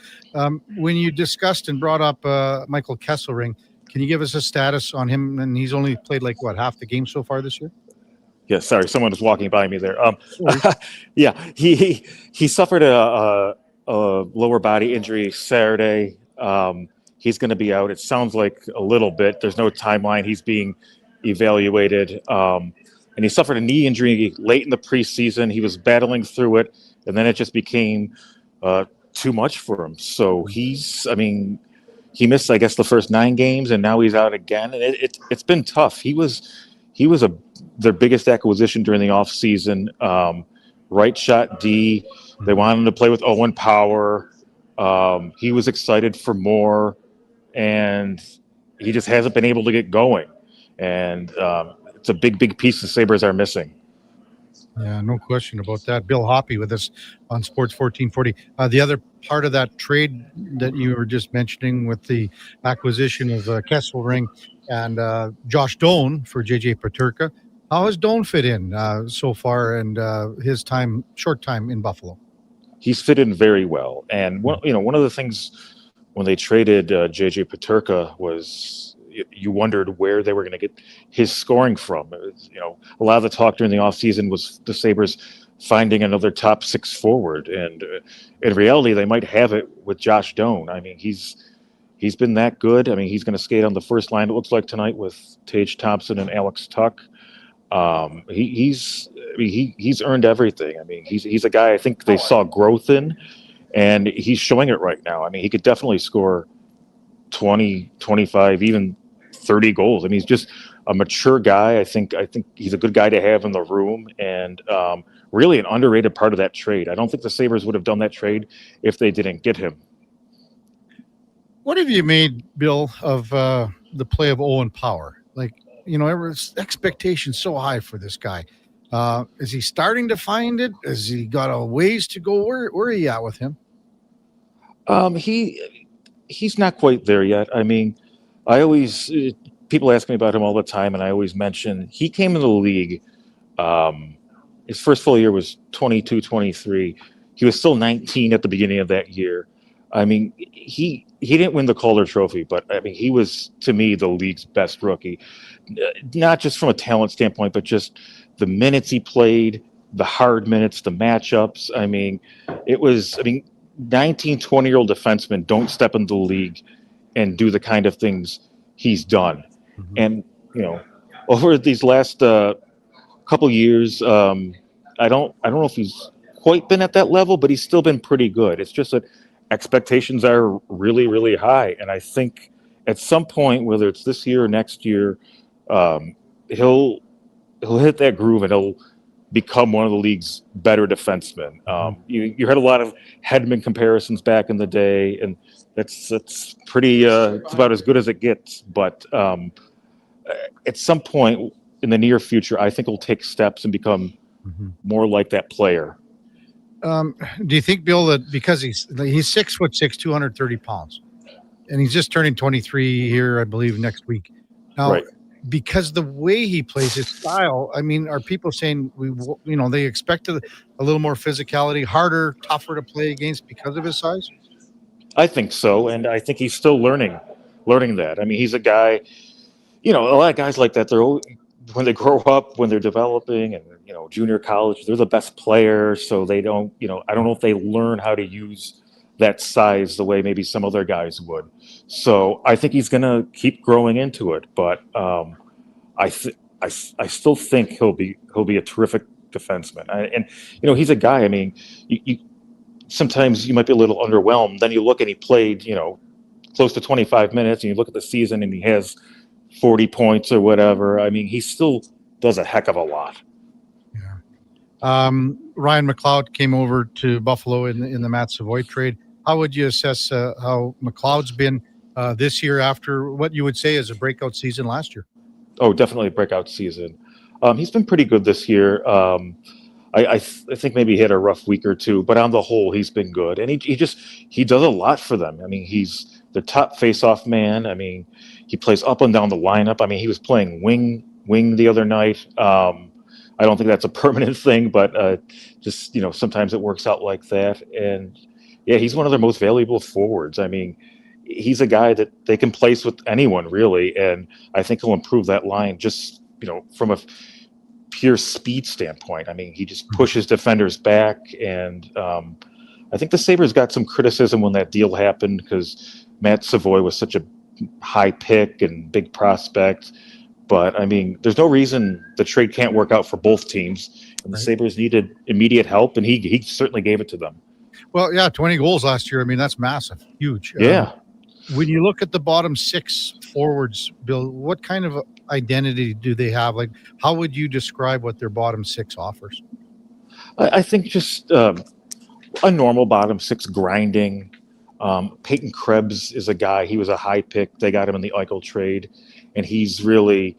When you discussed and brought up Michael Kesselring, can you give us a status on him? And he's only played half the game so far this year? Yeah, sorry, someone was walking by me there. Yeah, he suffered a lower body injury Saturday. He's going to be out. It sounds like a little bit. There's no timeline. He's being evaluated. And he suffered a knee injury late in the preseason. He was battling through it, and then it just became too much for him. So he missed, I guess, the first 9 games, and now he's out again. And it's been tough. He was their biggest acquisition during the offseason. Right shot D. They wanted him to play with Owen Power. He was excited for more, and he just hasn't been able to get going. And it's a big piece the Sabres are missing. Yeah, no question about that. Bill Hoppy with us on Sports 1440. The other part of that trade that you were just mentioning with the acquisition of Kesselring and Josh Doan for JJ Peterka. How has Doan fit in so far and his short time in Buffalo? He's fit in very well. And one of the things when they traded JJ Peterka was you wondered where they were going to get his scoring from. A lot of the talk during the offseason was the Sabres finding another top 6 forward. And in reality, they might have it with Josh Doan. I mean, he's been that good. I mean, he's going to skate on the first line, it looks like, tonight with Tage Thompson and Alex Tuck. He's earned everything. I mean, he's a guy I think they saw growth in, and he's showing it right now. I mean, he could definitely score 20, 25, even 30 goals. I mean, he's just a mature guy. I think he's a good guy to have in the room, and really an underrated part of that trade. I don't think the Sabres would have done that trade if they didn't get him. What have you made, Bill, of the play of Owen Power? Everyone's expectations so high for this guy. Is he starting to find it? Has he got a ways to go? Where are you at with him? He's not quite there yet. I mean, people ask me about him all the time, and I always mention he came in the league his first full year was 22, 23. He was still 19 at the beginning of that year. I mean, he didn't win the Calder Trophy, but I mean, he was, to me, the league's best rookie. Not just from a talent standpoint, but just the minutes he played, the hard minutes, the matchups. I mean, 19, 20-year-old defensemen don't step into the league and do the kind of things he's done. Mm-hmm. And, over these last couple years, I don't know if he's quite been at that level, but he's still been pretty good. It's just that expectations are really, really high. And I think at some point, whether it's this year or next year, he'll hit that groove and he'll become one of the league's better defensemen. You heard a lot of Hedman comparisons back in the day, and that's pretty. It's about as good as it gets. But at some point in the near future, I think he'll take steps and become more like that player. Do you think, Bill, that because he's 6'6", 230 pounds, and he's just turning 23 here, I believe, next week. Now, right. Because the way he plays his style, I mean, are people saying they expected a little more physicality, harder, tougher to play against because of his size? I think so, and I think he's still learning that. I mean, he's a guy. A lot of guys like that. When they grow up, when they're developing, and junior college, they're the best players. So they don't. I don't know if they learn how to use that size the way maybe some other guys would. So I think he's going to keep growing into it. But I still think he'll be a terrific defenseman. And he's a guy. I mean, sometimes you might be a little underwhelmed. Then you look and he played close to 25 minutes, and you look at the season and he has 40 points or whatever. I mean, he still does a heck of a lot. Ryan McLeod came over to Buffalo in the Matt Savoy trade. How would you assess how McLeod's been this year after what you would say is a breakout season last year? Oh, definitely a breakout season. He's been pretty good this year. I think maybe he had a rough week or two, but on the whole, he's been good. And he does a lot for them. I mean, he's the top face-off man. I mean, he plays up and down the lineup. I mean, he was playing wing the other night. I don't think that's a permanent thing, but just sometimes it works out like that. And yeah, he's one of their most valuable forwards. I mean, he's a guy that they can place with anyone really, and I think he'll improve that line just from a pure speed standpoint. I mean, he just pushes defenders back, and I think the Sabres got some criticism when that deal happened because Matt Savoy was such a high pick and big prospect. But I mean, there's no reason the trade can't work out for both teams. And the Sabres needed immediate help, and he certainly gave it to them. Well, yeah, 20 goals last year. I mean, that's massive, huge. Yeah. When you look at the bottom six forwards, Bill, what kind of identity do they have? Like, how would you describe what their bottom six offers? I think just a normal bottom six grinding. Peyton Krebs is a guy. He was a high pick. They got him in the Eichel trade, and he's really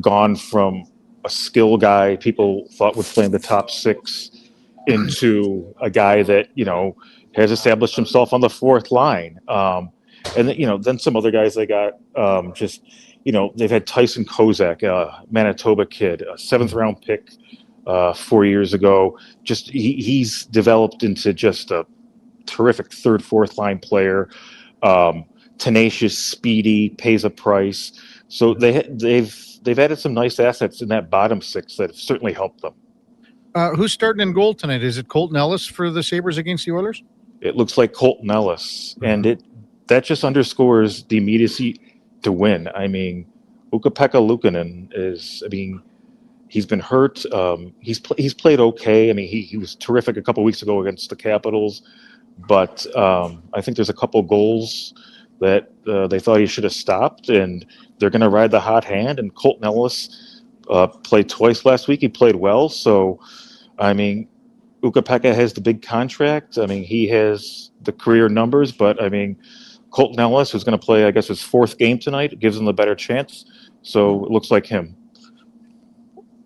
gone from a skill guy people thought would play in the top six into a guy that has established himself on the fourth line. And then some other guys they got they've had Tyson Kozak, a Manitoba kid, a 7th round pick 4 years ago. Just he's developed into just a terrific third, fourth line player, tenacious, speedy, pays a price. So they've added some nice assets in that bottom six that have certainly helped them. Who's starting in goal tonight? Is it Colton Ellis for the Sabres against the Oilers? It looks like Colton Ellis, and that just underscores the immediacy to win. I mean, Ukko-Pekka Luukkonen he's been hurt. He's played okay. I mean, he was terrific a couple weeks ago against the Capitals, but I think there's a couple goals that they thought he should have stopped, and they're going to ride the hot hand. And Colton Ellis played twice last week. He played well. So, I mean, Ukko-Pekka has the big contract. I mean, he has the career numbers, but I mean, Colton Ellis, who's going to play, I guess, his fourth game tonight, gives him the better chance. So it looks like him.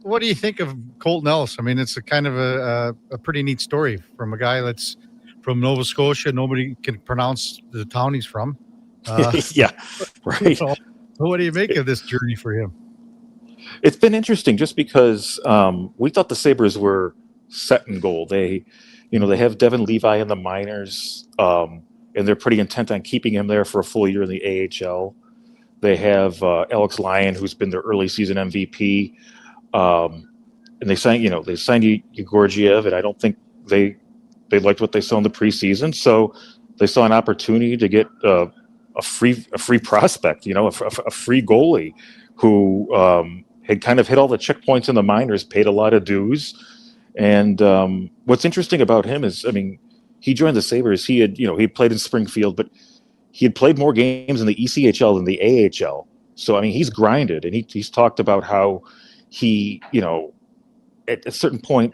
What do you think of Colton Ellis? I mean, it's a kind of a pretty neat story from a guy that's from Nova Scotia. Nobody can pronounce the town he's from. Yeah, right. So what do you make of this journey for him? It's been interesting just because we thought the Sabres were set in goal. They have Devin Levi in the minors, and they're pretty intent on keeping him there for a full year in the AHL. They have Elks Lyon, who's been their early season MVP, and they signed Georgiev, and I don't think they liked what they saw in the preseason, so they saw an opportunity to get a free prospect, a free goalie who had kind of hit all the checkpoints in the minors, paid a lot of dues. And what's interesting about him is, he joined the Sabres. He had played in Springfield, but he had played more games in the ECHL than the AHL. So, he's grinded, and he's talked about how he, at a certain point,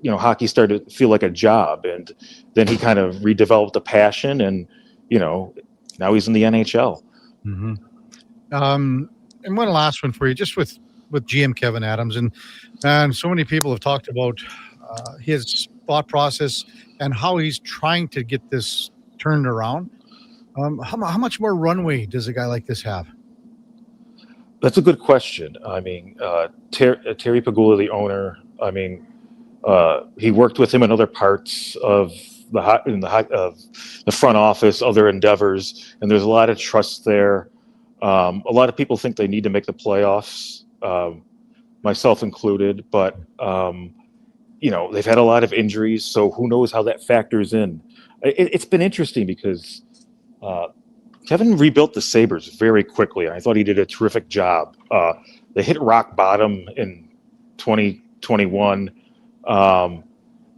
hockey started to feel like a job, and then he kind of redeveloped a passion, and, now he's in the NHL. Mm-hmm. And one last one for you, just with GM Kevin Adams, and so many people have talked about his thought process and how he's trying to get this turned around. How much more runway does a guy like this have? That's a good question. Terry Pagula, the owner, he worked with him in other parts of the front office, other endeavors, and there's a lot of trust there. A lot of people think they need to make the playoffs, myself included, but they've had a lot of injuries, so who knows how that factors in. It's been interesting because Kevin rebuilt the Sabres very quickly, and I thought he did a terrific job. They hit rock bottom in 2021, and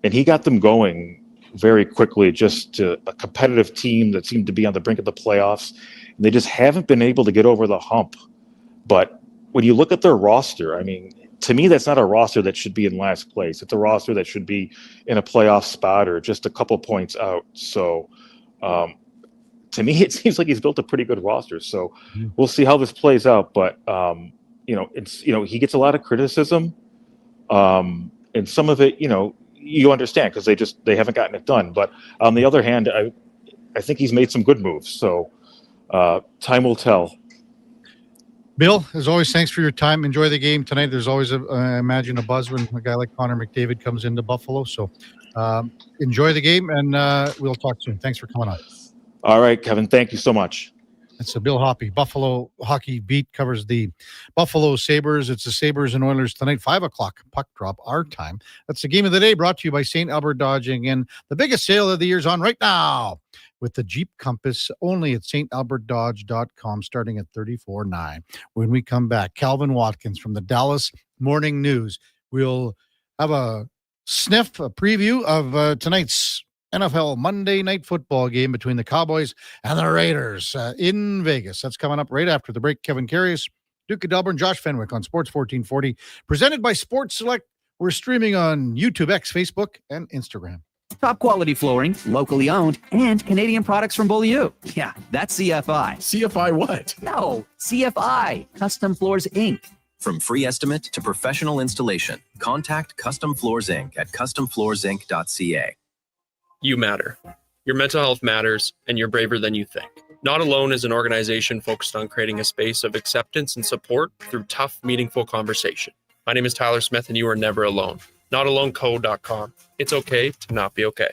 he got them going very quickly, just to a competitive team that seemed to be on the brink of the playoffs. And they just haven't been able to get over the hump. But when you look at their roster, to me, that's not a roster that should be in last place. It's a roster that should be in a playoff spot or just a couple points out. So to me, it seems like he's built a pretty good roster. So we'll see how this plays out. But, he gets a lot of criticism. And some of it, you understand because they haven't gotten it done. But on the other hand, I think he's made some good moves. So time will tell. Bill, as always, thanks for your time. Enjoy the game tonight. There's always, I imagine, a buzz when a guy like Connor McDavid comes into Buffalo. So enjoy the game, and we'll talk soon. Thanks for coming on. All right, Kevin. Thank you so much. It's Bill Hoppy. Buffalo Hockey Beat covers the Buffalo Sabres. It's the Sabres and Oilers tonight, 5 o'clock puck drop our time. That's the game of the day, brought to you by St. Albert Dodge. Again, the biggest sale of the year is on right now with the Jeep Compass, only at stalbertdodge.com, starting at $34,900. When we come back, Calvin Watkins from the Dallas Morning News. We'll have a preview of tonight's NFL Monday Night Football game between the Cowboys and the Raiders in Vegas. That's coming up right after the break. Kevin Karius, Duke of Delburne, Josh Fenwick on Sports 1440, presented by Sports Select. We're streaming on YouTube, X, Facebook, and Instagram. Top quality flooring, locally owned, and Canadian products from Beaulieu. Yeah, that's CFI. CFI what? No, CFI, Custom Floors, Inc. From free estimate to professional installation, contact Custom Floors Inc. at customfloorsinc.ca. You matter. Your mental health matters, and you're braver than you think. Not Alone is an organization focused on creating a space of acceptance and support through tough, meaningful conversation. My name is Tyler Smith, and you are never alone. NotAloneCo.com. It's okay to not be okay.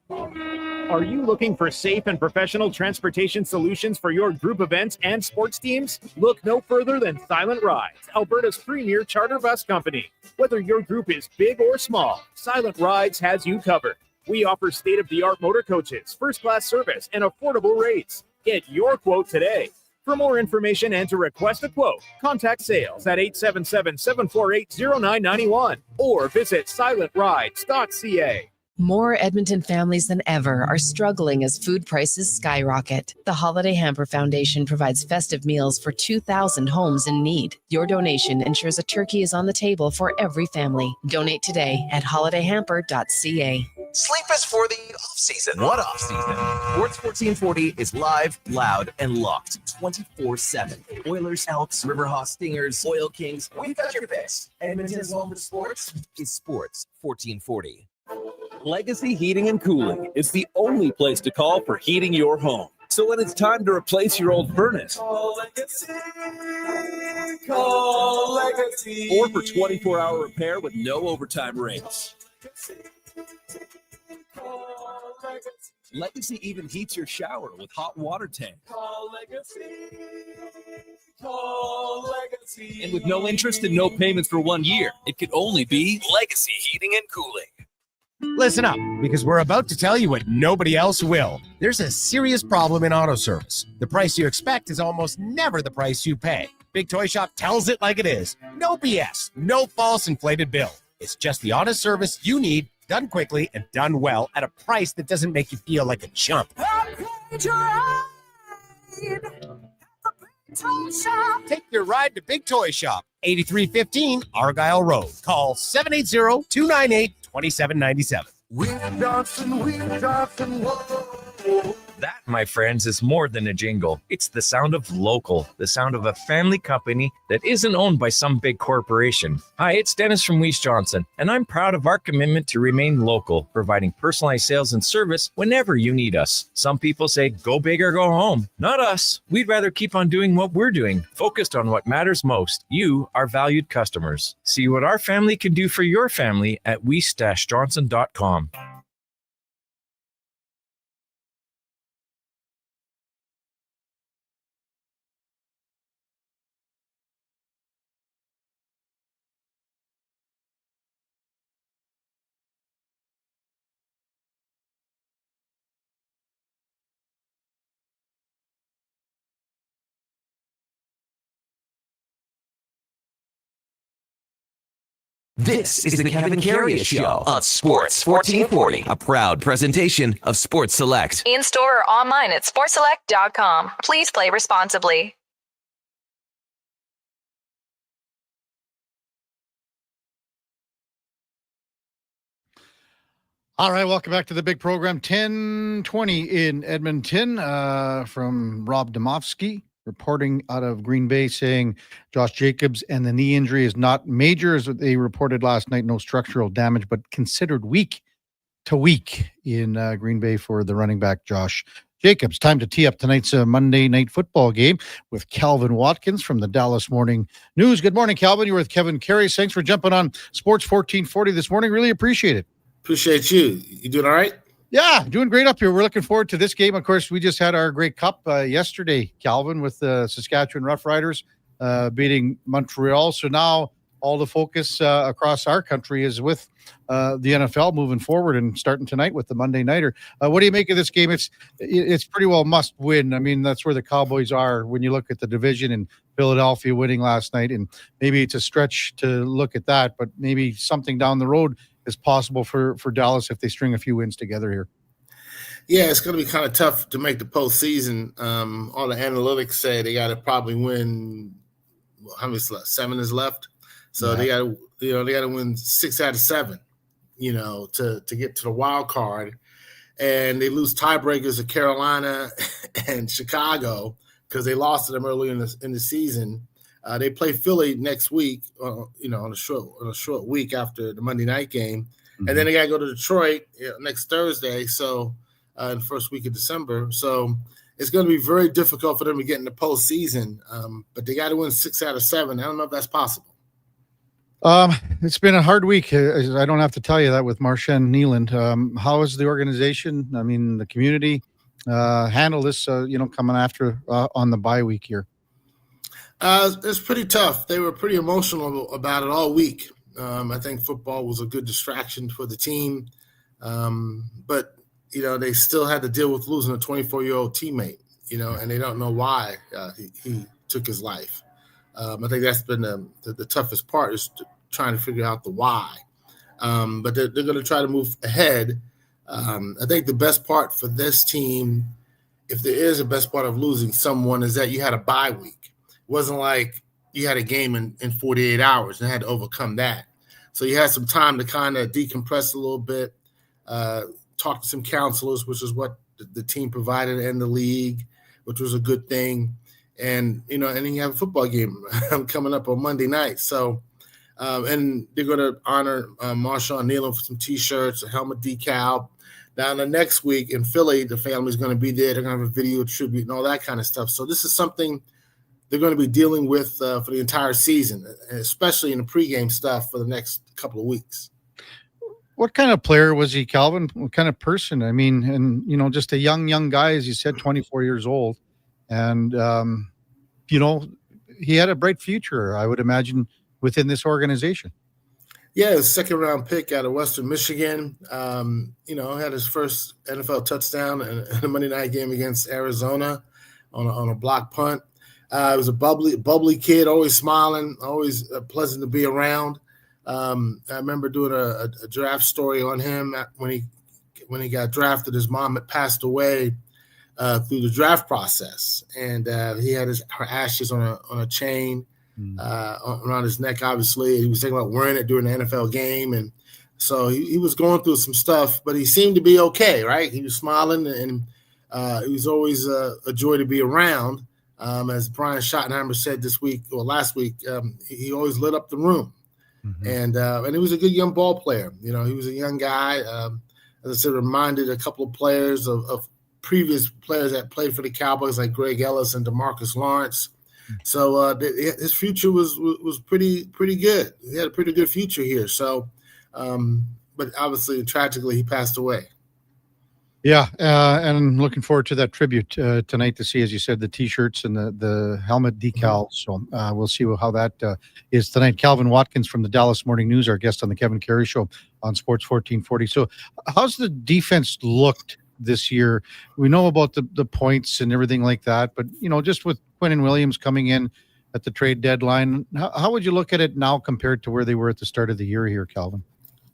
Are you looking for safe and professional transportation solutions for your group events and sports teams? Look no further than Silent Rides, Alberta's premier charter bus company. Whether your group is big or small, Silent Rides has you covered. We offer state-of-the-art motor coaches, first-class service, and affordable rates. Get your quote today. For more information and to request a quote, contact sales at 877-748-0991 or visit silentrides.ca. More Edmonton families than ever are struggling as food prices skyrocket. The Holiday Hamper Foundation provides festive meals for 2,000 homes in need. Your donation ensures a turkey is on the table for every family. Donate today at holidayhamper.ca. Sleep is for the off-season. What off-season? Sports 1440 is live, loud, and locked 24/7. Oilers, Elks, Riverhawks, Stingers, Oil Kings. We've got your fix. Edmonton's home for sports is Sports 1440. Legacy Heating and Cooling is the only place to call for heating your home. So when it's time to replace your old furnace, call Legacy. Or for 24-hour repair with no overtime rates, Legacy even heats your shower with hot water tank. Call Legacy. Call Legacy. And with no interest and no payments for 1 year, it could only be Legacy Heating and Cooling. Listen up, because we're about to tell you what nobody else will. There's a serious problem in auto service. The price you expect is almost never the price you pay. Big Toy Shop tells it like it is. No BS, no false inflated bill. It's just the honest service you need, done quickly and done well at a price that doesn't make you feel like a chump. Take your ride to Big Toy Shop, 8315 Argyle Road. Call 780-298-2797. With Johnson, whoa. That, my friends, is more than a jingle. It's the sound of local, the sound of a family company that isn't owned by some big corporation. Hi, it's Dennis from Weiss Johnson, and I'm proud of our commitment to remain local, providing personalized sales and service whenever you need us. Some people say, go big or go home. Not us. We'd rather keep on doing what we're doing, focused on what matters most. You, our valued customers. See what our family can do for your family at weiss-johnson.com. This is the Kevin Karius Show on Sports 1440, a proud presentation of Sports Select. In store or online at sportselect.com. Please play responsibly. All right, welcome back to the big program. 10:20 in Edmonton from Rob Domofsky, reporting out of Green Bay, saying Josh Jacobs and the knee injury is not major, as they reported last night, no structural damage, but considered week to week in Green Bay for the running back Josh Jacobs. Time to tee up tonight's Monday night football game with Calvin Watkins from the Dallas Morning News. Good morning, Calvin. You're with Kevin Karius. Thanks for jumping on Sports 1440 this morning. Really appreciate it. Appreciate you. You doing all right? Yeah, doing great up here. We're looking forward to this game. Of course, we just had our Grey Cup yesterday, Calvin, with the Saskatchewan Roughriders beating Montreal. So now all the focus across our country is with the NFL moving forward and starting tonight with the Monday Nighter. What do you make of this game? It's pretty well must win. I mean, that's where the Cowboys are when you look at the division, and Philadelphia winning last night. And maybe it's a stretch to look at that, but maybe something down the road is possible for Dallas if they string a few wins together here. Yeah, it's going to be kind of tough to make the postseason. All the analytics say they got to probably win. How many is left? 7 is left, so they got to win 6 out of 7. To get to the wild card, and they lose tiebreakers to Carolina and Chicago because they lost to them early in the season. They play Philly next week, on a short week after the Monday night game, and then they got to go to Detroit next Thursday. So, in the first week of December. So it's going to be very difficult for them to get in the postseason. But they got to win 6 out of 7. I don't know if that's possible. It's been a hard week. I don't have to tell you that with Marshawn Nealand. How is the organization? I mean, the community handle this? Coming after on the bye week here. It's pretty tough. They were pretty emotional about it all week. I think football was a good distraction for the team. But, they still had to deal with losing a 24-year-old teammate, and they don't know why he took his life. I think that's been the toughest part, is trying to figure out the why. But they're going to try to move ahead. I think the best part for this team, if there is a best part of losing someone, is that you had a bye week. It wasn't like you had a game in 48 hours and had to overcome that. So you had some time to kind of decompress a little bit, talk to some counselors, which is what the team provided, and the league, which was a good thing. And, and then you have a football game coming up on Monday night. So, and they're going to honor Marshawn Nealand for some T-shirts, a helmet decal. Now, the next week in Philly, the family's going to be there. They're going to have a video tribute and all that kind of stuff. So this is something they're going to be dealing with for the entire season, especially in the pregame stuff for the next couple of weeks. What kind of player was he, Calvin? What kind of person? I mean, and just a young guy, as you said, 24 years old, and he had a bright future, I would imagine, within this organization. Yeah, a second round pick out of Western Michigan. Had his first NFL touchdown in a Monday night game against Arizona on a block punt. He was a bubbly kid, always smiling, always pleasant to be around. I remember doing a draft story on him when he got drafted. His mom had passed away through the draft process, and he had her ashes on a chain around his neck. Obviously, he was thinking about wearing it during the NFL game, and so he was going through some stuff, but he seemed to be okay. Right? He was smiling, and he was always a joy to be around. As Brian Schottenheimer said last week, he always lit up the room. And he was a good young ball player. He was a young guy. As I said, reminded a couple of players of previous players that played for the Cowboys, like Greg Ellis and DeMarcus Lawrence. So his future was pretty good. He had a pretty good future here. So, but obviously, tragically, he passed away. Yeah, and I'm looking forward to that tribute tonight to see, as you said, the T-shirts and the helmet decals. So we'll see how that is tonight. Calvin Watkins from the Dallas Morning News, our guest on the Kevin Karius Show on Sports 1440. So how's the defense looked this year? We know about the points and everything like that, but, just with Quinnen Williams coming in at the trade deadline, how would you look at it now compared to where they were at the start of the year here, Calvin?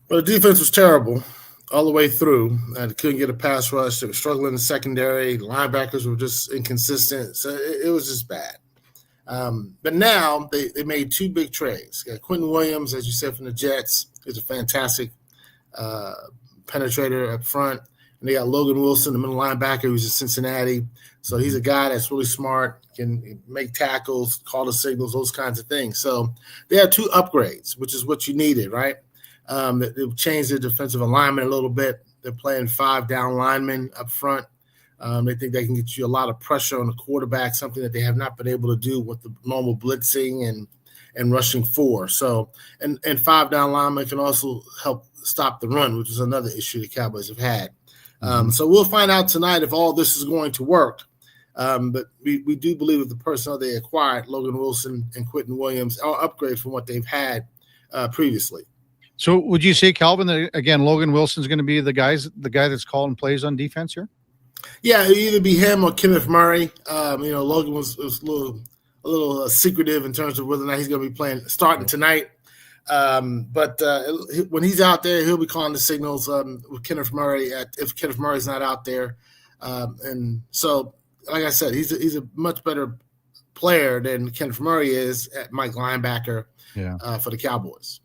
Well, the defense was terrible all the way through. They couldn't get a pass rush. They were struggling in the secondary. Linebackers were just inconsistent. So it was just bad. But now they made two big trades. Quinnen Williams, as you said, from the Jets, is a fantastic penetrator up front. And they got Logan Wilson, the middle linebacker, who's in Cincinnati. So he's a guy that's really smart, can make tackles, call the signals, those kinds of things. So they have two upgrades, which is what you needed, right? They've changed their defensive alignment a little bit. They're playing 5 down linemen up front. They think they can get you a lot of pressure on the quarterback, something that they have not been able to do with the normal blitzing and rushing 4. So, and 5 down linemen can also help stop the run, which is another issue the Cowboys have had. So we'll find out tonight if all this is going to work. But we do believe that the personnel they acquired, Logan Wilson and Quinnen Williams, are upgrades from what they've had previously. So would you say, Calvin, that, again, Logan Wilson's going to be the guy that's calling plays on defense here? Yeah, it'd either be him or Kenneth Murray. Logan was a little secretive in terms of whether or not he's going to be starting tonight. But when he's out there, he'll be calling the signals with Kenneth Murray if Kenneth Murray's not out there. And so, like I said, he's a much better player than Kenneth Murray is at Mike linebacker for the Cowboys.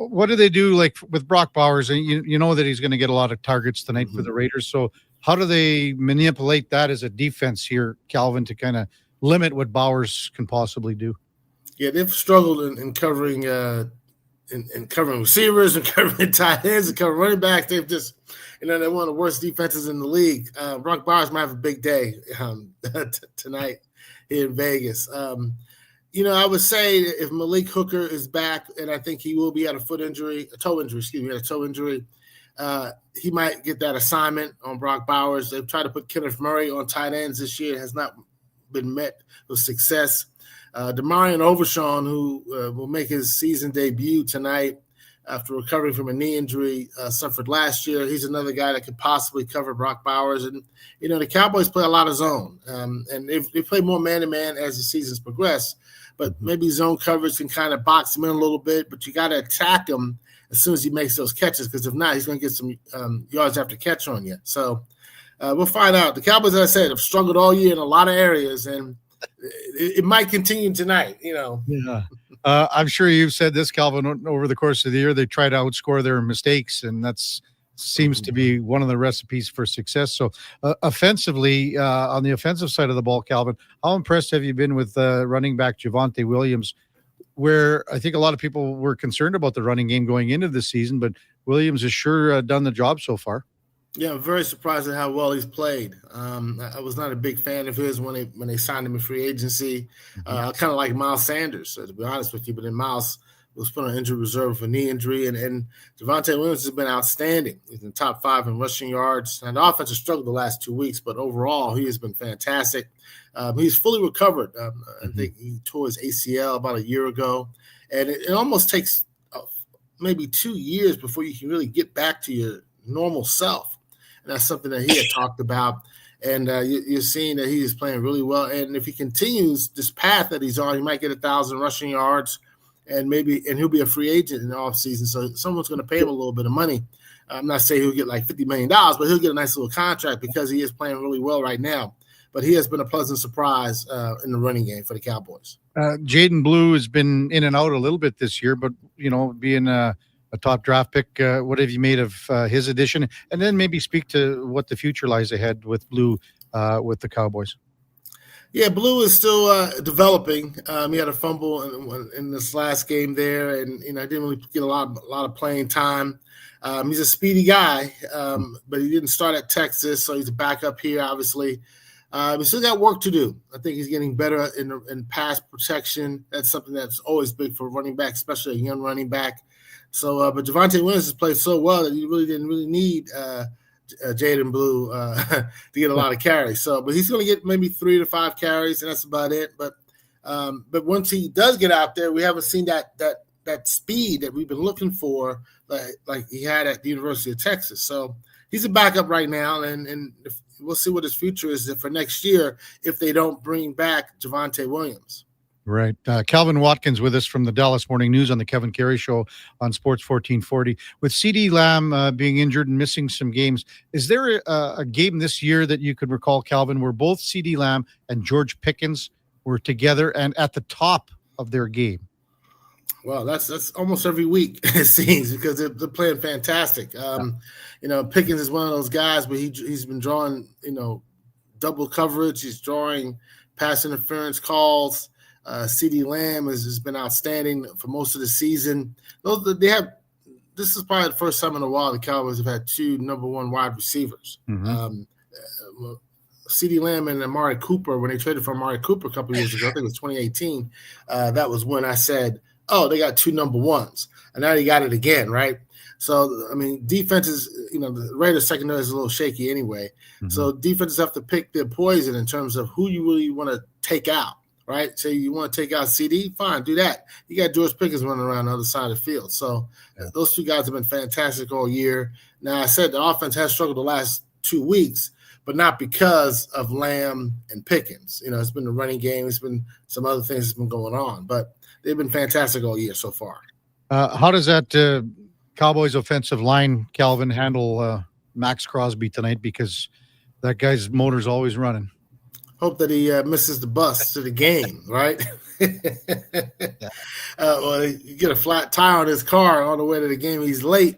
What do they do like with Brock Bowers? And you know that he's going to get a lot of targets tonight for the Raiders. So how do they manipulate that as a defense here, Calvin, to kind of limit what Bowers can possibly do? Yeah, they've struggled in covering in covering receivers and covering tight ends and covering running backs. They've just, they're one of the worst defenses in the league. Brock Bowers might have a big day tonight here in Vegas. I would say if Malik Hooker is back, and I think he will be at a toe injury, he might get that assignment on Brock Bowers. They've tried to put Kenneth Murray on tight ends this year. It has not been met with success. Demarion Overshawn, who will make his season debut tonight after recovering from a knee injury suffered last year. He's another guy that could possibly cover Brock Bowers. And, the Cowboys play a lot of zone, and they play more man-to-man as the seasons progress. But maybe zone coverage can kind of box him in a little bit, but you got to attack him as soon as he makes those catches, because if not, he's going to get some yards after catch on you. So we'll find out. The Cowboys, as I said, have struggled all year in a lot of areas, and it might continue tonight, Yeah. I'm sure you've said this, Calvin, over the course of the year, they try to outscore their mistakes, and that's seems to be one of the recipes for success. So offensively, on the offensive side of the ball, Calvin, how impressed have you been with running back Javonte Williams, where I think a lot of people were concerned about the running game going into the season, but Williams has sure done the job so far. Yeah, I'm very surprised at how well he's played. I was not a big fan of his when they signed him in free agency. I kind of like Miles Sanders, to be honest with you, but then Miles was put on injured reserve with a knee injury. And Javonte Williams has been outstanding. He's in the top 5 in rushing yards. And the offense has struggled the last 2 weeks, but overall he has been fantastic. He's fully recovered. I think he tore his ACL about a year ago. And it almost takes maybe 2 years before you can really get back to your normal self. And that's something that he had talked about. And you're seeing that he is playing really well. And if he continues this path that he's on, he might get 1,000 rushing yards, and he'll be a free agent in the offseason. So someone's going to pay him a little bit of money. I'm not saying he'll get like $50 million, but he'll get a nice little contract because he is playing really well right now. But he has been a pleasant surprise in the running game for the Cowboys. Jaden Blue has been in and out a little bit this year, but, being a top draft pick, what have you made of his addition? And then maybe speak to what the future lies ahead with Blue with the Cowboys. Yeah, Blue is still developing. He had a fumble in this last game there, and I didn't really get a lot of playing time. He's a speedy guy, but he didn't start at Texas, so he's a backup here, obviously. We still got work to do. I think he's getting better in pass protection. That's something that's always big for running back, especially a young running back. So, but Javonte Williams has played so well that he really didn't need Jaden Blue to get a lot of carries. So, but he's going to get maybe 3 to 5 carries, and that's about it. But once he does get out there, we haven't seen that speed that we've been looking for, like he had at the University of Texas. So he's a backup right now, and we'll see what his future is for next year if they don't bring back Javonte Williams. Right. Calvin Watkins with us from the Dallas Morning News on the Kevin Carey Show on Sports 1440. With CeeDee Lamb being injured and missing some games, is there a game this year that you could recall, Calvin, where both CeeDee Lamb and George Pickens were together and at the top of their game? Well, that's almost every week, it seems, because they're playing fantastic. Pickens is one of those guys, but he's been drawing, double coverage. He's drawing pass interference calls. CeeDee Lamb has been outstanding for most of the season. This is probably the first time in a while the Cowboys have had 2 number 1 wide receivers. CeeDee Lamb and Amari Cooper, when they traded for Amari Cooper a couple of years ago, I think it was 2018, that was when I said, oh, they got 2 number 1s. And now they got it again, right? So, defense is, the Raiders secondary is a little shaky anyway. So defenses have to pick their poison in terms of who you really want to take out. Right? So you want to take out CD? Fine, do that. You got George Pickens running around the other side of the field. So those 2 guys have been fantastic all year. Now, I said the offense has struggled the last 2 weeks, but not because of Lamb and Pickens. It's been the running game. It's been some other things that's been going on. But they've been fantastic all year so far. How does that Cowboys offensive line, Calvin, handle Max Crosby tonight? Because that guy's motor's always running. Hope that he misses the bus to the game, right? Or you get a flat tire on his car on the way to the game. He's late.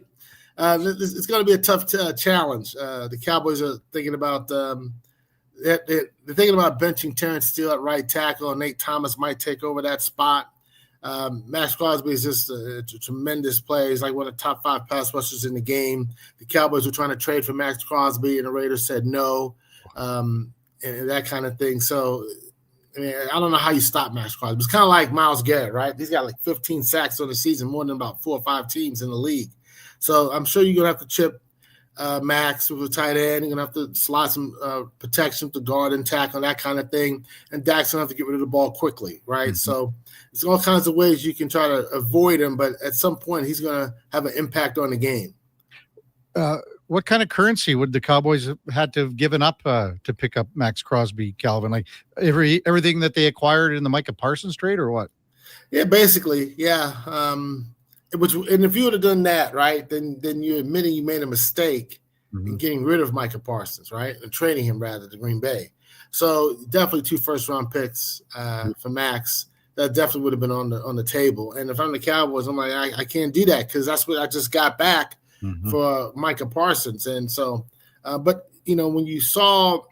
It's going to be a tough challenge. The Cowboys are thinking about they're thinking about benching Terrence Steele at right tackle, and Nate Thomas might take over that spot. Max Crosby is just a tremendous player. He's like one of the top 5 pass rushers in the game. The Cowboys were trying to trade for Max Crosby, and the Raiders said no. And that kind of thing. So, I don't know how you stop Max Crosby. It's kind of like Myles Garrett, right? He's got like 15 sacks on the season, more than about 4 or 5 teams in the league. So I'm sure you're going to have to chip Max with a tight end. You're going to have to slide some protection to guard and tackle, that kind of thing. And Dak's going to have to get rid of the ball quickly, right? So there's all kinds of ways you can try to avoid him, but at some point he's going to have an impact on the game. What kind of currency would the Cowboys have had to have given up to pick up Max Crosby, Calvin? Like everything that they acquired in the Micah Parsons trade, or what? Yeah, basically, yeah. And if you would have done that, right, then you're admitting you made a mistake in getting rid of Micah Parsons, right, and trading him rather to Green Bay. So definitely 2 first-round picks for Max. That definitely would have been on the table. And if I'm the Cowboys, I'm like, I can't do that because that's what I just got back for Micah Parsons. And so, but, when you saw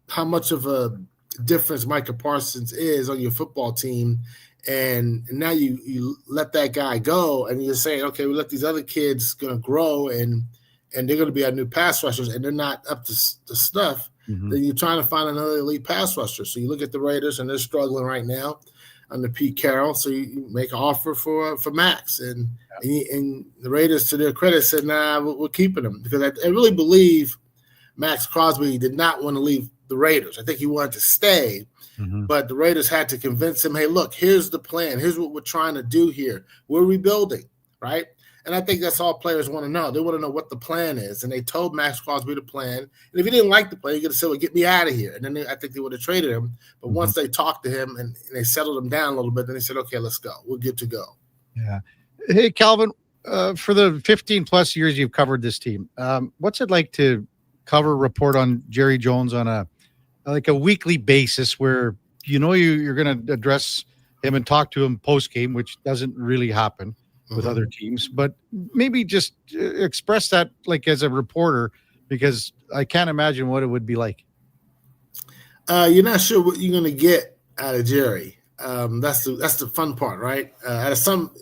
how much of a difference Micah Parsons is on your football team, and now you let that guy go, and you're saying, okay, we let these other kids going to grow, and they're going to be our new pass rushers, and they're not up to snuff, then you're trying to find another elite pass rusher. So you look at the Raiders, and they're struggling right now. under Pete Carroll. So you make an offer for Max, and the Raiders, to their credit, said, "Nah, we're keeping him," because I really believe Max Crosby did not want to leave the Raiders. I think he wanted to stay, but the Raiders had to convince him, "Hey, look, here's the plan. Here's what we're trying to do here. We're rebuilding, right?" And I think that's all players want to know. They want to know what the plan is. And they told Max Crosby the plan. And if he didn't like the plan, he could have said, "Well, get me out of here." And then I think they would have traded him. But once they talked to him and they settled him down a little bit, then they said, "Okay, let's go. We're good to go." Yeah. Hey, Calvin, for the 15-plus years you've covered this team, what's it like to report on Jerry Jones on a weekly basis where you're going to address him and talk to him post-game, which doesn't really happen with other teams, but maybe just express that as a reporter, because I can't imagine what it would be like. You're not sure what you're going to get out of Jerry. That's the fun part, right?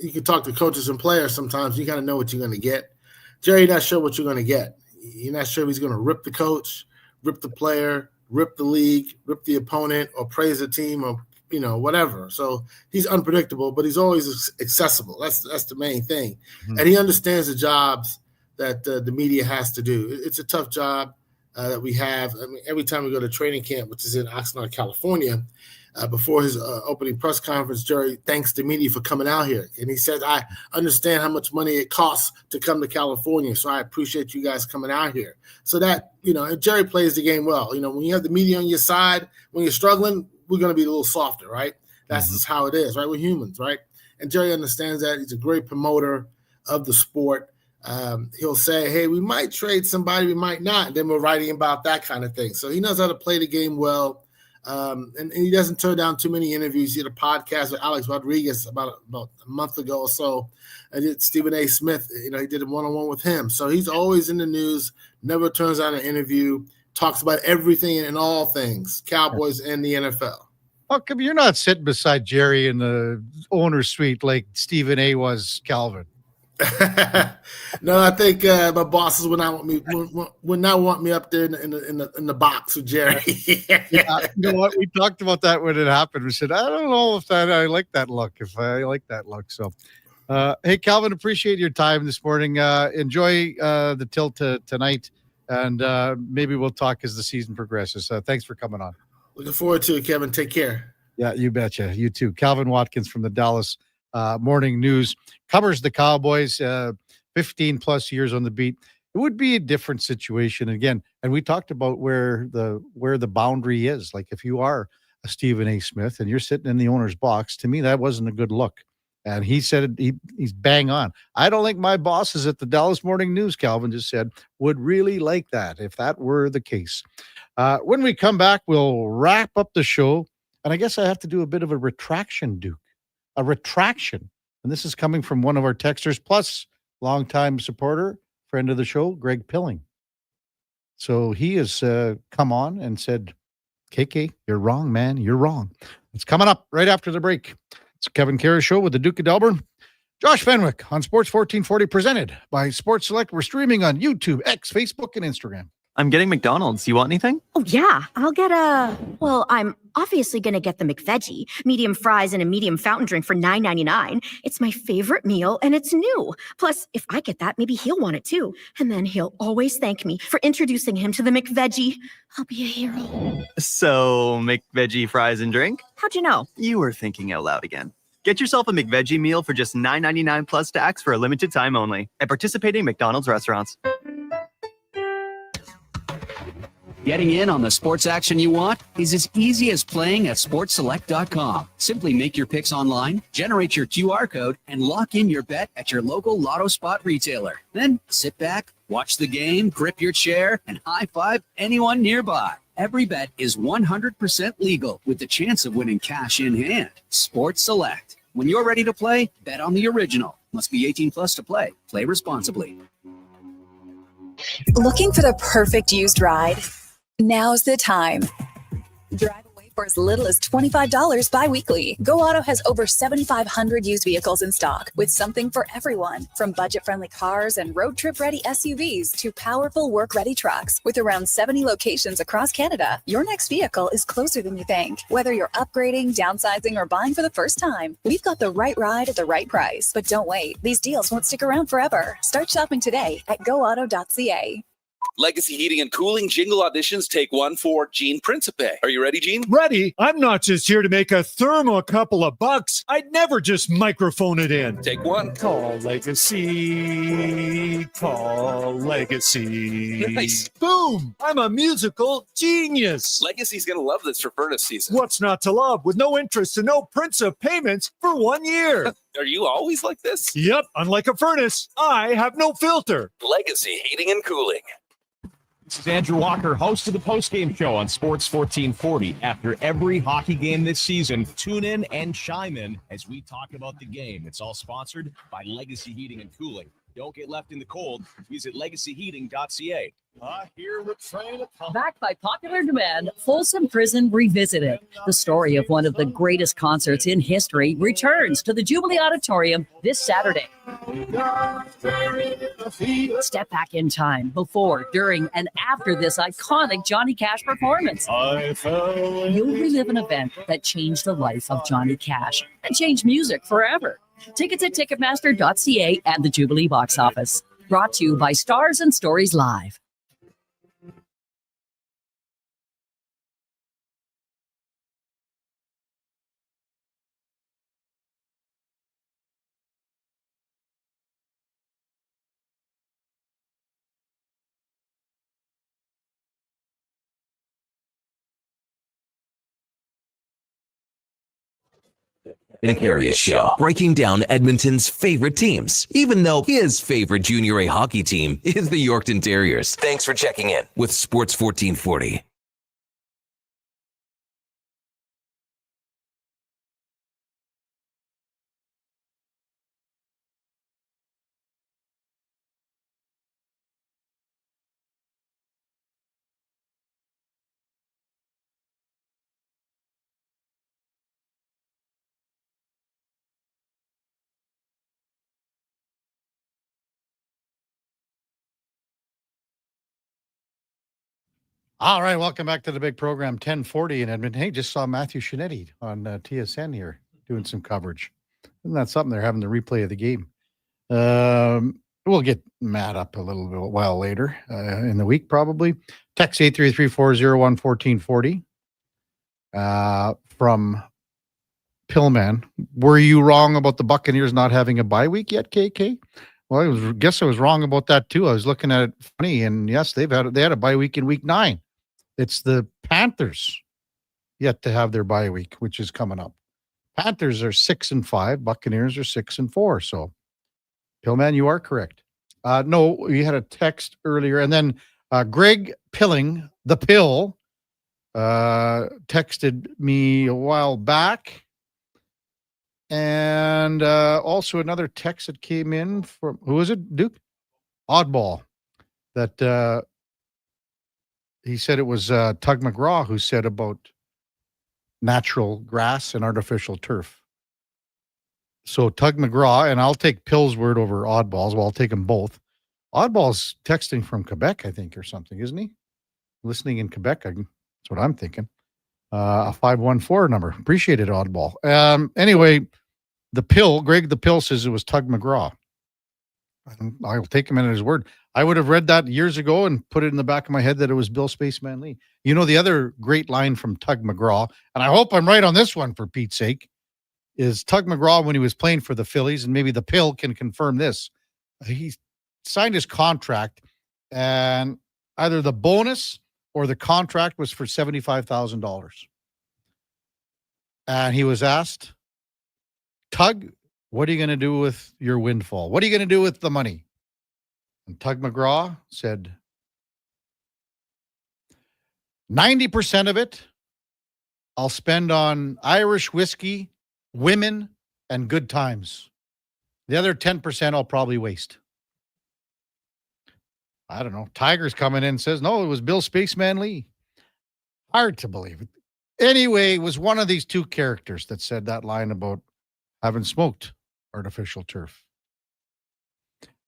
You can talk to coaches and players sometimes. You kind of know what you're going to get. Jerry, you're not sure what you're going to get. You're not sure if he's going to rip the coach, rip the player, rip the league, rip the opponent, or praise the team, or whatever. So he's unpredictable, but he's always accessible. That's the main thing. And he understands the jobs that the media has to do. It's a tough job that we have. I mean, every time we go to training camp, which is in Oxnard, California, before his opening press conference, Jerry thanks the media for coming out here. And he said, "I understand how much money it costs to come to California, so I appreciate you guys coming out here." So that, and Jerry plays the game well. When you have the media on your side, when you're struggling, we're going to be a little softer, right? That's just how it is, right? We're humans, right? And Jerry understands that. He's a great promoter of the sport. He'll say, "Hey, we might trade somebody, we might not." And then we're writing about that kind of thing. So he knows how to play the game well. And he doesn't turn down too many interviews. He did a podcast with Alex Rodriguez about a month ago or so. I did Stephen A. Smith. He did a one-on-one with him. So he's always in the news, never turns down an interview, talks about everything and all things, Cowboys and the NFL. How come you're not sitting beside Jerry in the owner's suite like Stephen A. was Calvin? No, I think my bosses would not want me up there in the box with Jerry. You know what? We talked about that when it happened. We said, I don't know if I like that look. So, hey, Calvin, appreciate your time this morning. Enjoy the tilt tonight, and maybe we'll talk as the season progresses. Thanks for coming on. Looking forward to it, Kevin. Take care. Yeah, you betcha. You too. Calvin Watkins from the Dallas Morning News covers the Cowboys, 15-plus years on the beat. It would be a different situation again. And we talked about where the boundary is. Like if you are a Stephen A. Smith and you're sitting in the owner's box, to me, that wasn't a good look. And he said he's bang on. I don't think my bosses at the Dallas Morning News, Calvin just said, would really like that if that were the case. When we come back, we'll wrap up the show. And I guess I have to do a bit of a retraction, Duke. A retraction. And this is coming from one of our texters, plus longtime supporter, friend of the show, Greg Pilling. So he has come on and said, KK, you're wrong, man. You're wrong. It's coming up right after the break. It's Kevin Karius Show with the Duke of Delburne. Josh Fenwick on Sports 1440, presented by Sports Select. We're streaming on YouTube, X, Facebook, and Instagram. I'm getting McDonald's. You want anything? Oh, yeah. I'll get I'm obviously going to get the McVeggie, medium fries and a medium fountain drink for $9.99. It's my favorite meal and it's new. Plus, if I get that, maybe he'll want it too. And then he'll always thank me for introducing him to the McVeggie. I'll be a hero. So, McVeggie fries and drink? How'd you know? You were thinking out loud again. Get yourself a McVeggie meal for just $9.99 plus tax for a limited time only at participating McDonald's restaurants. Getting in on the sports action you want is as easy as playing at sportselect.com. Simply make your picks online, generate your QR code, and lock in your bet at your local lotto spot retailer. Then sit back, watch the game, grip your chair, and high-five anyone nearby. Every bet is 100% legal with the chance of winning cash in hand. Sports Select. When you're ready to play, bet on the original. Must be 18 plus to play. Play responsibly. Looking for the perfect used ride? Now's the time. Drive away for as little as $25 bi-weekly. Go Auto has over 7,500 used vehicles in stock with something for everyone, from budget-friendly cars and road trip-ready SUVs to powerful work-ready trucks. With around 70 locations across Canada, your next vehicle is closer than you think. Whether you're upgrading, downsizing, or buying for the first time, we've got the right ride at the right price. But don't wait. These deals won't stick around forever. Start shopping today at goauto.ca. Legacy Heating and Cooling jingle auditions take one for Gene Principe. Are you ready, Gene? Ready? I'm not just here to make a thermo a couple of bucks. I'd never just microphone it in. Take one. Call Legacy. Call Legacy. Nice. Boom! I'm a musical genius. Legacy's going to love this for furnace season. What's not to love with no interest and no Principe payments for 1 year? Are you always like this? Yep, unlike a furnace, I have no filter. Legacy Heating and Cooling. This is Andrew Walker, host of the postgame show on Sports 1440. After every hockey game this season, tune in and chime in as we talk about the game. It's all sponsored by Legacy Heating and Cooling. Don't get left in the cold. Visit legacyheating.ca. Backed by popular demand, Folsom Prison Revisited. The story of one of the greatest concerts in history returns to the Jubilee Auditorium this Saturday. Step back in time before, during, and after this iconic Johnny Cash performance. You'll relive an event that changed the life of Johnny Cash and changed music forever. Tickets at Ticketmaster.ca and the Jubilee box office. Brought to you by Stars and Stories Live. The Karius Show, breaking down Edmonton's favorite teams, even though his favorite Junior A hockey team is the Yorkton Terriers. Thanks for checking in with Sports 1440. All right, welcome back to the big program, 1040 in Edmonton. Hey, just saw Matthew Shinetti on TSN here doing some coverage. Isn't that something? They're having the replay of the game. We'll get Matt up a little bit while later in the week, probably. Text 833-401-1440 from Pillman. Were you wrong about the Buccaneers not having a bye week yet, KK? Well, I guess I was wrong about that too. I was looking at it funny, and yes, they had a bye week in week 9. It's the Panthers yet to have their bye week, which is coming up. Panthers are 6-5. Buccaneers are 6-4. So, Pillman, you are correct. No, we had a text earlier, and then Greg Pilling, the Pill, texted me a while back, and also another text that came in from, who was it, Duke? Oddball. That he said it was Tug McGraw who said about natural grass and artificial turf. So Tug McGraw, and I'll take Pill's word over Oddball's. Well, I'll take them both. Oddball's texting from Quebec, I think, or something, isn't he? Listening in Quebec, that's what I'm thinking. A 514 number. Appreciate it, Oddball. Anyway, the Pill, Greg the Pill says it was Tug McGraw. I'll take him at his word. I would have read that years ago and put it in the back of my head that it was Bill Spaceman Lee. You know, the other great line from Tug McGraw, and I hope I'm right on this one for Pete's sake, is Tug McGraw when he was playing for the Phillies, and maybe the Pill can confirm this. He signed his contract, and either the bonus or the contract was for $75,000. And he was asked, Tug, what are you going to do with your windfall? What are you going to do with the money? And Tug McGraw said, 90% of it I'll spend on Irish whiskey, women, and good times. The other 10% I'll probably waste. I don't know. Tiger's coming in and says, no, it was Bill Spaceman Lee. Hard to believe it. Anyway, it was one of these two characters that said that line about having smoked artificial turf.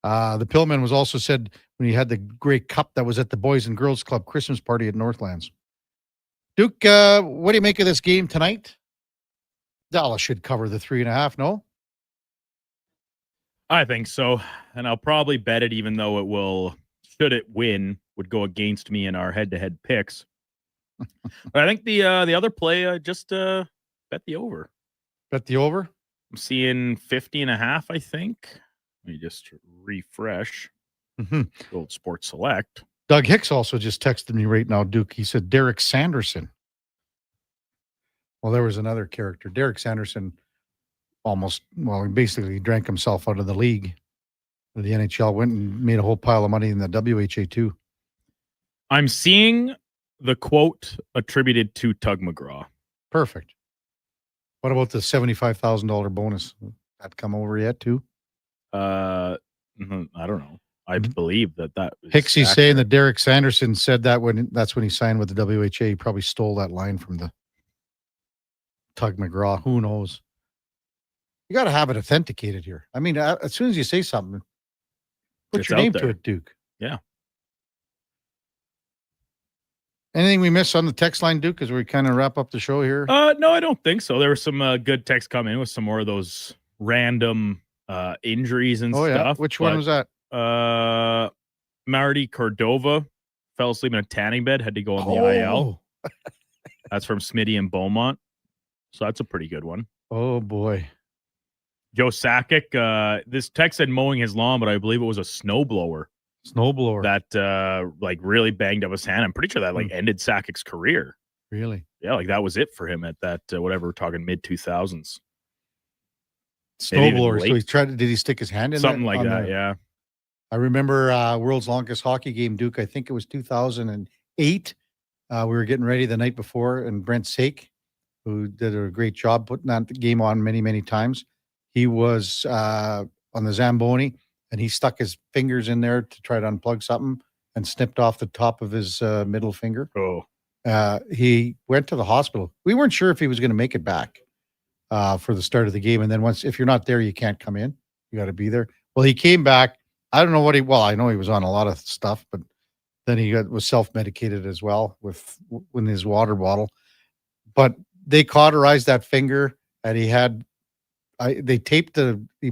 The Pillman was also said when he had the great cup that was at the Boys and Girls Club Christmas party at Northlands. Duke, what do you make of this game tonight? Dallas should cover the 3.5, no? I think so. And I'll probably bet it, even though it will, should it win, would go against me in our head-to-head picks. But I think the other play, just bet the over. Bet the over? I'm seeing 50.5, I think. Let me just refresh. Old Sports Select. Doug Hicks also just texted me right now, Duke. He said Derek Sanderson. Well, there was another character. Derek Sanderson he basically drank himself out of the league. The NHL went and made a whole pile of money in the WHA too. I'm seeing the quote attributed to Tug McGraw. Perfect. What about the $75,000 bonus? That come over yet too? I don't know. I believe that was Hicksy's saying that Derek Sanderson said that that's when he signed with the WHA. He probably stole that line from the Tug McGraw. Who knows? You got to have it authenticated here. I mean, as soon as you say something, put It's your out name there. to it, Duke. Yeah. Anything we missed on the text line, Duke, as we kind of wrap up the show here? No, I don't think so. There were some good texts coming in with some more of those random injuries and Oh, yeah. stuff. Which one was that? Marty Cordova fell asleep in a tanning bed, had to go on the IL. That's from Smitty and Beaumont. So that's a pretty good one. Oh, boy. Joe Sakic, this text said mowing his lawn, but I believe it was a snowblower. Snowblower. That really banged up his hand. I'm pretty sure that ended Sakic's career. Really? Yeah, that was it for him at that, whatever, we're talking mid-2000s. Snowblower. So did he stick his hand in something there like that? Yeah. I remember World's Longest Hockey Game, Duke. I think it was 2008. We were getting ready the night before, and Brent Sake, who did a great job putting that game on many, many times, he was on the Zamboni, and he stuck his fingers in there to try to unplug something and snipped off the top of his middle finger. Oh. He went to the hospital. We weren't sure if he was going to make it back for the start of the game. And then if you're not there, you can't come in. You got to be there. Well, he came back. I don't know I know he was on a lot of stuff, but then he was self-medicated as well with his water bottle. But they cauterized that finger, and he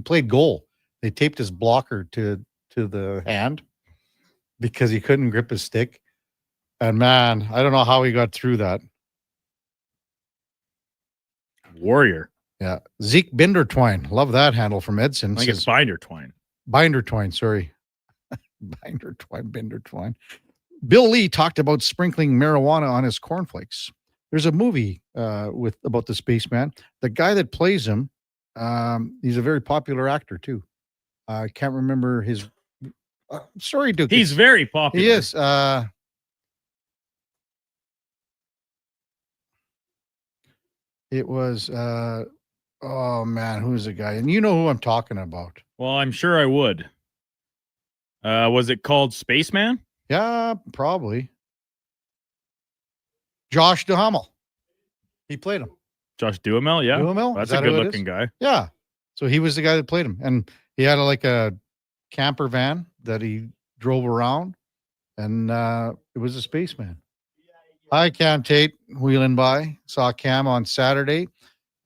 played goal. They taped his blocker to the hand because he couldn't grip his stick. And man, I don't know how he got through that. Warrior. Yeah. Zeke Bindertwine. Love that handle from Edson. I think it's Bindertwine. Bindertwine, sorry. Bindertwine. Bill Lee talked about sprinkling marijuana on his cornflakes. There's a movie about the spaceman. The guy that plays him, he's a very popular actor too. I can't remember his. Sorry, Duke. He's very popular. He is. It was. Oh man, who's the guy? And you know who I'm talking about. Well, I'm sure I would. Was it called Spaceman? Yeah, probably. Josh Duhamel. He played him. Josh Duhamel, yeah. Duhamel? That's Is a that who it good looking is? guy. Yeah. So he was the guy that played him. And he had a camper van that he drove around. And it was a spaceman. Hi, Cam Tate, wheeling by. Saw Cam on Saturday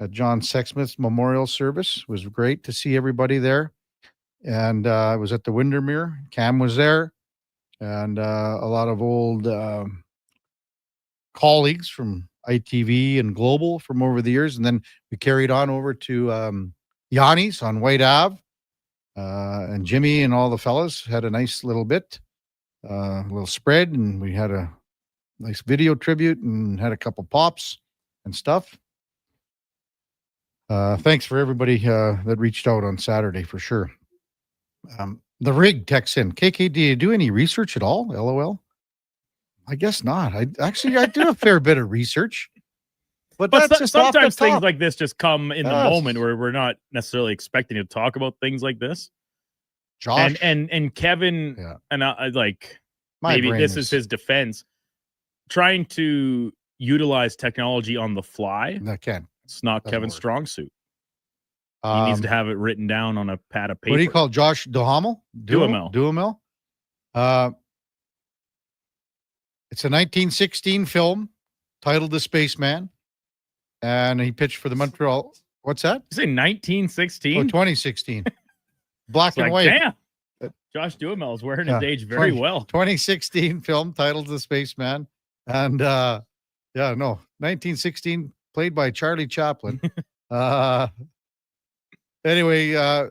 at John Sexsmith's memorial service. It was great to see everybody there. And it was at the Windermere. Cam was there. And a lot of old colleagues from ITV and Global from over the years. And then we carried on over to Yanni's on White Ave. And Jimmy and all the fellas had a nice little bit, a little spread. And we had a nice video tribute and had a couple pops and stuff. Thanks for everybody that reached out on Saturday for sure. The rig texts in. KK, do you do any research at all? LOL. I guess not. I do a fair bit of research. But that's just off the sometimes things top. like this just come in the Yes. moment where we're not necessarily expecting to talk about things like this. Josh and Kevin and I My maybe brain this is- is his defense, trying to utilize technology on the fly. That can. It's not Doesn't Kevin's work. strong suit. He needs to have it written down on a pad of paper. What do you call Josh Duhamel? Duhamel. Duhamel. It's a 1916 film titled The Spaceman, and he pitched for the Montreal. What's that? You say 1916? Oh, 2016. Black It's and like, white. damn. Josh Duhamel is wearing his age very well. 2016 film titled The Spaceman. And 1916, played by Charlie Chaplin. Anyway,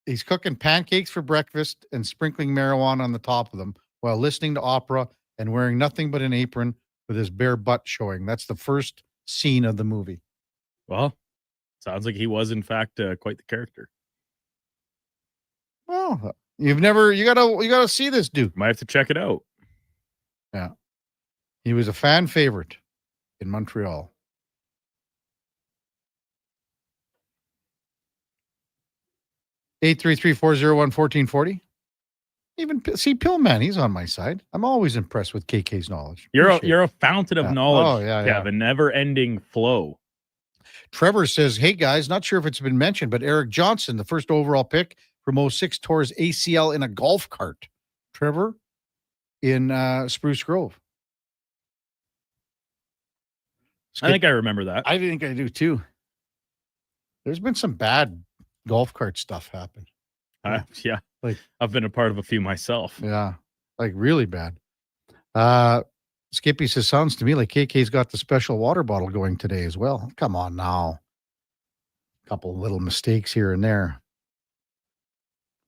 he's cooking pancakes for breakfast and sprinkling marijuana on the top of them while listening to opera and wearing nothing but an apron with his bare butt showing. That's the first scene of the movie. Well, sounds like he was, in fact, quite the character. Well, you gotta see this dude. Might have to check it out. Yeah. He was a fan favorite in Montreal. Eight 833-401-1440. Even see Pillman, he's on my side. I'm always impressed with KK's knowledge. You're a fountain of knowledge. Oh, yeah. Kevin. Never-ending flow. Trevor says, "Hey guys, not sure if it's been mentioned, but Eric Johnson, the first overall pick from 06, tore his ACL in a golf cart." Trevor in Spruce Grove. I think I remember that. I think I do too. There's been some bad golf cart stuff happen. Yeah. Like, I've been a part of a few myself. Yeah. Like really bad. Skippy says, sounds to me like KK's got the special water bottle going today as well. Come on now. A couple little mistakes here and there.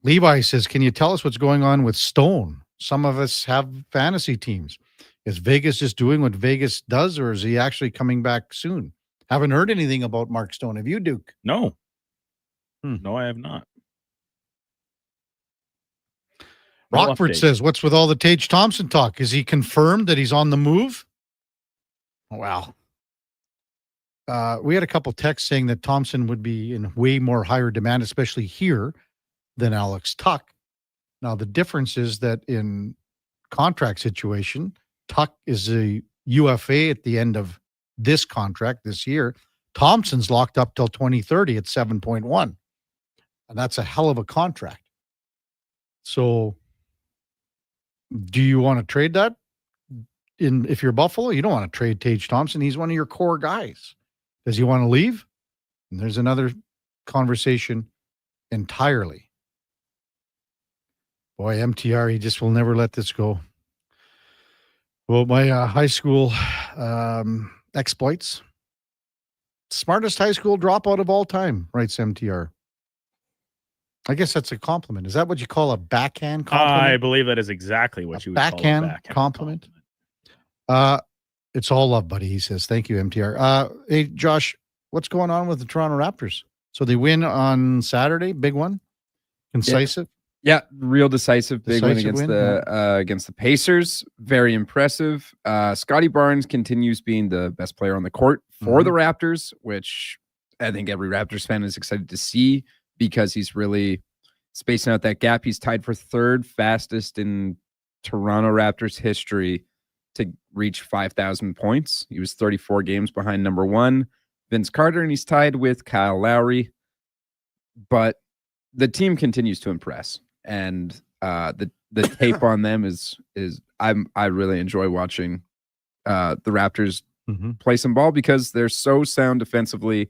Levi says, can you tell us what's going on with Stone? Some of us have fantasy teams. Is Vegas just doing what Vegas does, or is he actually coming back soon? Haven't heard anything about Mark Stone. Have you, Duke? No. No, I have not. No Rockford update. says, what's with all the Tage Thompson talk? Is he confirmed that he's on the move? Wow. We had a couple texts saying that Thompson would be in way more higher demand, especially here, than Alex Tuck. Now, the difference is that in contract situation, Tuck is a UFA at the end of this contract this year. Thompson's locked up till 2030 at 7.1. And that's a hell of a contract. So do you want to trade that? If you're Buffalo, you don't want to trade Tage Thompson. He's one of your core guys. Does he want to leave? And there's another conversation entirely. Boy, MTR, he just will never let this go. Well, my high school exploits. Smartest high school dropout of all time, writes MTR. I guess that's a compliment. Is that what you call a backhand compliment? I believe that is exactly what you would backhand call a backhand compliment. It's all love, buddy. He says, thank you, MTR. Hey, Josh, what's going on with the Toronto Raptors? So they win on Saturday, big one, incisive. Yeah, real decisive, big win Decisive against the Pacers. Very impressive. Scotty Barnes continues being the best player on the court for the Raptors, which I think every Raptors fan is excited to see because he's really spacing out that gap. He's tied for third fastest in Toronto Raptors history to reach 5,000 points. He was 34 games behind number one, Vince Carter, and he's tied with Kyle Lowry. But the team continues to impress. And the tape on them is I really enjoy watching the Raptors play some ball because they're so sound defensively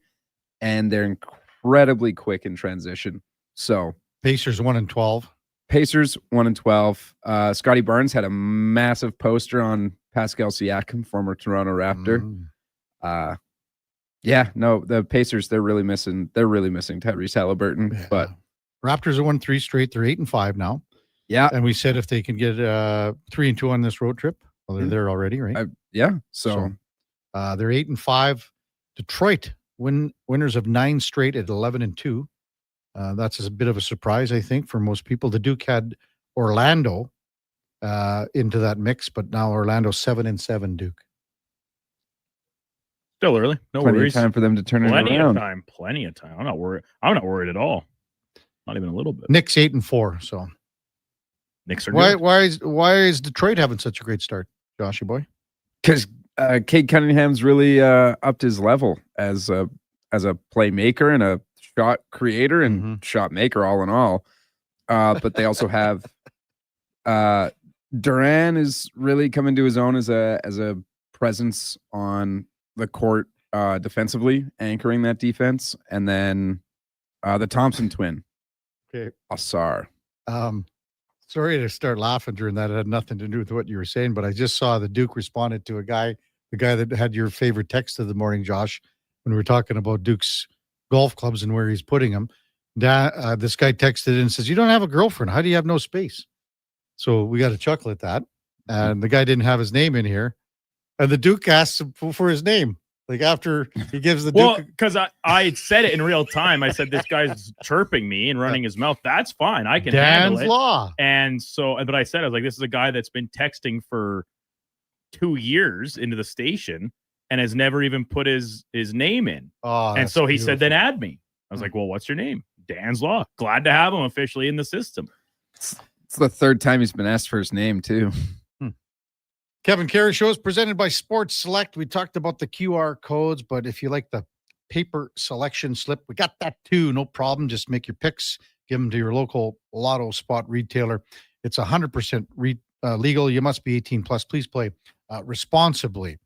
and they're incredibly quick in transition. So Pacers 1-12. Pacers 1-12. Scotty Barnes had a massive poster on Pascal Siakam, former Toronto Raptor. The Pacers, they're really missing Tyrese Halliburton. Yeah. But Raptors have won 3 straight. They're 8-5 now. Yeah. And we said if they can get 3-2 on this road trip, well, they're there already, right? So they're 8-5. Detroit winners of 9 straight at 11-2. That's a bit of a surprise, I think, for most people. The Duke had Orlando into that mix, but now Orlando 7-7, Duke. Still early. No plenty worries. of time for them to turn it around. Plenty of time. I'm not worried. I'm not worried at all. Not even a little bit. Knicks 8-4. So Knicks are why good. why is Detroit having such a great start, Joshy boy? Because Cade Cunningham's really upped his level as a playmaker and a shot creator and shot maker, all in all. But they also have Duran is really coming to his own as a presence on the court defensively, anchoring that defense, and then the Thompson twin, Asar. Sorry to start laughing during that. It had nothing to do with what you were saying, but I just saw the Duke responded to the guy that had your favorite text of the morning, Josh, when we were talking about Duke's golf clubs and where he's putting them. This guy texted in and says, "You don't have a girlfriend. How do you have no space?" So we got to chuckle at that. And the guy didn't have his name in here. And the Duke asked him for his name. Like after he gives the Well, Duke. because I said it in real time. I said, this guy's chirping me and running his mouth. That's fine. I can handle Dan's it. Law. And so, but I said, I was like, this is a guy that's been texting for 2 years into the station and has never even put his name in. Oh, and so he said, then add me. I was like, well, what's your name? Dan's Law. Glad to have him officially in the system. It's the third time he's been asked for his name, too. Kevin Karius Show is presented by Sports Select. We talked about the QR codes, but if you like the paper selection slip, we got that too. No problem. Just make your picks, give them to your local lotto spot retailer. It's 100% legal. You must be 18 plus. Please play responsibly.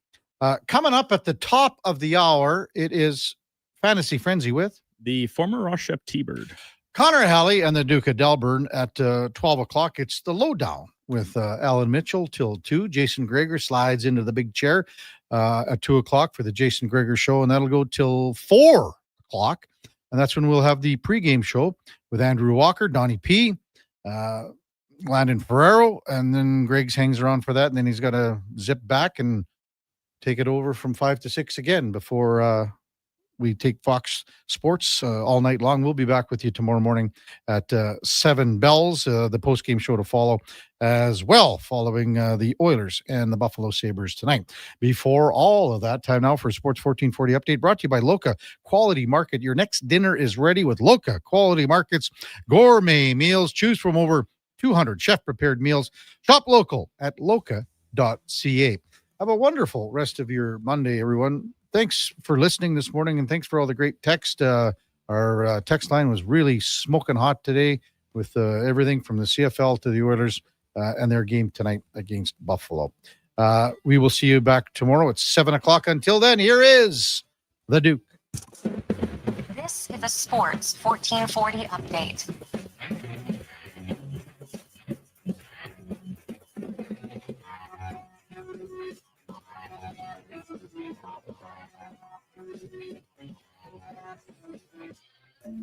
Coming up at the top of the hour, it is Fantasy Frenzy with the former Ross Shep T-Bird, Connor Halley, and the Duke of Delburne at 12 o'clock. It's the lowdown with Alan Mitchell till 2. Jason Greger slides into the big chair at 2 o'clock for the Jason Greger Show, and that'll go till 4 o'clock. And that's when we'll have the pregame show with Andrew Walker, Donnie P., Landon Ferrero, and then Greg's hangs around for that, and then he's got to zip back and take it over from 5 to 6 again before we take Fox Sports all night long. We'll be back with you tomorrow morning at 7 bells, the post-game show to follow as well, following the Oilers and the Buffalo Sabres tonight. Before all of that, time now for Sports 1440 update, brought to you by Loca Quality Market. Your next dinner is ready with Loca Quality Market's gourmet meals. Choose from over 200 chef-prepared meals. Shop local at loca.ca. Have a wonderful rest of your Monday, everyone. Thanks for listening this morning, and thanks for all the great text. Our text line was really smoking hot today with everything from the CFL to the Oilers and their game tonight against Buffalo. We will see you back tomorrow at 7 o'clock. Until then, here is the Duke. This is a Sports 1440 update.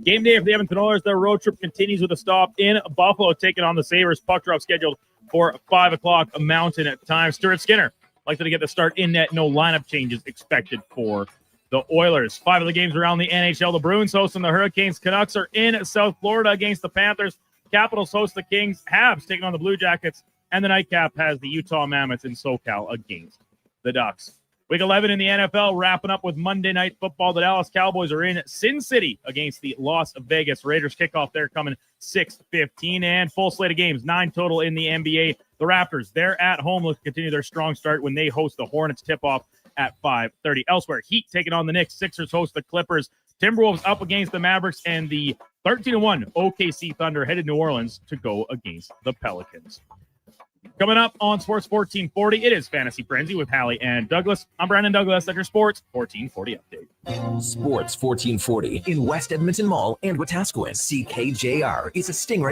Game day for the Edmonton Oilers. Their road trip continues with a stop in Buffalo, taking on the Sabres. Puck drop scheduled for 5 o'clock Mountain time. Stuart Skinner likely to get the start in net. No lineup changes expected for the Oilers. 5 of the games around the NHL. The Bruins hosting the Hurricanes. Canucks are in South Florida against the Panthers. Capitals host the Kings. Habs taking on the Blue Jackets. And the nightcap has the Utah Mammoths in SoCal against the Ducks. Week 11 in the NFL, wrapping up with Monday Night Football. The Dallas Cowboys are in Sin City against the Las Vegas Raiders. Kickoff there coming 6:15, and full slate of games, 9 total in the NBA. The Raptors, they're at home. Look to continue their strong start when they host the Hornets. Tip-off at 5:30. Elsewhere, Heat taking on the Knicks. Sixers host the Clippers. Timberwolves up against the Mavericks, and the 13-1 OKC Thunder headed New Orleans to go against the Pelicans. Coming up on Sports 1440, it is Fantasy Frenzy with Hallie and Douglas. I'm Brandon Douglas at your Sports 1440 update. Sports 1440 in West Edmonton Mall and Wetaskiwin. CKJR is a Stingray